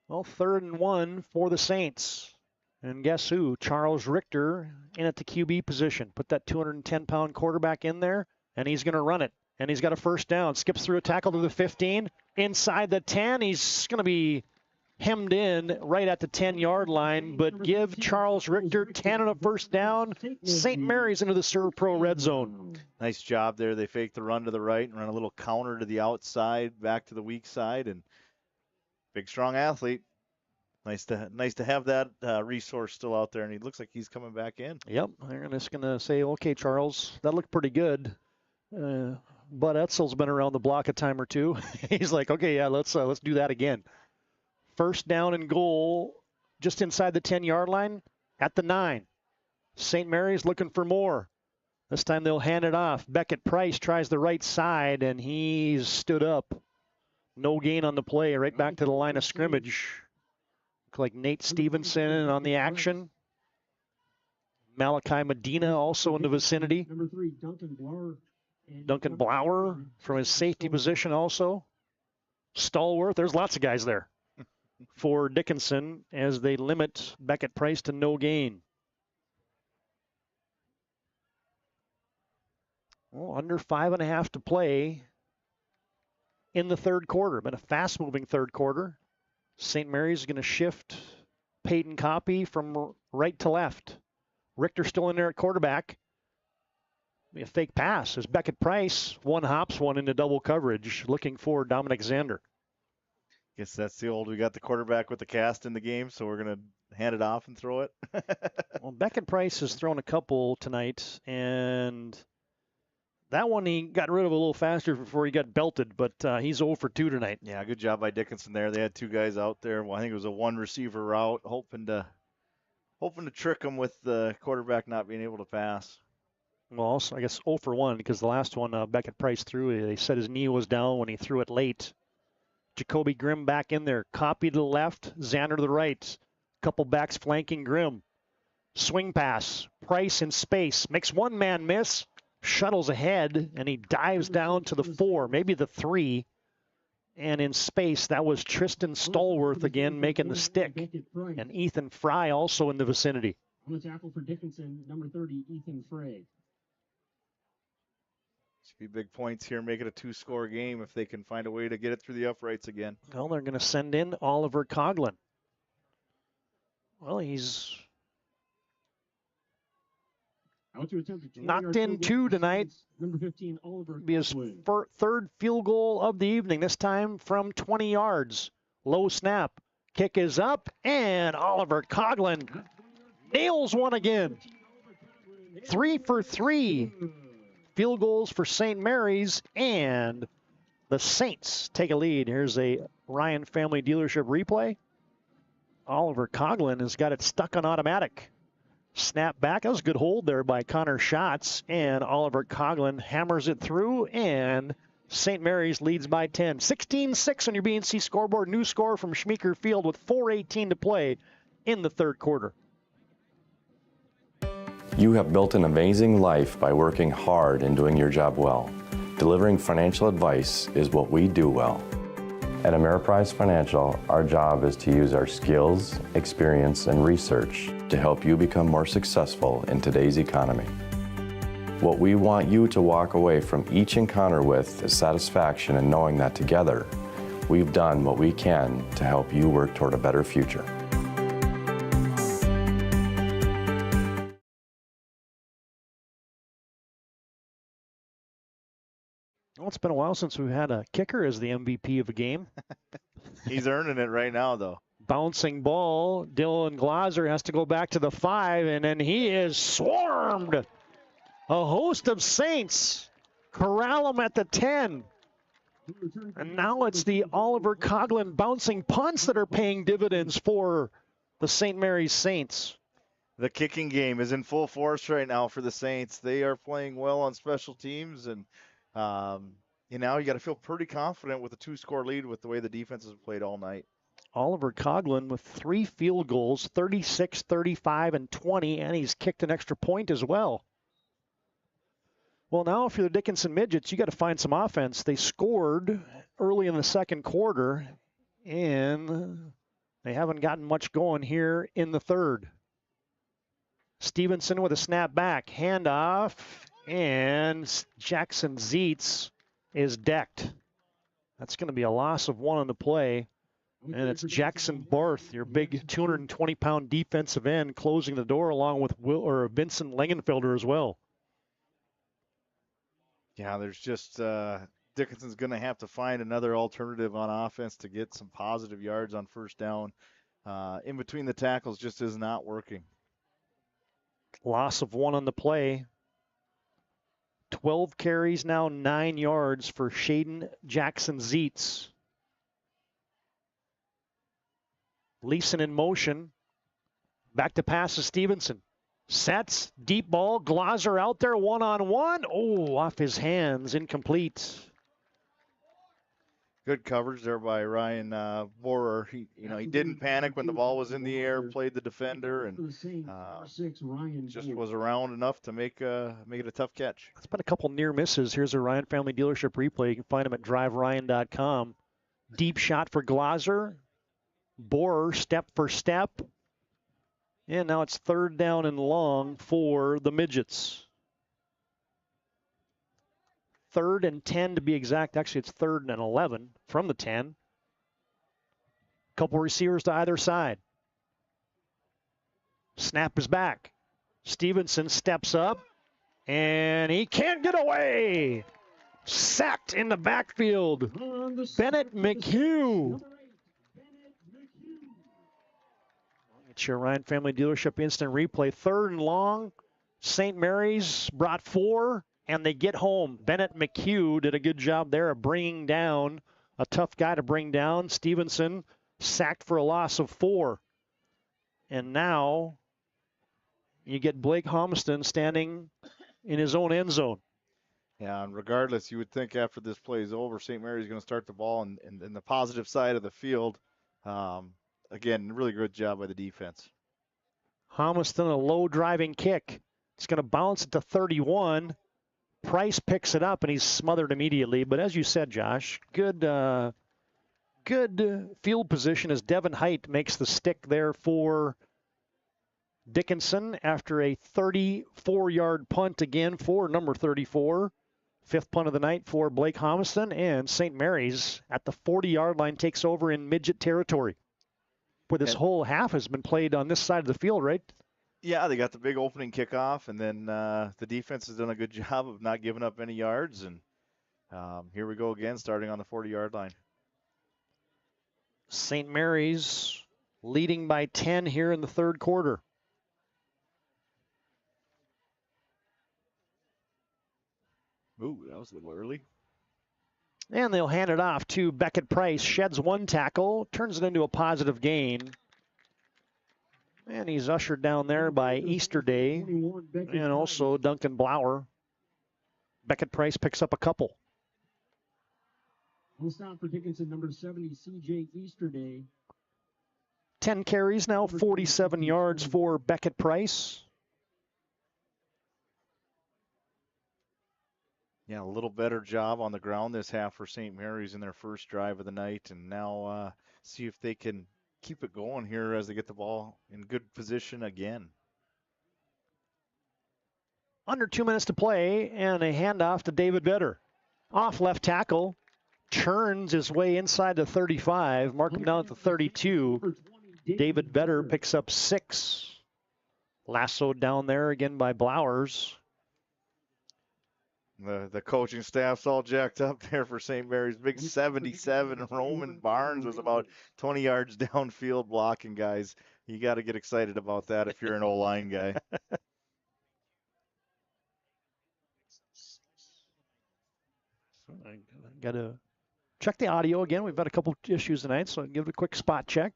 Well, 3rd and 1 for the Saints. And guess who? Charles Richter in at the QB position. Put that 210-pound quarterback in there, and he's going to run it. And he's got a first down. Skips through a tackle to the 15. Inside the 10, he's going to be hemmed in right at the 10-yard line. But give Charles Richter 10 and a first down. St. Mary's into the Serve Pro red zone. Nice job there. They fake the run to the right and run a little counter to the outside, back to the weak side. And big, strong athlete. Nice to have that resource still out there, and he looks like he's coming back in. Yep, they're just going to say, okay, Charles, that looked pretty good. Bud Etzel's been around the block a time or two. He's like, okay, yeah, let's do that again. First down and goal just inside the 10-yard line at the 9. St. Mary's looking for more. This time they'll hand it off. Beckett Price tries the right side, and he's stood up. No gain on the play, right back to the line of scrimmage. Look like Nate Stevenson on the action. Malachi Medina also in the vicinity. Number 3, Duncan Blower. Duncan Blower from his safety position also. Stallworth, there's lots of guys there for Dickinson as they limit Beckett Price to no gain. Well, under 5.5 to play in the third quarter. Been a fast-moving third quarter. St. Mary's is going to shift Peyton Copy from right to left. Richter still in there at quarterback. A fake pass as Beckett Price hops one into double coverage, looking for Dominic Zander. Guess that's the old, we got the quarterback with the cast in the game, so we're going to hand it off and throw it. Well, Beckett Price has thrown a couple tonight, and that one he got rid of a little faster before he got belted, but he's 0 for 2 tonight. Yeah, good job by Dickinson there. They had 2 guys out there. Well, I think it was a 1 receiver route, hoping to trick him with the quarterback not being able to pass. Well, also, I guess 0 for 1 because the last one Beckett Price threw, they said his knee was down when he threw it late. Jacoby Grimm back in there. Copy to the left, Zander to the right. Couple backs flanking Grimm. Swing pass. Price in space. Makes one man miss. Shuttles ahead, and he dives down to the 4, maybe the 3. And in space, that was Tristan Stallworth again making the stick. And Ethan Fry also in the vicinity. On the tackle for Dickinson, number 30, Ethan Frey. Should be big points here, make it a 2-score game if they can find a way to get it through the uprights again. Well, they're going to send in Oliver Coughlin. Well, he's Knocked in 2 tonight. Number 15, Oliver. Be his third field goal of the evening, this time from 20 yards. Low snap. Kick is up, and Oliver Coughlin nails one again. 3 for 3 field goals for St. Mary's, and the Saints take a lead. Here's a Ryan Family Dealership replay. Oliver Coughlin has got it stuck on automatic. Snap back. That was a good hold there by Connor Schatz, and Oliver Coughlin hammers it through, and St. Mary's leads by 10. 16-6 on your BNC scoreboard. New score from Schmeeker Field with 4:18 to play in the third quarter. You have built an amazing life by working hard and doing your job well. Delivering financial advice is what we do well. At Ameriprise Financial, our job is to use our skills, experience, and research to help you become more successful in today's economy. What we want you to walk away from each encounter with is satisfaction in knowing that together, we've done what we can to help you work toward a better future. Well, it's been a while since we've had a kicker as the MVP of a game. He's earning it right now, though. Bouncing ball. Dylan Glaser has to go back to the 5, and then he is swarmed. A host of Saints corral him at the 10. And now it's the Oliver Coughlin bouncing punts that are paying dividends for the St. Mary's Saints. The kicking game is in full force right now for the Saints. They are playing well on special teams, and you got to feel pretty confident with a 2-score lead with the way the defense has played all night. Oliver Coughlin with 3 field goals, 36, 35, and 20, and he's kicked an extra point as well. Well, now if you're the Dickinson Midgets, you got to find some offense. They scored early in the second quarter, and they haven't gotten much going here in the third. Stevenson with a snap back, handoff, and Jackson Zeitz is decked. That's going to be a loss of 1 on the play. And it's Jackson Barth, your big 220-pound defensive end, closing the door along with Vincent Langenfelder as well. Yeah, there's just Dickinson's going to have to find another alternative on offense to get some positive yards on first down. In between the tackles just is not working. Loss of 1 on the play. 12 carries now, 9 yards for Shaden Jackson Zeitz. Leeson in motion. Back to pass to Stevenson. Sets, deep ball, Glaser out there, one-on-one. Oh, off his hands, incomplete. Good coverage there by Ryan Borer. He didn't panic when the ball was in the air, played the defender, and just was around enough to make it a tough catch. It's been a couple near misses. Here's a Ryan Family Dealership replay. You can find him at driveryan.com. Deep shot for Glaser. Borer step for step. And now it's 3rd down and long for the Midgets. 3rd and 10 to be exact. Actually, it's 3rd and 11 from the 10. Couple receivers to either side. Snap is back. Stevenson steps up, and he can't get away. Sacked in the backfield. Bennett McHugh. It's your Ryan Family Dealership instant replay. 3rd and long. St. Mary's brought 4, and they get home. Bennett McHugh did a good job there of bringing down a tough guy to bring down. Stevenson sacked for a loss of 4. And now you get Blake Homston standing in his own end zone. Yeah, and regardless, you would think after this play is over, St. Mary's is going to start the ball in the positive side of the field. Again, really good job by the defense. Homston, a low driving kick. It's going to bounce it to 31. Price picks it up, and he's smothered immediately. But as you said, Josh, good field position as Devin Height makes the stick there for Dickinson after a 34-yard punt again for number 34. 5th punt of the night for Blake Homston, and St. Mary's at the 40-yard line takes over in midget territory. Where this whole half has been played on this side of the field, right? Yeah, they got the big opening kickoff, and then the defense has done a good job of not giving up any yards. And here we go again, starting on the 40-yard line. St. Mary's leading by 10 here in the third quarter. Ooh, that was a little early. And they'll hand it off to Beckett Price. Sheds one tackle, turns it into a positive gain. And he's ushered down there by Easterday and also Duncan Blower. Beckett Price picks up a couple. We'll stop for Dickinson, number 70, C.J. Easterday. 10 carries now, 47 yards for Beckett Price. Yeah, a little better job on the ground this half for St. Mary's in their first drive of the night. And now see if they can keep it going here as they get the ball in good position again. Under 2 minutes to play, and a handoff to David Vetter. Off left tackle, churns his way inside the 35, mark him down at the 32. David Vetter picks up 6. Lassoed down there again by Blowers. The coaching staff's all jacked up there for St. Mary's. Big 77. Roman Barnes was about 20 yards downfield blocking, guys. You got to get excited about that if you're an O-line guy. I got to check the audio again. We've had a couple issues tonight, so I'll give it a quick spot check.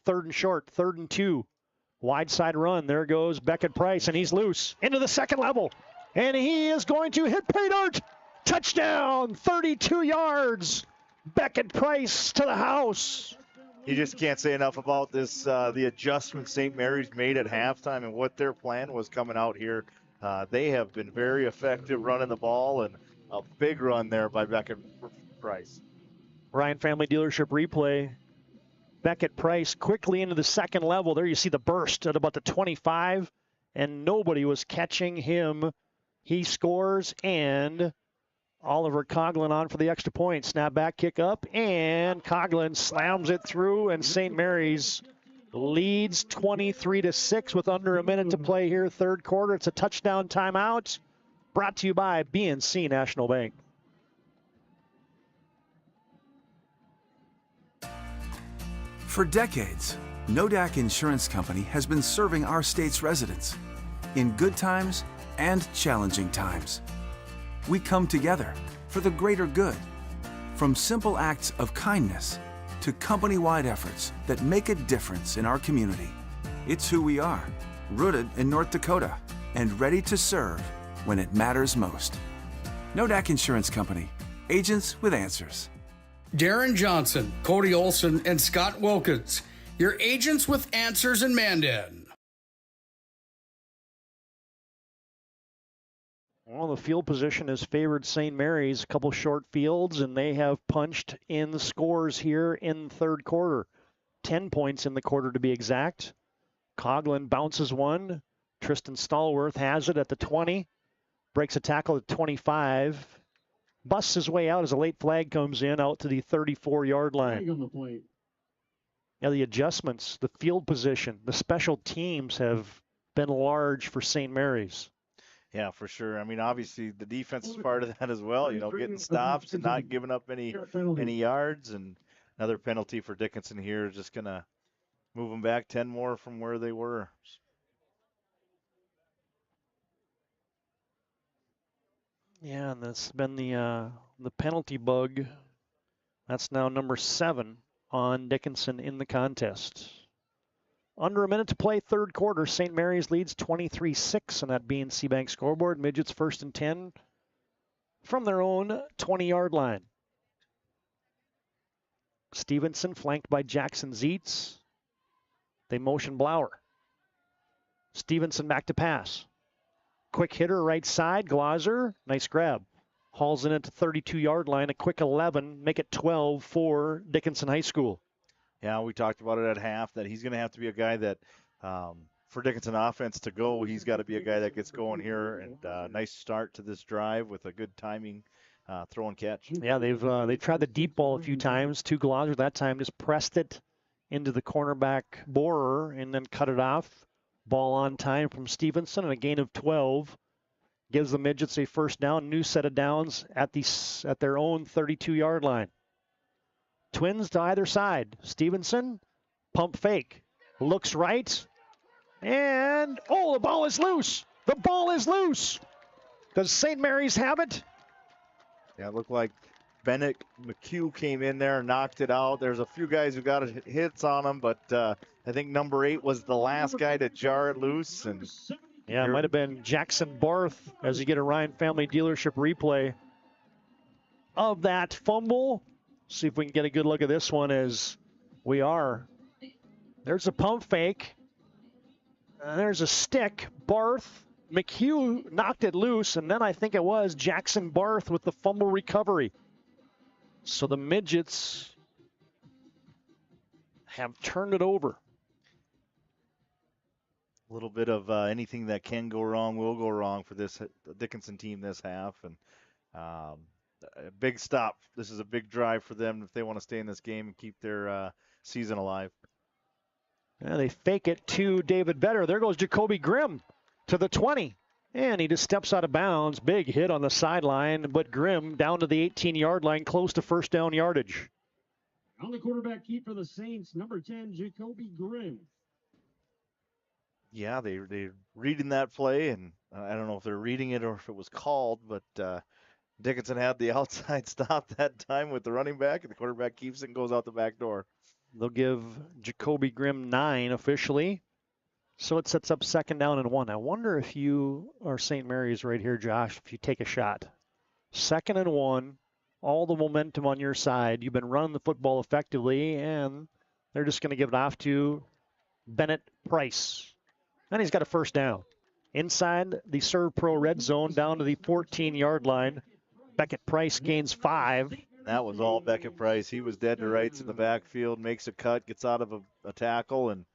3rd and short, 3rd and 2. Wide side run. There goes Beckett Price, and he's loose into the second level. And he is going to hit pay dirt. Touchdown, 32 yards. Beckett Price to the house. You just can't say enough about this, the adjustment St. Mary's made at halftime and what their plan was coming out here. They have been very effective running the ball, and a big run there by Beckett Price. Ryan Family Dealership replay. Beckett Price quickly into the second level. There you see the burst at about the 25, and nobody was catching him. He scores, and Oliver Coughlin on for the extra point. Snap back, kick up, and Coughlin slams it through, and St. Mary's leads 23-6 with under a minute to play here, third quarter. It's a touchdown timeout brought to you by BNC National Bank. For decades, Nodak Insurance Company has been serving our state's residents in good times and challenging times. We come together for the greater good, from simple acts of kindness to company-wide efforts that make a difference in our community. It's who we are, rooted in North Dakota and ready to serve when it matters most. Nodak Insurance Company, agents with answers. Darren Johnson, Cody Olson, and Scott Wilkins, your agents with answers in Mandan. Well, the field position has favored St. Mary's. A couple short fields, and they have punched in the scores here in third quarter. 10 points in the quarter to be exact. Coughlin bounces one. Tristan Stallworth has it at the 20. Breaks a tackle at 25. Busts his way out as a late flag comes in out to the 34-yard line. Now the adjustments, the field position, the special teams have been large for St. Mary's. Yeah, for sure. I mean, obviously the defense is part of that as well. You know, getting stops and not giving up any yards, and another penalty for Dickinson here is just gonna move them back 10 more from where they were. Yeah, and that's been the penalty bug. That's now number 7 on Dickinson in the contest. Under a minute to play, third quarter. St. Mary's leads 23-6 on that BNC Bank scoreboard. Midgets 1st and 10 from their own 20-yard line. Stevenson flanked by Jackson Zeitz. They motion Blower. Stevenson back to pass. Quick hitter right side, Glauser. Nice grab. Hauls in at the 32-yard line, a quick 11, make it 12 for Dickinson High School. Yeah, we talked about it at half that he's going to have to be a guy that, for Dickinson offense to go, he's got to be a guy that gets going here. And nice start to this drive with a good timing throw and catch. Yeah, they've tried the deep ball a few times. To Glauser that time just pressed it into the cornerback borer and then cut it off. Ball on time from Stevenson and a gain of 12. Gives the Midgets a first down, new set of downs at their own 32-yard line. Twins to either side. Stevenson, pump fake. Looks right. And, the ball is loose. The ball is loose. Does St. Mary's have it? Yeah, it looked like Bennett McHugh came in there and knocked it out. There's a few guys who got hits on him, but I think number 8 was the last guy to jar it loose. And yeah, it might have been Jackson Barth as you get a Ryan Family Dealership replay of that fumble. See if we can get a good look at this one as we are. There's a pump fake. There's a stick. Barth. McHugh knocked it loose, and then I think it was Jackson Barth with the fumble recovery. So the Midgets have turned it over. a little bit of anything that can go wrong will go wrong for this Dickinson team this half. And a big stop. This is a big drive for them if they want to stay in this game and keep their season alive. And they fake it to David Better. There goes Jacoby Grimm to the 20. And he just steps out of bounds. Big hit on the sideline, but Grimm down to the 18-yard line, close to first down yardage. On the quarterback keep for the Saints, number 10, Jacoby Grimm. Yeah, they're reading that play, and I don't know if they're reading it or if it was called, but Dickinson had the outside stop that time with the running back, and the quarterback keeps it and goes out the back door. They'll give Jacoby Grimm 9 officially. So it sets up 2nd down and 1. I wonder if you are St. Mary's right here, Josh, if you take a shot. 2nd and 1, all the momentum on your side. You've been running the football effectively, and they're just going to give it off to Bennett Price. And he's got a first down. Inside the Serve Pro red zone down to the 14-yard line. Beckett Price gains 5. That was all Beckett Price. He was dead to rights in the backfield, makes a cut, gets out of a tackle, and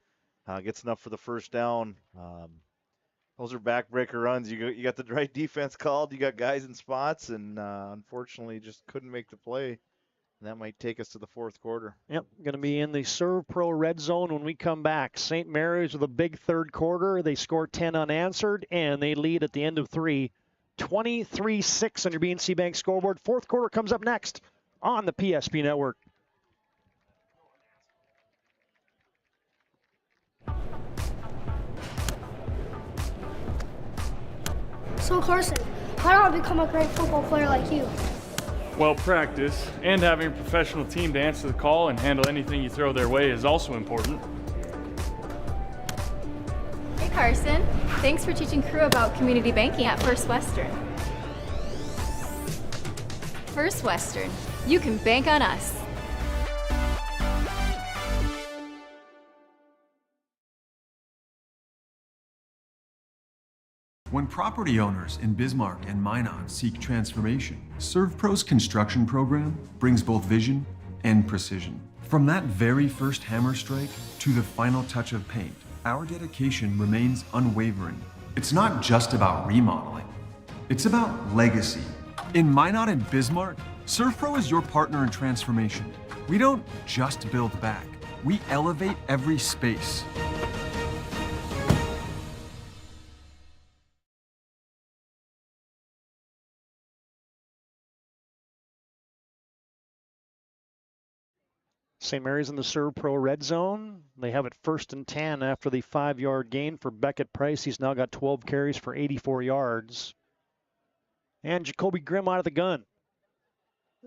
gets enough for the first down. Those are backbreaker runs. You got the right defense called. You got guys in spots, and unfortunately just couldn't make the play. And that might take us to the fourth quarter. Yep, going to be in the Serve Pro red zone when we come back. St. Mary's with a big third quarter. They score 10 unanswered, and they lead at the end of 3. 23-6 on your BNC Bank scoreboard. Fourth quarter comes up next on the PSP Network. So Carson, how do I become a great football player like you? Well, practice and having a professional team to answer the call and handle anything you throw their way is also important. Hey Carson, thanks for teaching crew about community banking at First Western. First Western, you can bank on us. When property owners in Bismarck and Minot seek transformation, ServPro's construction program brings both vision and precision. From that very first hammer strike to the final touch of paint, our dedication remains unwavering. It's not just about remodeling, it's about legacy. In Minot and Bismarck, ServPro is your partner in transformation. We don't just build back, we elevate every space. St. Mary's in the Serve Pro red zone. They have it 1st and 10 after the 5-yard gain for Beckett Price. He's now got 12 carries for 84 yards. And Jacoby Grimm out of the gun.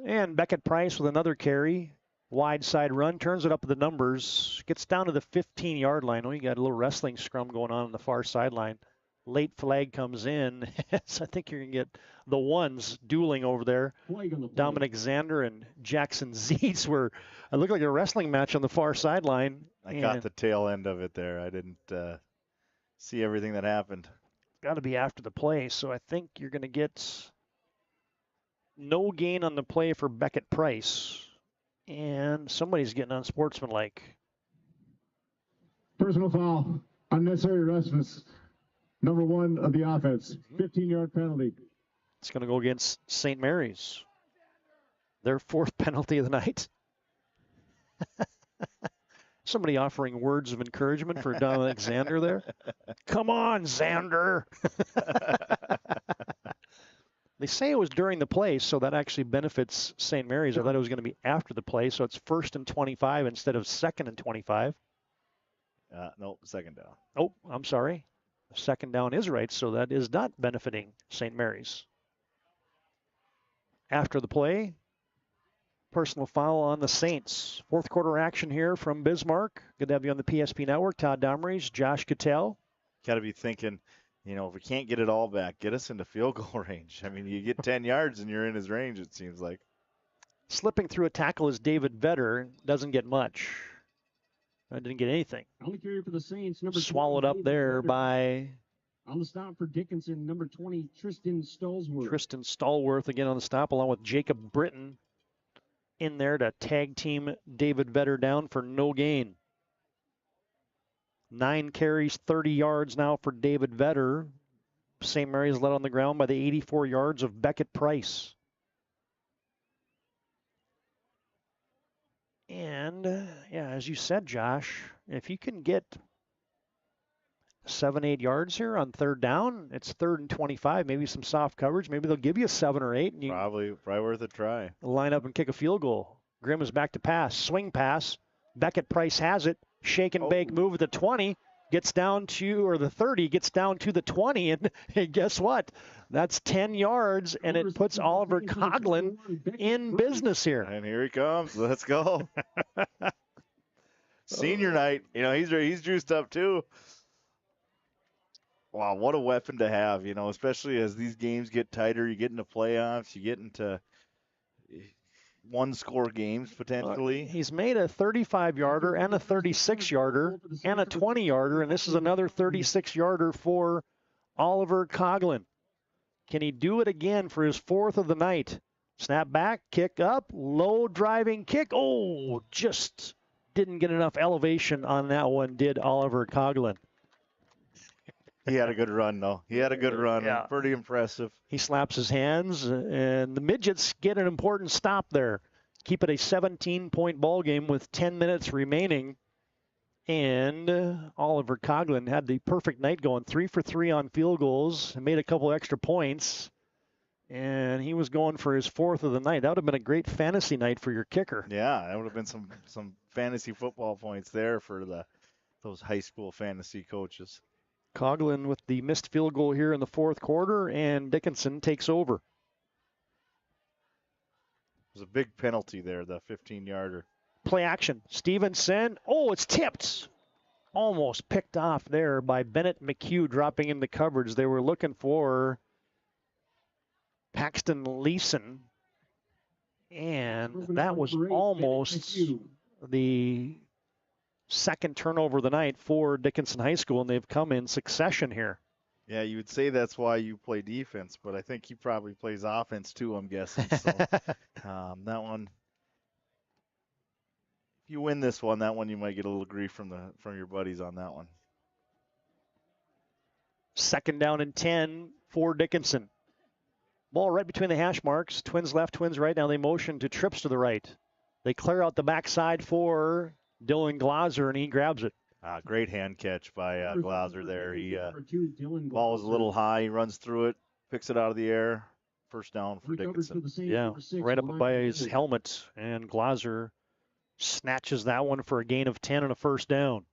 And Beckett Price with another carry. Wide side run, turns it up the numbers. Gets down to the 15-yard line. Oh, you got a little wrestling scrum going on the far sideline. Late flag comes in. So I think you're going to get the ones dueling over there. Dominic Zander and Jackson Zeitz were, it looked like a wrestling match on the far sideline. I caught the tail end of it there. I didn't see everything that happened. Got to be after the play, so I think you're going to get no gain on the play for Beckett Price. And somebody's getting unsportsmanlike. Personal foul, unnecessary roughness. Number 1 of the offense, 15-yard penalty. It's going to go against St. Mary's. Their 4th penalty of the night. Somebody offering words of encouragement for Dominic Xander there. Come on, Xander. They say it was during the play, so that actually benefits St. Mary's. I thought it was going to be after the play, so it's 1st and 25 instead of 2nd and 25. Nope, second down. Oh, I'm sorry. 2nd down is right, so that is not benefiting St. Mary's. After the play, personal foul on the Saints. 4th quarter action here from Bismarck. Good to have you on the PSP Network. Todd Domres, Josh Kitell. Got to be thinking, if we can't get it all back, get us into field goal range. I mean, you get 10 yards and you're in his range, it seems like. Slipping through a tackle is David Vetter. Doesn't get much. I didn't get anything. Only carry for the Saints. Swallowed up there by... On the stop for Dickinson, number 20, Tristan Stallsworth. Tristan Stallworth again on the stop, along with Jacob Britton in there to tag team David Vetter down for no gain. 9 carries, 30 yards now for David Vetter. St. Mary's led on the ground by the 84 yards of Beckett Price. And, as you said, Josh, if you can get 7-8 yards here on 3rd down, it's 3rd and 25, maybe some soft coverage. Maybe they'll give you 7 or 8. And you probably worth a try. Line up and kick a field goal. Grimm is back to pass. Swing pass. Beckett Price has it. Shake and bake move at the 20. Gets down to, or the 30, gets down to the 20. And guess what? That's 10 yards, and it puts Oliver Coughlin in business here. And here he comes. Let's go. Senior night. He's juiced up too. Wow, what a weapon to have, especially as these games get tighter. You get into playoffs, you get into one-score games potentially. He's made a 35-yarder and a 36-yarder and a 20-yarder, and this is another 36-yarder for Oliver Coughlin. Can he do it again for his 4th of the night? Snap back, kick up, low driving kick. Oh, just didn't get enough elevation on that one, did Oliver Coughlin. He had a good run, though. He had a good run. Yeah. Pretty impressive. He slaps his hands, and the Midgets get an important stop there. Keep it a 17-point ball game with 10 minutes remaining. And Oliver Coughlin had the perfect night going. 3 for 3 on field goals. Made a couple extra points. And he was going for his 4th of the night. That would have been a great fantasy night for your kicker. Yeah, that would have been some fantasy football points there for those high school fantasy coaches. Coughlin with the missed field goal here in the 4th quarter, and Dickinson takes over. There's a big penalty there, the 15-yarder. Play action. Stevenson. Oh, it's tipped. Almost picked off there by Bennett McHugh dropping into coverage. They were looking for Paxton Leeson, and that was almost the 2nd turnover of the night for Dickinson High School, and they've come in succession here. Yeah, you would say that's why you play defense, but I think he probably plays offense too, I'm guessing. So that one, if you win this one, that one you might get a little grief from your buddies on that one. 2nd down and 10 for Dickinson. Ball right between the hash marks. Twins left, twins right. Now they motion to trips to the right. They clear out the backside for Dylan Glauser, and he grabs it. Great hand catch by Glauser there. He ball was a little high. He runs through it, picks it out of the air. 1st down for Dickinson. Yeah, right up by his helmet, and Glauser snatches that one for a gain of 10 and a 1st down.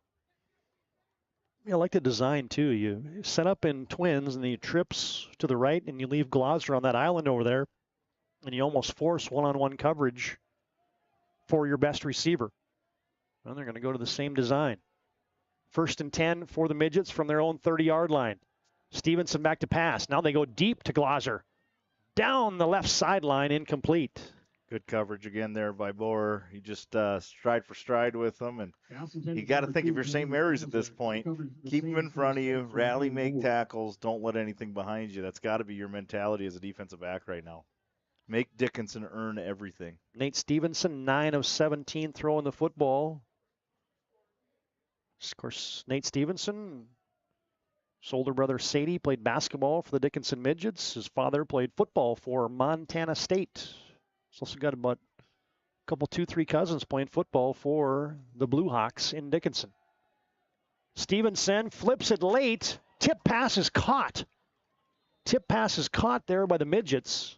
I like the design, too. You set up in twins, and then you trips to the right, and you leave Glauser on that island over there, and you almost force one-on-one coverage for your best receiver. And they're going to go to the same design. 1st and 10 for the Midgets from their own 30-yard line. Stevenson back to pass. Now they go deep to Glauser. Down the left sideline, incomplete. Good coverage again there by Boer. He just stride for stride with them. And you got to think if you're St. Mary's at this point, keep them in front of you, rally, make tackles, don't let anything behind you. That's got to be your mentality as a defensive back right now. Make Dickinson earn everything. Nate Stevenson, 9 of 17 throwing the football. Of course, Nate Stevenson, his older brother Sadie played basketball for the Dickinson Midgets. His father played football for Montana State. He's also got about a couple 2-3 cousins playing football for the Blue Hawks in Dickinson. Stevenson flips it late. Tip pass is caught. Tip pass is caught there by the Midgets.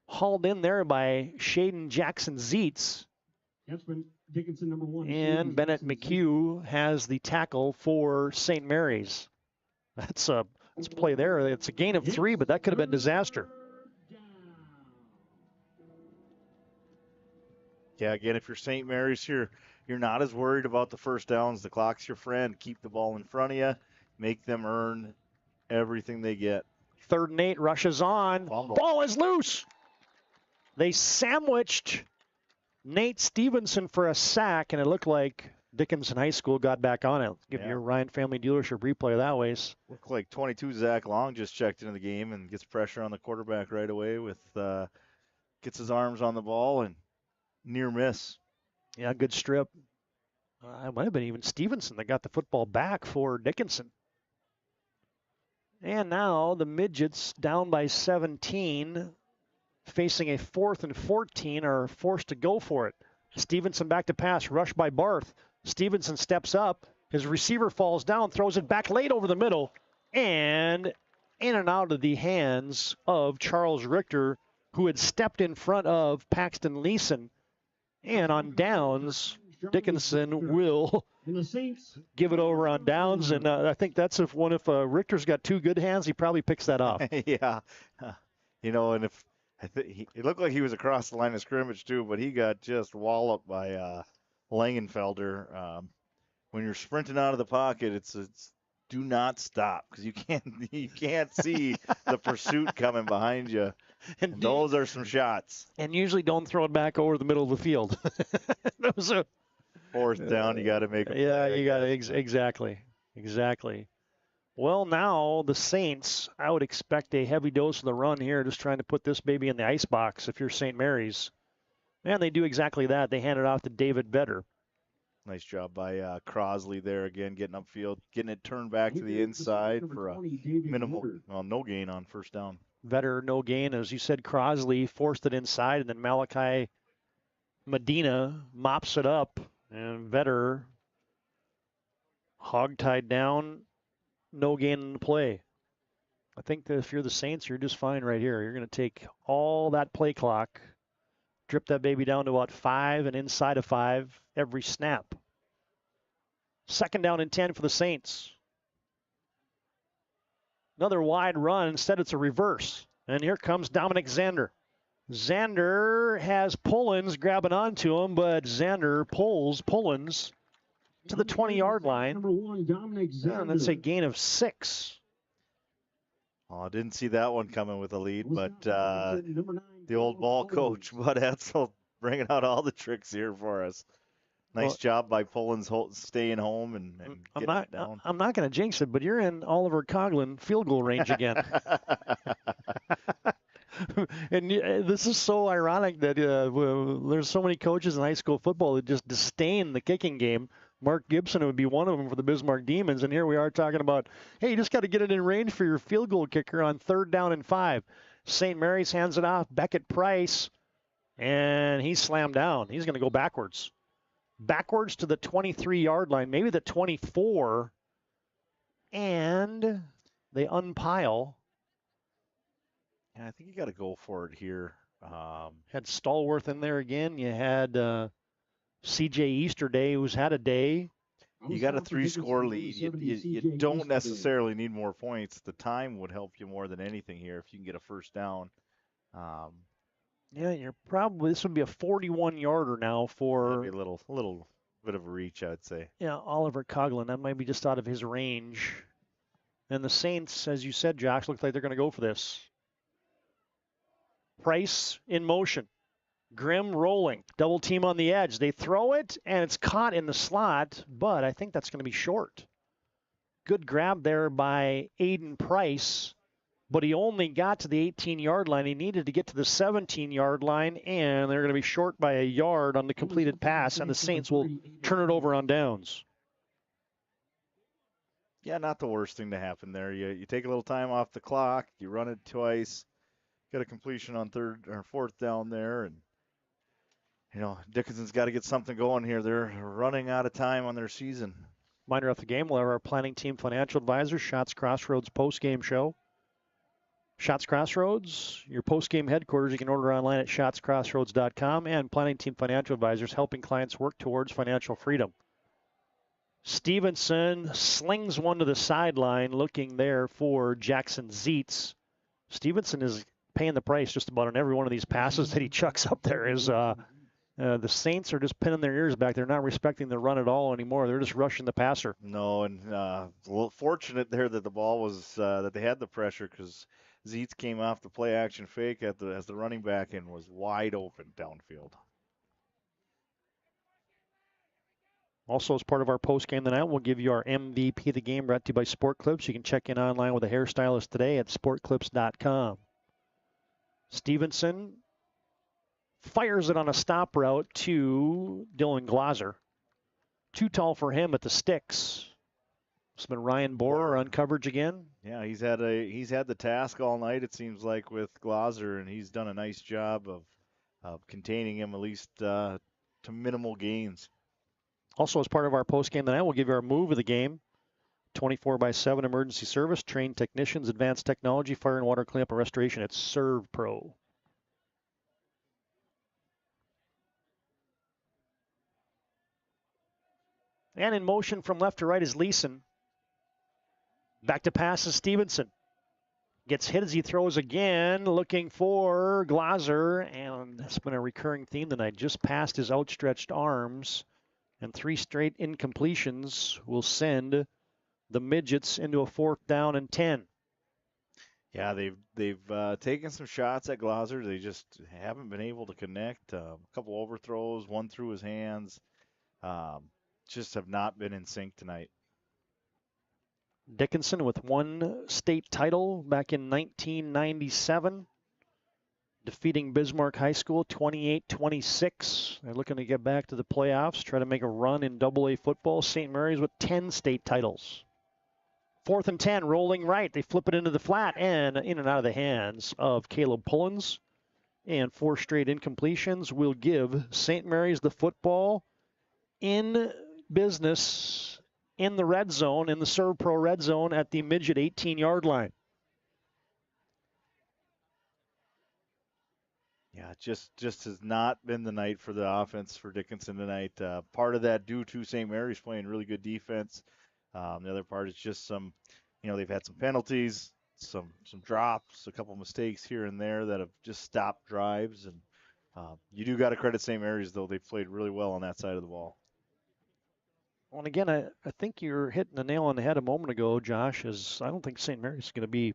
Hauled in there by Shaden Jackson-Zeitz. That's been Dickinson number 1. And Bennett McHugh has the tackle for St. Mary's. That's a play there. It's a gain of 3, but that could have been disaster. Yeah, again, if you're St. Mary's here, you're not as worried about the first downs. The clock's your friend. Keep the ball in front of you. Make them earn everything they get. 3rd and 8, rushes on. Ball is loose. They sandwiched Nate Stevenson for a sack, and it looked like Dickinson High School got back on it. Give your Ryan Family Dealership replay that way. Looked like 22 Zach Long just checked into the game and gets pressure on the quarterback right away with gets his arms on the ball and near miss. Yeah, good strip. It might have been even Stevenson that got the football back for Dickinson. And now the Midgets down by 17, facing a 4th and 14, are forced to go for it. Stevenson back to pass, rush by Barth. Stevenson steps up. His receiver falls down, throws it back late over the middle, and in and out of the hands of Charles Richter, who had stepped in front of Paxton Leeson. And on downs, Dickinson will give it over on downs, and I think that's if Richter's got 2 good hands, he probably picks that off. Yeah, and if it looked like he was across the line of scrimmage too, but he got just walloped by Langenfelder. When you're sprinting out of the pocket, it's do not stop because you can't see the pursuit coming behind you. And those are some shots. And usually don't throw it back over the middle of the field. Those are 4th down, you got to make a play. Yeah, you got to exactly. Well, now the Saints, I would expect a heavy dose of the run here, just trying to put this baby in the icebox if you're St. Mary's. And they do exactly that. They hand it off to David Vedder. Nice job by Crosley there again, getting upfield, getting it turned back to the inside for a minimal, no gain on 1st down. Vedder, no gain. As you said, Crosley forced it inside, and then Malachi Medina mops it up, and Vedder hog-tied down, no gain in the play. I think that if you're the Saints, you're just fine right here. You're going to take all that play clock, drip that baby down to about 5 and inside of 5 every snap. 2nd down and 10 for the Saints. Another wide run. Instead, it's a reverse. And here comes Dominic Zander. Zander has Pullins grabbing onto him, but Zander pulls Pullins to the 20-yard line. Number 1, Dominic Zander. And that's a gain of 6. Oh, I didn't see that one coming with a lead, but the old ball coach, Bud Etzel, bringing out all the tricks here for us. Nice job by Pullins staying home and getting it down. I'm not going to jinx it, but you're in Oliver Coughlin field goal range again. And this is so ironic that there's so many coaches in high school football that just disdain the kicking game. Mark Gibson would be one of them for the Bismarck Demons, and here we are talking about, hey, you just got to get it in range for your field goal kicker on 3rd down and 5. St. Mary's hands it off, Beckett Price, and he's slammed down. He's going to go backwards. Backwards to the 23-yard line, maybe the 24, and they unpile. Yeah, I think you got to go for it here. Had Stallworth in there again. You had C.J. Easterday, who's had a day. You got a 3-score lead. You don't necessarily need more points. The time would help you more than anything here if you can get a 1st down. Yeah, this would be a 41-yarder now for maybe a little bit of a reach, I'd say. Yeah, Oliver Coughlin. That might be just out of his range. And the Saints, as you said, Josh, looks like they're going to go for this. Price in motion. Grimm rolling. Double team on the edge. They throw it, and it's caught in the slot, but I think that's going to be short. Good grab there by Aiden Price, but he only got to the 18-yard line. He needed to get to the 17-yard line, and they're going to be short by a yard on the completed pass, and the Saints will turn it over on downs. Yeah, not the worst thing to happen there. You take a little time off the clock. You run it twice. Get a completion on 3rd or 4th down there, and Dickinson's got to get something going here. They're running out of time on their season. Reminder of the game, we'll have our planning team financial advisor, Shots Crossroads post-game show. Shots Crossroads, your post-game headquarters. You can order online at shotscrossroads.com, and planning team financial advisors helping clients work towards financial freedom. Stevenson slings one to the sideline, looking there for Jackson Zeitz. Stevenson is paying the price just about on every one of these passes that he chucks up there. The Saints are just pinning their ears back. They're not respecting the run at all anymore. They're just rushing the passer. No, and fortunate there that the ball was that they had the pressure, because Zeitz came off the play action fake as the running back and was wide open downfield. Also, as part of our post game tonight, we'll give you our MVP of the game, brought to you by Sport Clips. You can check in online with a hairstylist today at sportclips.com. Stevenson fires it on a stop route to Dylan Glauser. Too tall for him at the sticks. It's been Ryan Borer on coverage again. Yeah, he's had the task all night, it seems like, with Glauser, and he's done a nice job of containing him, at least to minimal gains. Also, as part of our post game tonight, we'll give you our move of the game. 24/7 emergency service, trained technicians, advanced technology, fire and water cleanup and restoration at ServPro. And in motion from left to right is Leeson. Back to pass is Stevenson. Gets hit as he throws again, looking for Glauser, and it's been a recurring theme tonight. Just past his outstretched arms, and 3 straight incompletions will send the Midgets into a 4th down and 10. Yeah, they've taken some shots at Glauser. They just haven't been able to connect. A couple overthrows, one through his hands. Just have not been in sync tonight. Dickinson with 1 state title back in 1997, defeating Bismarck High School 28-26. They're looking to get back to the playoffs, try to make a run in AA football. St. Mary's with 10 state titles. 4th and 10, rolling right. They flip it into the flat and in and out of the hands of Caleb Pullins. And 4 straight incompletions will give St. Mary's the football in business in the red zone, in the ServPro red zone at the midget 18-yard line. Yeah, just has not been the night for the offense for Dickinson tonight. Part of that due to St. Mary's playing really good defense. The other part is just some, they've had some penalties, some drops, a couple mistakes here and there that have just stopped drives. And you do got to credit St. Mary's, though. They've played really well on that side of the ball. Well, and again, I think you're hitting the nail on the head a moment ago, Josh, is I don't think St. Mary's is going to be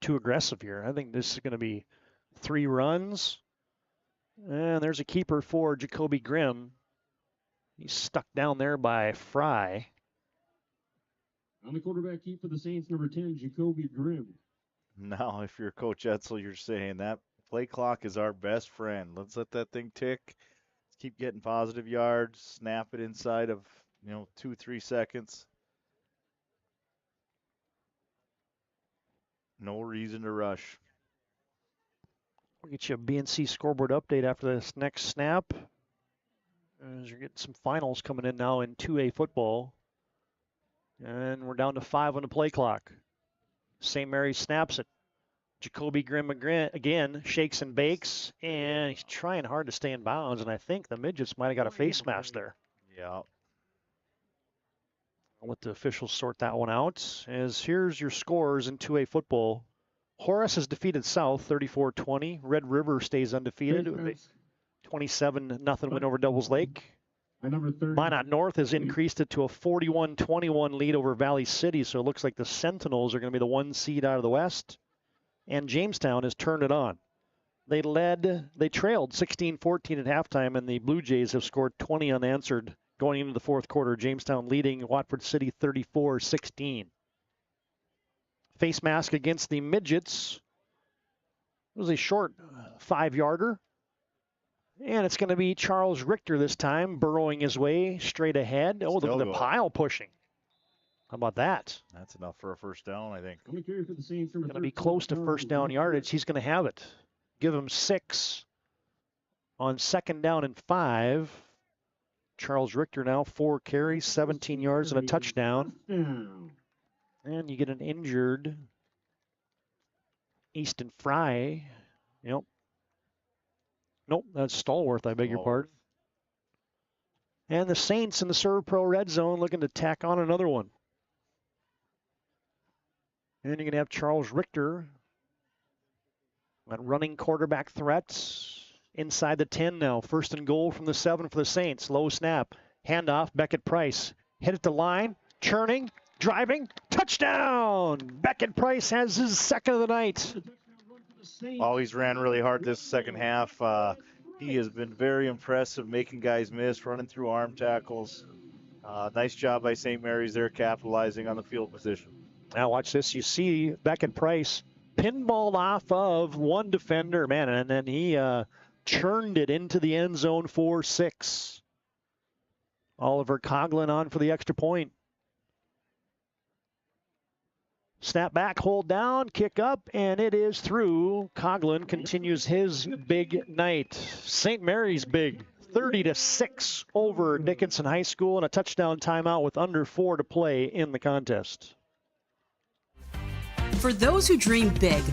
too aggressive here. I think this is going to be 3 runs. And there's a keeper for Jacoby Grimm. He's stuck down there by Fry. On the quarterback keep for the Saints, number 10, Jacoby Grimm. Now, if you're Coach Etzel, you're saying that play clock is our best friend. Let's let that thing tick. Let's keep getting positive yards. Snap it inside of 2-3 seconds. No reason to rush. We'll get you a BNC scoreboard update after this next snap. As you're getting some finals coming in now in 2A football. And we're down to 5 on the play clock. St. Mary's snaps it. Jacoby Grimm again shakes and bakes, and he's trying hard to stay in bounds, and I think the Midgets might have got a face mask there. Yeah. I'll let the officials sort that one out. As here's your scores in 2A football. Horace has defeated South 34-20. Red River stays undefeated. 27-0 win over Devils Lake. Minot North has increased it to a 41-21 lead over Valley City, so it looks like the Sentinels are going to be the 1 seed out of the West. And Jamestown has turned it on. They trailed 16-14 at halftime, and the Blue Jays have scored 20 unanswered going into the 4th quarter. Jamestown leading Watford City 34-16. Face mask against the Midgets. It was a short 5-yarder. And it's going to be Charles Richter this time, burrowing his way straight ahead. Oh, look at the pile pushing. How about that? That's enough for a first down, I think. Going to be close to first down yardage. He's going to have it. Give him 6. on 2nd down and 5. Charles Richter now 4 carries, 17 yards and a touchdown. And you get an injured Easton Fry. Yep. Nope, that's Stallworth, I beg your pardon. And the Saints in the Serve Pro red zone looking to tack on another one. And you're going to have Charles Richter on running quarterback threats inside the 10 now. 1st and goal from the 7 for the Saints. Low snap. Handoff. Beckett Price. Hit at the line. Churning. Driving. Touchdown! Beckett Price has his 2nd of the night. Always ran really hard this second half. He has been very impressive, making guys miss, running through arm tackles. Nice job by St. Mary's there, capitalizing on the field position. Now watch this. You see Beckett Price pinballed off of one defender, man, and then he churned it into the end zone for 6. Oliver Coughlin on for the extra point. Snap back, hold down, kick up, and it is through. Coughlin continues his big night. St. Mary's big, 30-6 over Dickinson High School, and a touchdown timeout with under 4 to play in the contest. For those who dream big,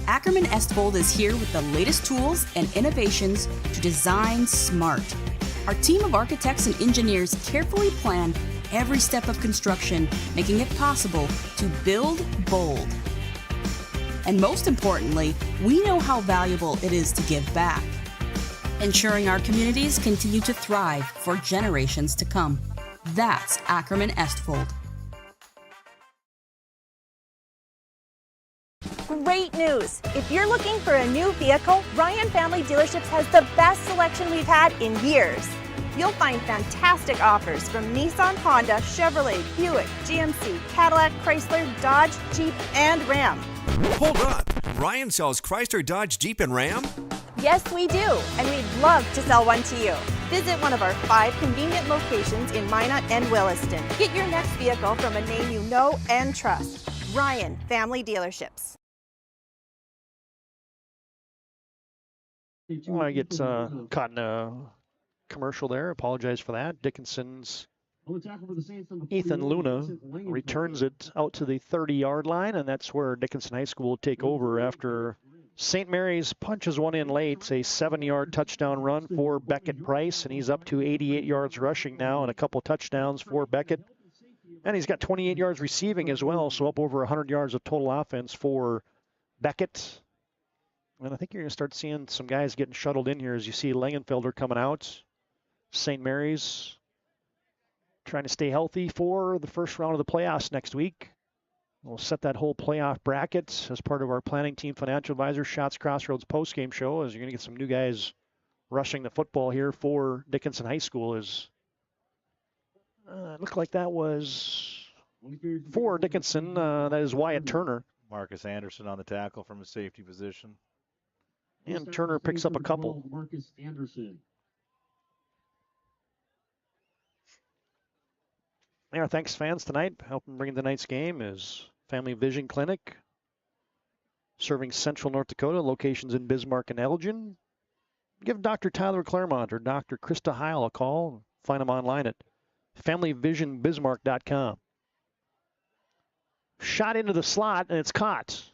Ackerman Estvold is here with the latest tools and innovations to design smart. Our team of architects and engineers carefully plan every step of construction, making it possible to build bold. And most importantly, we know how valuable it is to give back, ensuring our communities continue to thrive for generations to come. That's Ackerman Estvold. Great news! If you're looking for a new vehicle, Ryan Family Dealerships has the best selection we've had in years. You'll find fantastic offers from Nissan, Honda, Chevrolet, Buick, GMC, Cadillac, Chrysler, Dodge, Jeep, and Ram. Hold on. Ryan sells Chrysler, Dodge, Jeep, and Ram? Yes, we do, and we'd love to sell one to you. Visit one of our 5 convenient locations in Minot and Williston. Get your next vehicle from a name you know and trust. Ryan Family Dealerships. I get caught in a commercial there. Apologize for that. Dickinson's Ethan Luna returns it out to the 30-yard line, and that's where Dickinson High School will take over after St. Mary's punches one in late. It's a 7-yard touchdown run for Beckett Price, and he's up to 88 yards rushing now and a couple touchdowns for Beckett. And he's got 28 yards receiving as well, so up over 100 yards of total offense for Beckett. And I think you're going to start seeing some guys getting shuttled in here as you see Langenfelder coming out. St. Mary's trying to stay healthy for the first round of the playoffs next week. We'll set that whole playoff bracket as part of our planning team financial advisor Shots Crossroads postgame show, as you're going to get some new guys rushing the football here for Dickinson High School. It looked like that was for Dickinson. That is Wyatt Turner. Marcus Anderson on the tackle from a safety position. And Turner picks up a couple. Marcus Anderson. Our thanks fans tonight. Helping bring tonight's game is Family Vision Clinic, serving Central North Dakota, locations in Bismarck and Elgin. Give Dr. Tyler Claremont or Dr. Krista Heil a call. Find them online at familyvisionbismarck.com. Shot into the slot, and it's caught.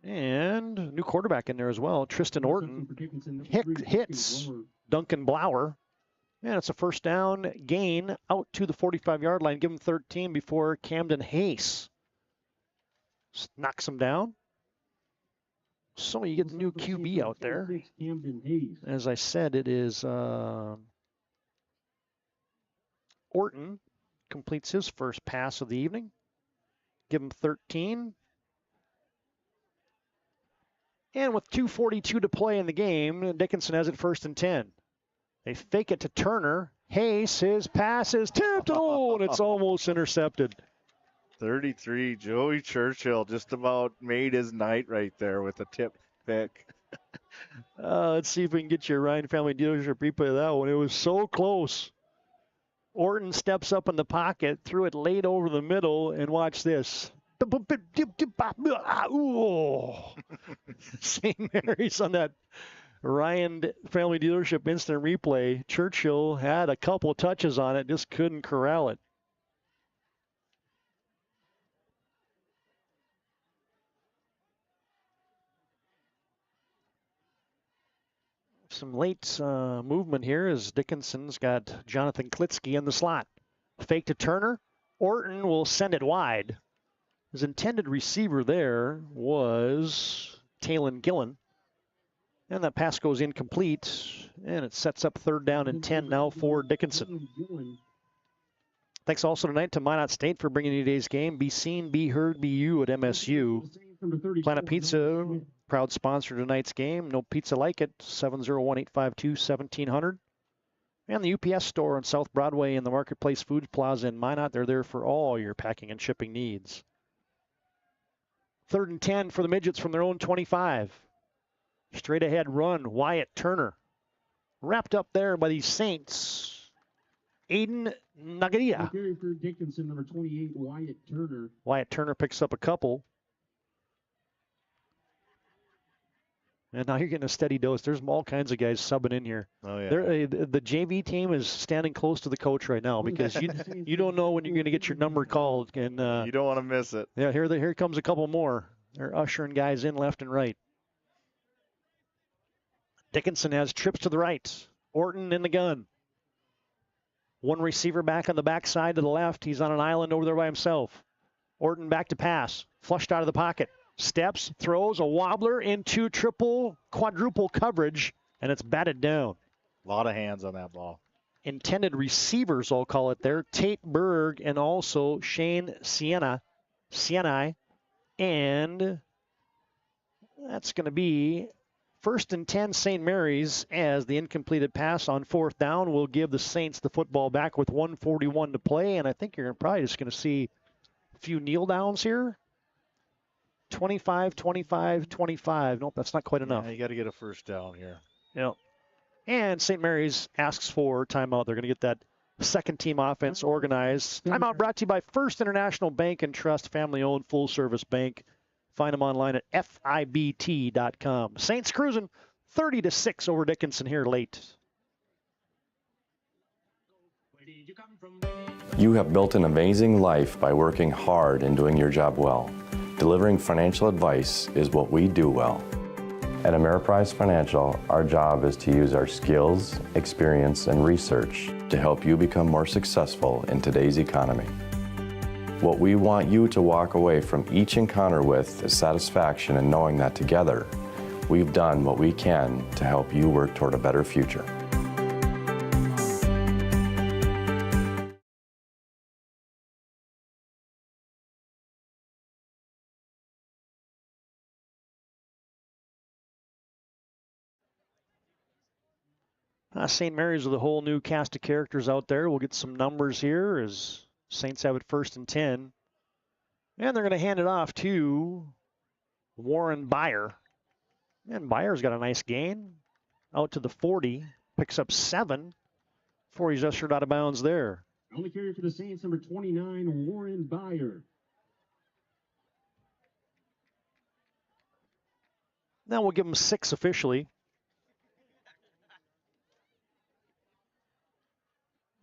And new quarterback in there as well. Tristan Orton hits Duncan Blauer. And it's a first down gain out to the 45-yard line. Give him 13 before Camden Hayes knocks him down. So you get the new QB out there. As I said, it is Orton completes his first pass of the evening. Give him 13. And with 2:42 to play in the game, Dickinson has it 1st and 10. They fake it to Turner. Hayes, his pass is tipped. Oh, and it's almost intercepted. 33, Joey Churchill just about made his night right there with a tip pick. Let's see if we can get your Ryan Family Dealership replay of that one. It was so close. Orton steps up in the pocket, threw it late over the middle, and watch this. St. Mary's on that Ryan Family Dealership instant replay. Churchill had a couple touches on it, just couldn't corral it. Some late movement here as Dickinson's got Jonathan Klitsky in the slot. Fake to Turner. Orton will send it wide. His intended receiver there was Talon Gillen. And that pass goes incomplete. And it sets up 3rd down and 10 now for Dickinson. Thanks also tonight to Minot State for bringing you today's game. Be seen, be heard, be you at MSU. Planet Pizza, proud sponsor of tonight's game. No pizza like it. 701-852-1700. And the UPS store on South Broadway in the Marketplace Foods Plaza in Minot. They're there for all your packing and shipping needs. 3rd and 10 for the Midgets from their own 25. Straight ahead run, Wyatt Turner. Wrapped up there by the Saints. Aiden Nagadia. For Dickinson, number 28, Wyatt Turner. Wyatt Turner picks up a couple. And now you're getting a steady dose. There's all kinds of guys subbing in here. Oh, yeah. The JV team is standing close to the coach right now because you don't know when you're going to get your number called. And you don't want to miss it. Yeah, here comes a couple more. They're ushering guys in left and right. Dickinson has trips to the right. Orton in the gun. One receiver back on the backside to the left. He's on an island over there by himself. Orton back to pass. Flushed out of the pocket. Steps, throws, a wobbler into quadruple coverage, and it's batted down. A lot of hands on that ball. Intended receivers, I'll call it there. Tate Berg and also Shane Sienni. And that's going to be 1st and 10 St. Mary's as the incompleted pass on 4th down will give the Saints the football back with 1:41 to play. And I think you're probably just going to see a few kneel downs here. 25, 25, 25. Nope, that's not quite enough. Yeah, you got to get a 1st down here. Yep. And St. Mary's asks for timeout. They're going to get that 2nd team offense organized. Timeout brought to you by First International Bank and Trust, family-owned full-service bank. Find them online at FIBT.com. Saints cruising 30-6 over Dickinson here late. You have built an amazing life by working hard and doing your job well. Delivering financial advice is what we do well. At Ameriprise Financial, our job is to use our skills, experience, and research to help you become more successful in today's economy. What we want you to walk away from each encounter with is satisfaction in knowing that together, we've done what we can to help you work toward a better future. St. Mary's with a whole new cast of characters out there. We'll get some numbers here as Saints have it 1st and 10. And they're going to hand it off to Warren Byer. And Byer's got a nice gain out to the 40. Picks up 7 before he's ushered out of bounds there. Only carrier for the Saints, number 29, Warren Byer. Now we'll give him 6 officially.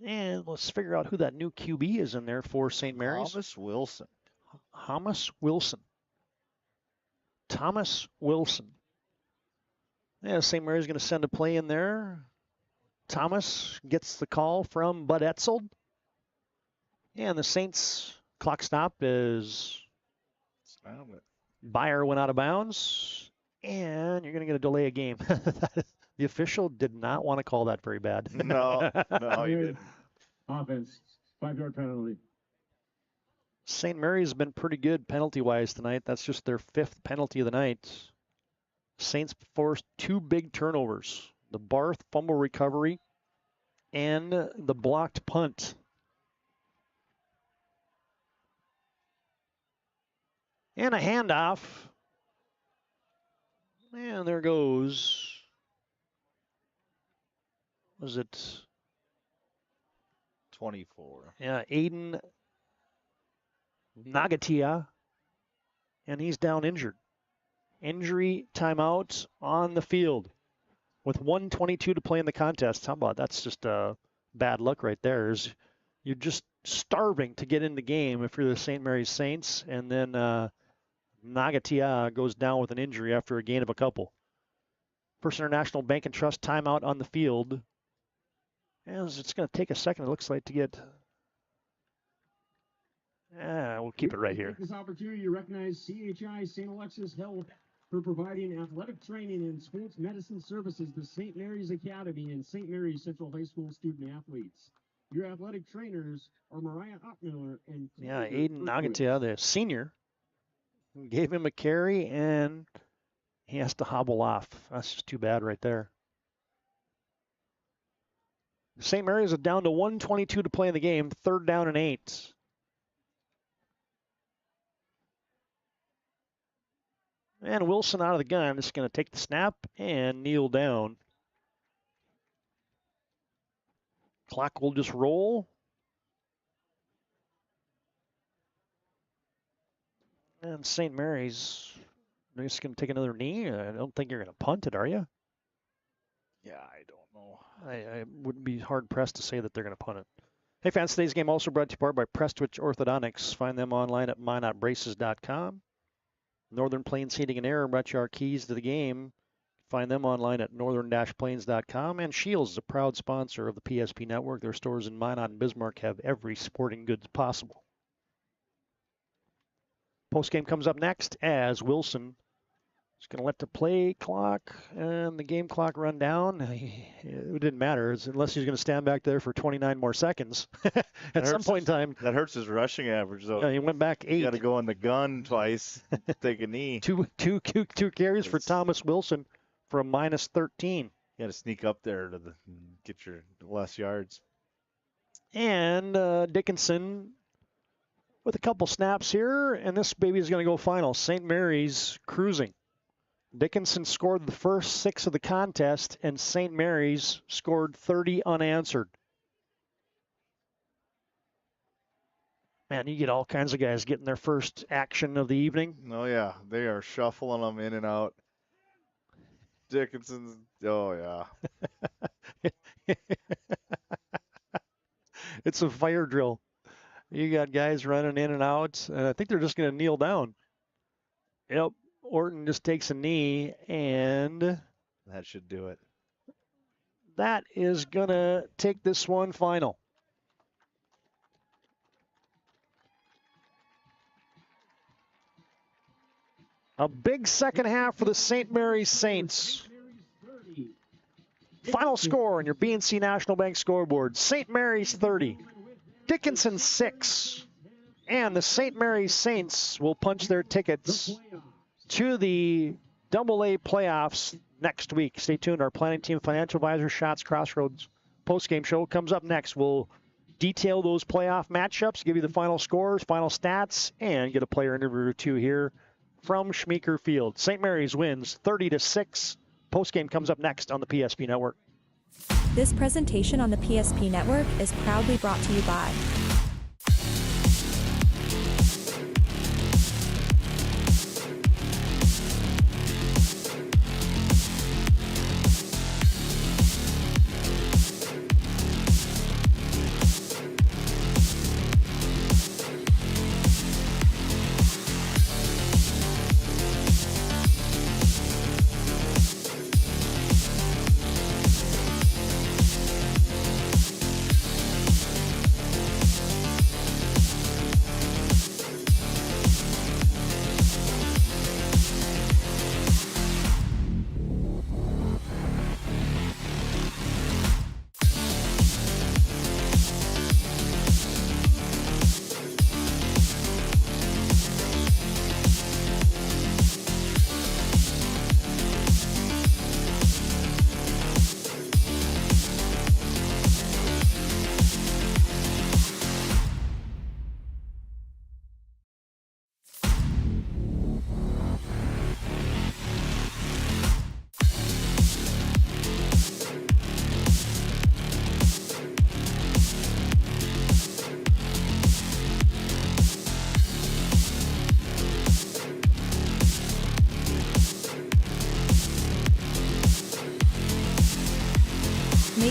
And let's figure out who that new QB is in there for St. Mary's. Thomas Wilson. Thomas Wilson. Yeah, St. Mary's going to send a play in there. Thomas gets the call from Bud Etzold. And the Saints clock stop is Byer went out of bounds. And you're going to get a delay of game. The official did not want to call that very bad. No, he didn't. Offense, 5-yard penalty. St. Mary's been pretty good penalty-wise tonight. That's just their 5th penalty of the night. Saints forced 2 big turnovers. The Barth fumble recovery and the blocked punt. And a handoff. And there goes. Was it 24? Yeah, Aiden Nagatia. And he's down injured. Injury timeout on the field. with 1:22 to play in the contest. How about that's just bad luck right there. You're just starving to get in the game if you're the St. Mary's Saints, and then Nagatia goes down with an injury after a gain of a couple. First International Bank and Trust timeout on the field. As it's going to take a second, it looks like, to get. We'll keep it right here. Take this opportunity to recognize CHI St. Alexis Health for providing athletic training and sports medicine services to St. Mary's Academy and St. Mary's Central High School student athletes. Your athletic trainers are Mariah Ockmiller and Aiden Nagatia, the senior, gave him a carry, and he has to hobble off. That's just too bad right there. St. Mary's is down to 1:22 to play in the game, 3rd down and 8. And Wilson out of the gun is going to take the snap and kneel down. Clock will just roll. And St. Mary's just going to take another knee. I don't think you're going to punt it, are you? Yeah, I don't know. I wouldn't be hard-pressed to say that they're going to punt it. Hey, fans, today's game also brought to you by Prestwich Orthodontics. Find them online at minotbraces.com. Northern Plains Heating and Air brought you our keys to the game. Find them online at northern-plains.com. And Shields is a proud sponsor of the PSP Network. Their stores in Minot and Bismarck have every sporting goods possible. Postgame comes up next as Wilson is going to let the play clock and the game clock run down. It didn't matter unless he's going to stand back there for 29 more seconds at some point in time. That hurts his rushing average, though. Yeah, he went back 8. You got to go in the gun twice, take a knee. Two carries for Thomas Wilson for a -13. You got to sneak up there to get your less yards. And Dickinson with a couple snaps here, and this baby is going to go final. St. Mary's cruising. Dickinson scored the first 6 of the contest, and St. Mary's scored 30 unanswered. Man, you get all kinds of guys getting their first action of the evening. Oh, yeah. They are shuffling them in and out. Dickinson's, oh, yeah. It's a fire drill. You got guys running in and out, and I think they're just going to kneel down. Yep. Orton just takes a knee, and that should do it. That is going to take this one final. A big second half for the St. Mary's Saints. Final score on your BNC National Bank scoreboard. St. Mary's 30, Dickinson 6, and the St. Mary's Saints will punch their tickets to the AA playoffs next week. Stay tuned. Our planning team, financial advisor, Shots Crossroads postgame show comes up next. We'll detail those playoff matchups, give you the final scores, final stats, and get a player interview or two here from Schmeeker Field. St. Mary's wins 30-6. Postgame comes up next on the PSP Network. This presentation on the PSP Network is proudly brought to you by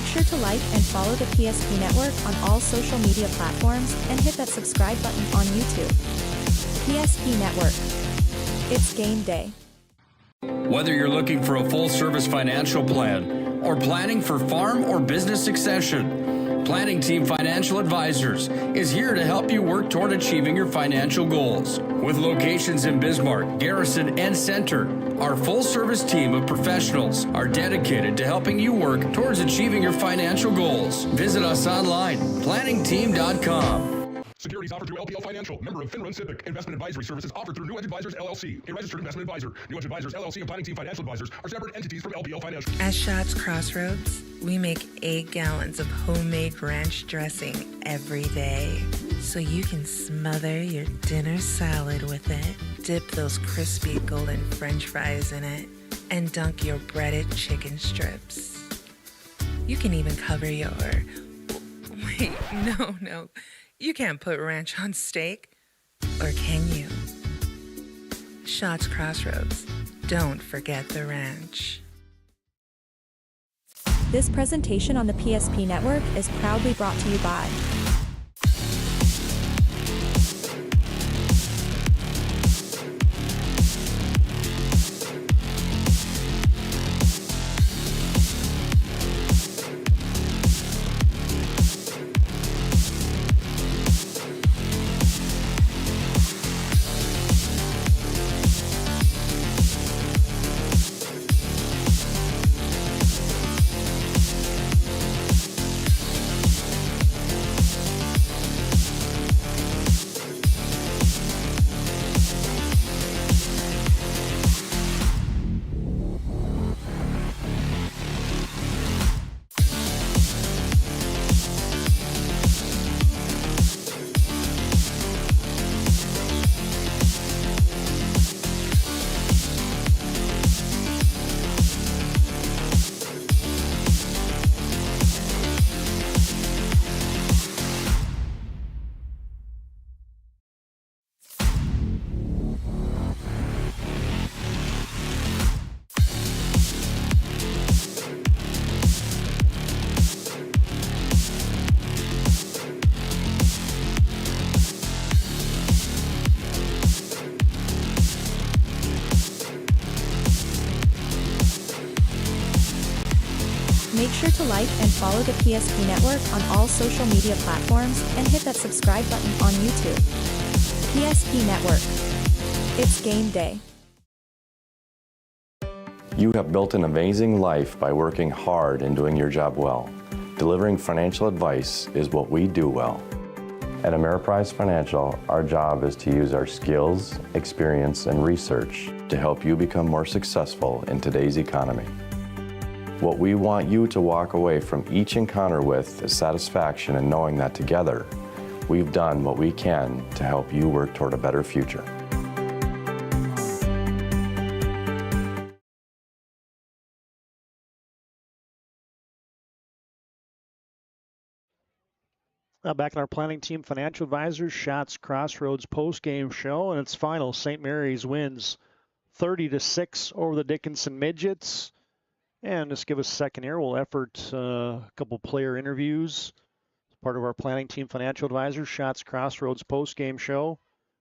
sure to like and follow the PSP Network on all social media platforms and hit that subscribe button on YouTube. PSP Network. It's game day. Whether you're looking for a full-service financial plan or planning for farm or business succession, Planning Team Financial Advisors is here to help you work toward achieving your financial goals. With locations in Bismarck, Garrison, and Center, our full-service team of professionals are dedicated to helping you work towards achieving your financial goals. Visit us online, planningteam.com. Securities offered through LPL Financial, member of FINRA and SIPC. Investment advisory services offered through New Edge Advisors, LLC, a registered investment advisor. New Edge Advisors, LLC, and Planning Team Financial Advisors are separate entities from LPL Financial. At Schatz Crossroads, we make 8 gallons of homemade ranch dressing every day, so you can smother your dinner salad with it, dip those crispy golden French fries in it, and dunk your breaded chicken strips. You can even cover your... Wait, no. You can't put ranch on steak, or can you? Schatz Crossroads. Don't forget the ranch. This presentation on the PSP Network is proudly brought to you by Make sure to like and follow the PSP Network on all social media platforms and hit that subscribe button on YouTube. PSP Network. It's game day. You have built an amazing life by working hard and doing your job well. Delivering financial advice is what we do well. At Ameriprise Financial, our job is to use our skills, experience, and research to help you become more successful in today's economy. What we want you to walk away from each encounter with is satisfaction in knowing that together, we've done what we can to help you work toward a better future. Back in our Planning Team Financial Advisors, Schatz Crossroads post-game show, and its final, St. Mary's wins 30-6 over the Dickinson Midgets. And just give us a second here. We'll effort a couple player interviews. Part of our Planning Team Financial Advisors, Schatz Crossroads post-game show.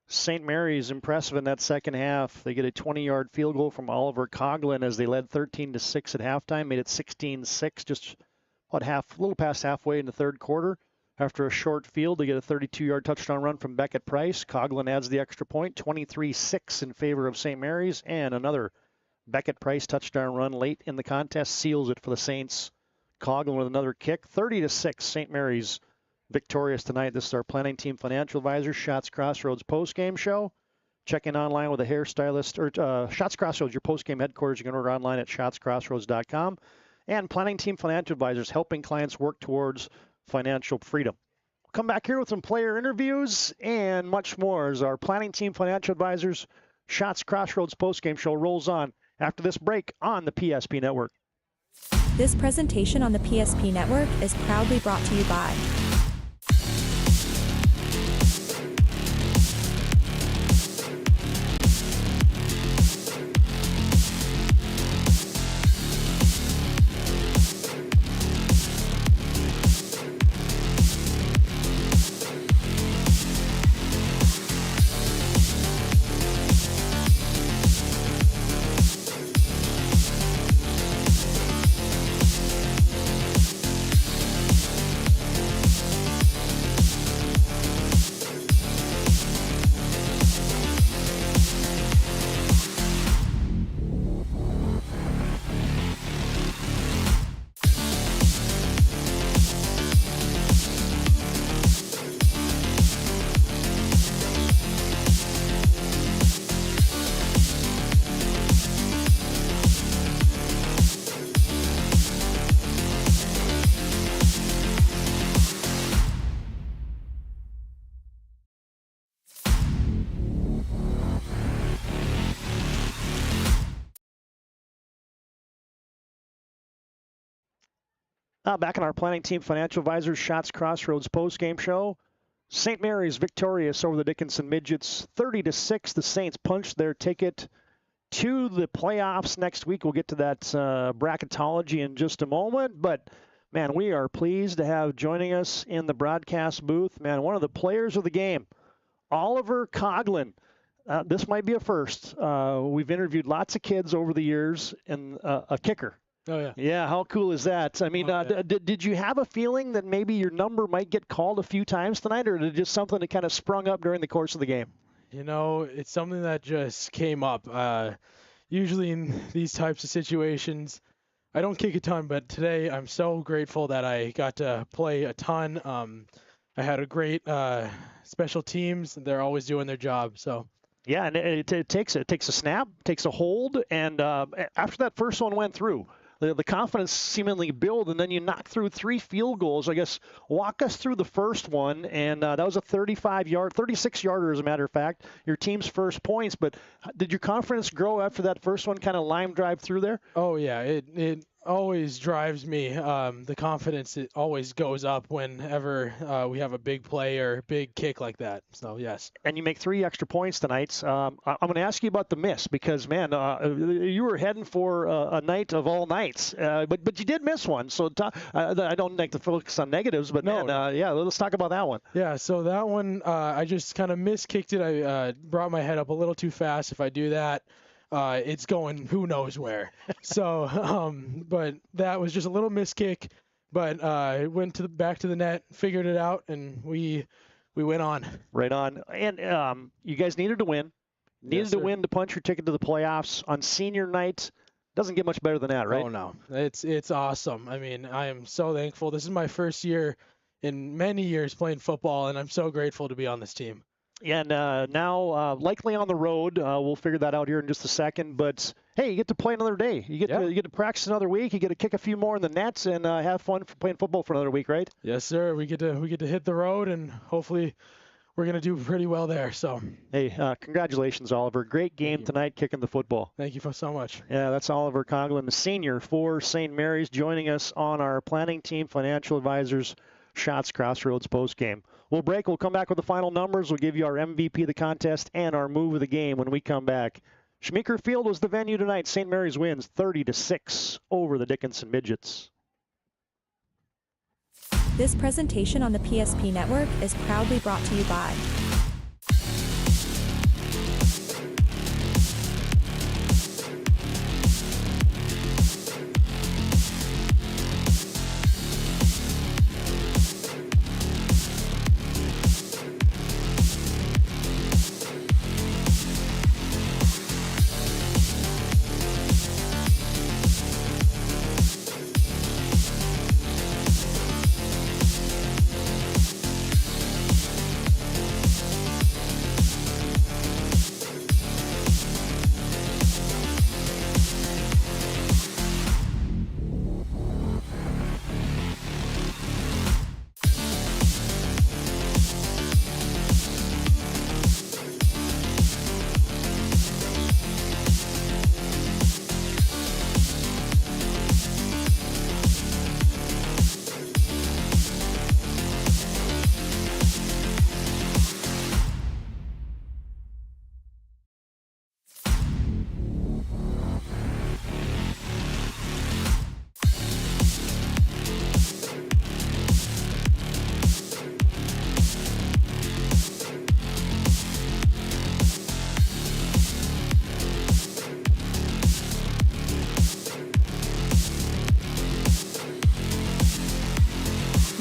St. Mary's impressive in that second half. They get a 20-yard field goal from Oliver Coughlin as they led 13-6 at halftime, made it 16-6, just a little past halfway in the third quarter. After a short field, they get a 32-yard touchdown run from Beckett Price. Coughlin adds the extra point, 23-6 in favor of St. Mary's, and another Beckett Price touchdown run late in the contest seals it for the Saints. Coughlin with another kick, 30-6. St. Mary's victorious tonight. This is our Planning Team Financial Advisors, Schatz Crossroads post-game show. Check in online with a hairstylist, or Schatz Crossroads, your post-game headquarters. You can order online at schatzcrossroads.com. And Planning Team Financial Advisors, helping clients work towards financial freedom. We'll come back here with some player interviews and much more as our Planning Team Financial Advisors, Schatz Crossroads post-game show rolls on after this break on the PSP Network. This presentation on the PSP Network is proudly brought to you by Back in our Planning Team Financial Advisors Shots Crossroads postgame show, St. Mary's victorious over the Dickinson Midgets, 30-6. The Saints punched their ticket to the playoffs next week. We'll get to that bracketology in just a moment. But, man, we are pleased to have joining us in the broadcast booth, man, one of the players of the game, Oliver Coughlin. This might be a first. We've interviewed lots of kids over the years, and a kicker. Oh, yeah. Yeah, how cool is that? I mean, did you have a feeling that maybe your number might get called a few times tonight, or did it just something that kind of sprung up during the course of the game? You know, it's something that just came up. Usually in these types of situations, I don't kick a ton, but today I'm so grateful that I got to play a ton. I had a great special teams. They're always doing their job, so. Yeah, and it takes a snap, takes a hold, and after that first one went through, the confidence seemingly built, and then you knock through 3 field goals. I guess walk us through the first one, and that was a 36-yarder, as a matter of fact, your team's first points. But did your confidence grow after that first one kind of line drive through there? Oh, yeah, it always drives me. The confidence, it always goes up whenever we have a big play or big kick like that. So, yes. And you make 3 extra points tonight. I'm going to ask you about the miss because, man, you were heading for a night of all nights. But you did miss one. So I don't like to focus on negatives, but, yeah, let's talk about that one. Yeah, so that one, I just kind of miskicked it. I brought my head up a little too fast. If I do that, it's going who knows where. So, but that was just a little miskick. But it went back to the net, figured it out, and we went on. Right on. And you guys needed to win. Needed to win to punch your ticket to the playoffs on senior night. Doesn't get much better than that, right? Oh, no. It's awesome. I mean, I am so thankful. This is my first year in many years playing football, and I'm so grateful to be on this team. Yeah, and now likely on the road. We'll figure that out here in just a second. But hey, you get to play another day. You get to practice another week. You get to kick a few more in the nets and have fun playing football for another week, right? Yes, sir. We get to hit the road, and hopefully we're gonna do pretty well there. So hey, congratulations, Oliver. Great game tonight, kicking the football. Thank you so much. Yeah, that's Oliver Coughlin, the senior for St. Mary's, joining us on our Planning Team Financial Advisors Shots Crossroads postgame. We'll break. We'll come back with the final numbers. We'll give you our MVP of the contest and our move of the game when we come back. Schmeeker Field was the venue tonight. St. Mary's wins 30-6 over the Dickinson Midgets. This presentation on the PSP Network is proudly brought to you by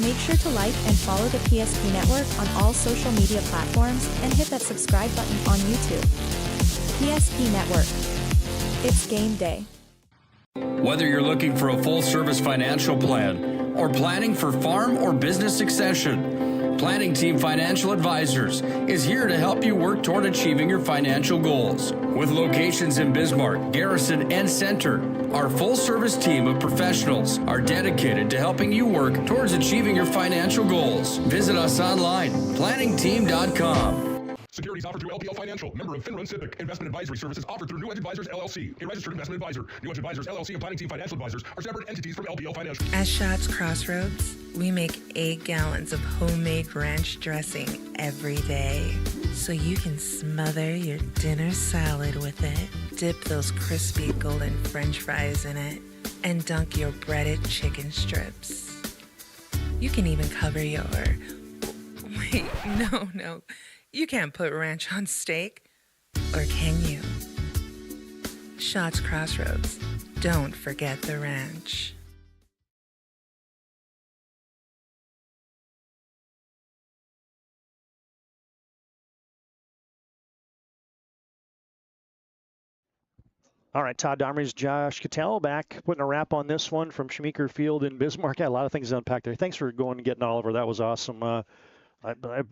Make sure to like and follow the PSP Network on all social media platforms and hit that subscribe button on YouTube. PSP Network. It's game day. Whether you're looking for a full-service financial plan or planning for farm or business succession, Planning Team Financial Advisors is here to help you work toward achieving your financial goals. With locations in Bismarck, Garrison, and Center, our full-service team of professionals are dedicated to helping you work towards achieving your financial goals. Visit us online, planningteam.com. Securities offered through LPL Financial, member of FinRun SIPC. Investment advisory services offered through New Edge Advisors, LLC, a registered investment advisor. New Edge Advisors, LLC, and Planning Team Financial Advisors are separate entities from LPL Financial. At Shots Crossroads, we make 8 gallons of homemade ranch dressing every day, so you can smother your dinner salad with it, dip those crispy golden French fries in it, and dunk your breaded chicken strips. You can even cover your... Wait, no. You can't put ranch on steak, or can you? Shots Crossroads. Don't forget the ranch. All right, Todd Domres, Josh Kitell back, putting a wrap on this one from Schmeeker Field in Bismarck. Got a lot of things to unpack there. Thanks for going and getting Oliver. That was awesome.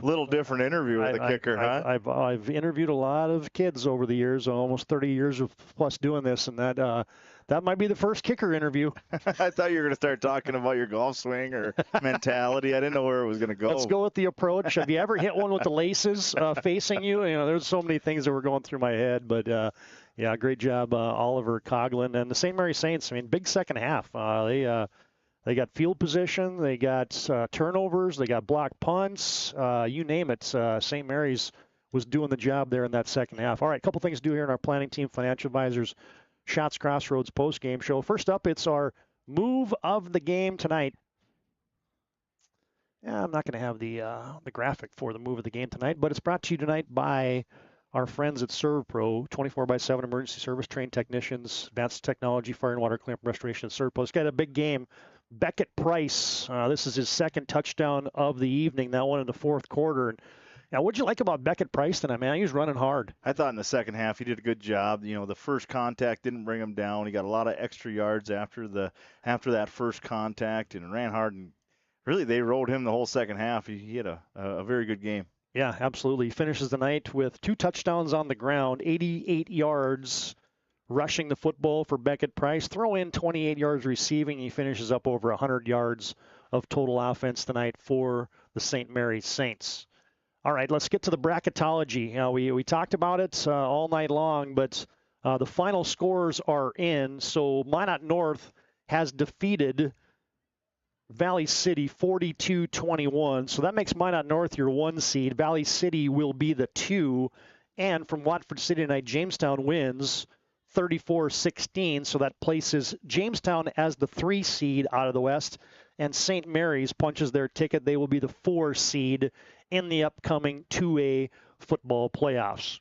Little different interview with the kicker, huh? I've interviewed a lot of kids over the years, almost 30 years of plus doing this, and that might be the first kicker interview. I thought you were going to start talking about your golf swing or mentality. I didn't know where it was going to go. Let's go with the approach. Have you ever hit one with the laces facing you? You know, there's so many things that were going through my head, but yeah, great job, Oliver Coughlin. And the St. Mary Saints, I mean, big second half. They got field position, they got turnovers, they got blocked punts, you name it. St. Mary's was doing the job there in that second half. All right, a couple things to do here in our Planning Team Financial Advisors Shots Crossroads post-game show. First up, it's our move of the game tonight. Yeah, I'm not going to have the graphic for the move of the game tonight, but it's brought to you tonight by our friends at ServPro, 24/7 emergency service trained technicians, advanced technology, fire and water clamp restoration at ServPro. It's got a big game. Beckett Price, this is his second touchdown of the evening, that one in the fourth quarter. And now, what'd you like about Beckett Price tonight, man? He was running hard. I thought in the second half he did a good job. You know, the first contact didn't bring him down. He got a lot of extra yards after that first contact and ran hard. And really, they rode him the whole second half. He had a very good game. Yeah, absolutely. He finishes the night with 2 touchdowns on the ground, 88 yards rushing the football for Beckett Price. Throw in 28 yards receiving. He finishes up over 100 yards of total offense tonight for the St. Mary's Saints. All right, let's get to the bracketology. We talked about it all night long, but the final scores are in. So Minot North has defeated Valley City 42-21. So that makes Minot North your 1 seed. Valley City will be the 2. And from Watford City tonight, Jamestown wins 34-16. So that places Jamestown as the 3 seed out of the West. And St. Mary's punches their ticket. They will be the 4 seed in the upcoming 2A football playoffs.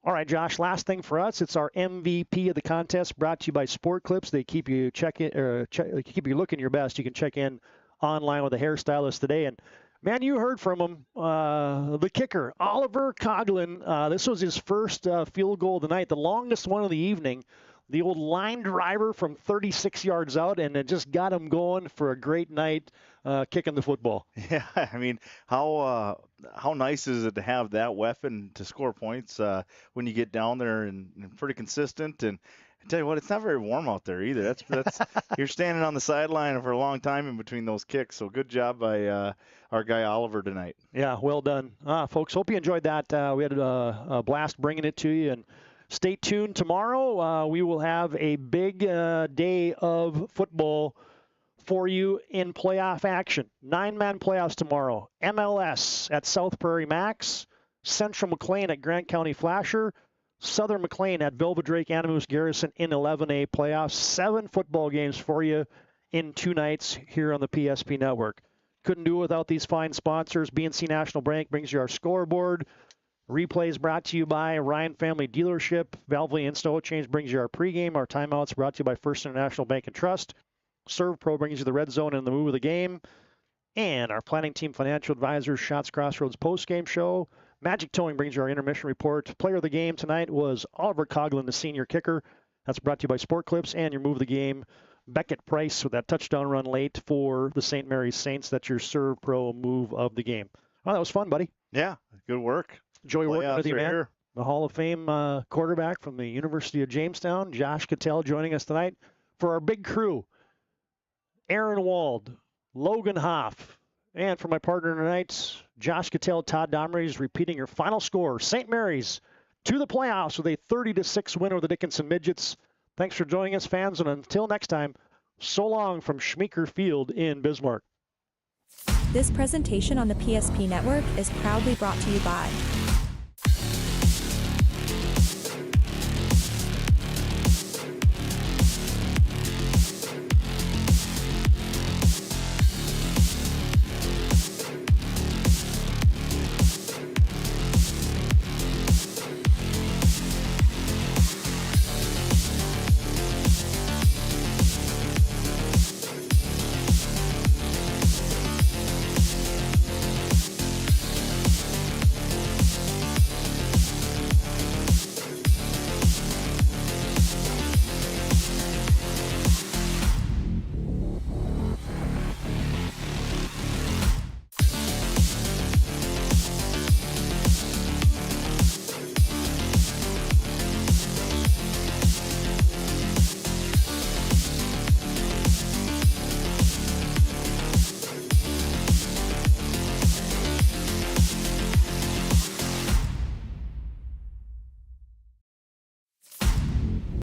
All right, Josh, last thing for us, it's our MVP of the contest brought to you by Sport Clips. They keep you keep you looking your best. You can check in online with a hairstylist today. And, man, you heard from him, the kicker, Oliver Coughlin. This was his first field goal of the night, the longest one of the evening. The old line driver from 36 yards out, and it just got him going for a great night kicking the football. Yeah, I mean, how nice is it to have that weapon to score points when you get down there and pretty consistent. And I tell you what, it's not very warm out there either. That's you're standing on the sideline for a long time in between those kicks. So good job by our guy Oliver tonight. Yeah, well done, folks. Hope you enjoyed that. We had a blast bringing it to you, and stay tuned tomorrow. We will have a big day of football for you in playoff action. 9-man playoffs tomorrow. MLS at South Prairie Max, Central McLean at Grant County Flasher, Southern McLean at Velva Drake Animus Garrison in 11A playoffs. 7 football games for you in 2 nights here on the PSP Network. Couldn't do it without these fine sponsors. BNC National Bank brings you our scoreboard. Replays brought to you by Ryan Family Dealership. Valvoline Install Change brings you our pregame. Our timeouts brought to you by First International Bank and Trust. ServPro brings you the red zone and the move of the game. And our Planning Team Financial Advisors Shots Crossroads postgame show. Magic Towing brings you our intermission report. Player of the game tonight was Oliver Coughlin, the senior kicker. That's brought to you by Sport Clips. And your move of the game, Beckett Price with that touchdown run late for the St. Mary's Saints. That's your ServPro move of the game. Oh, that was fun, buddy. Yeah, good work. Enjoy working with you, man. Here. The Hall of Fame quarterback from the University of Jamestown, Josh Kitell, joining us tonight for our big crew. Aaron Wald, Logan Hoff, And for my partner tonight, Josh Kitell, Todd Domres, repeating your final score. St. Mary's to the playoffs with a 30-6 win over the Dickinson Midgets. Thanks for joining us, fans, and until next time, so long from Schmeeker Field in Bismarck. This presentation on the PSP Network is proudly brought to you by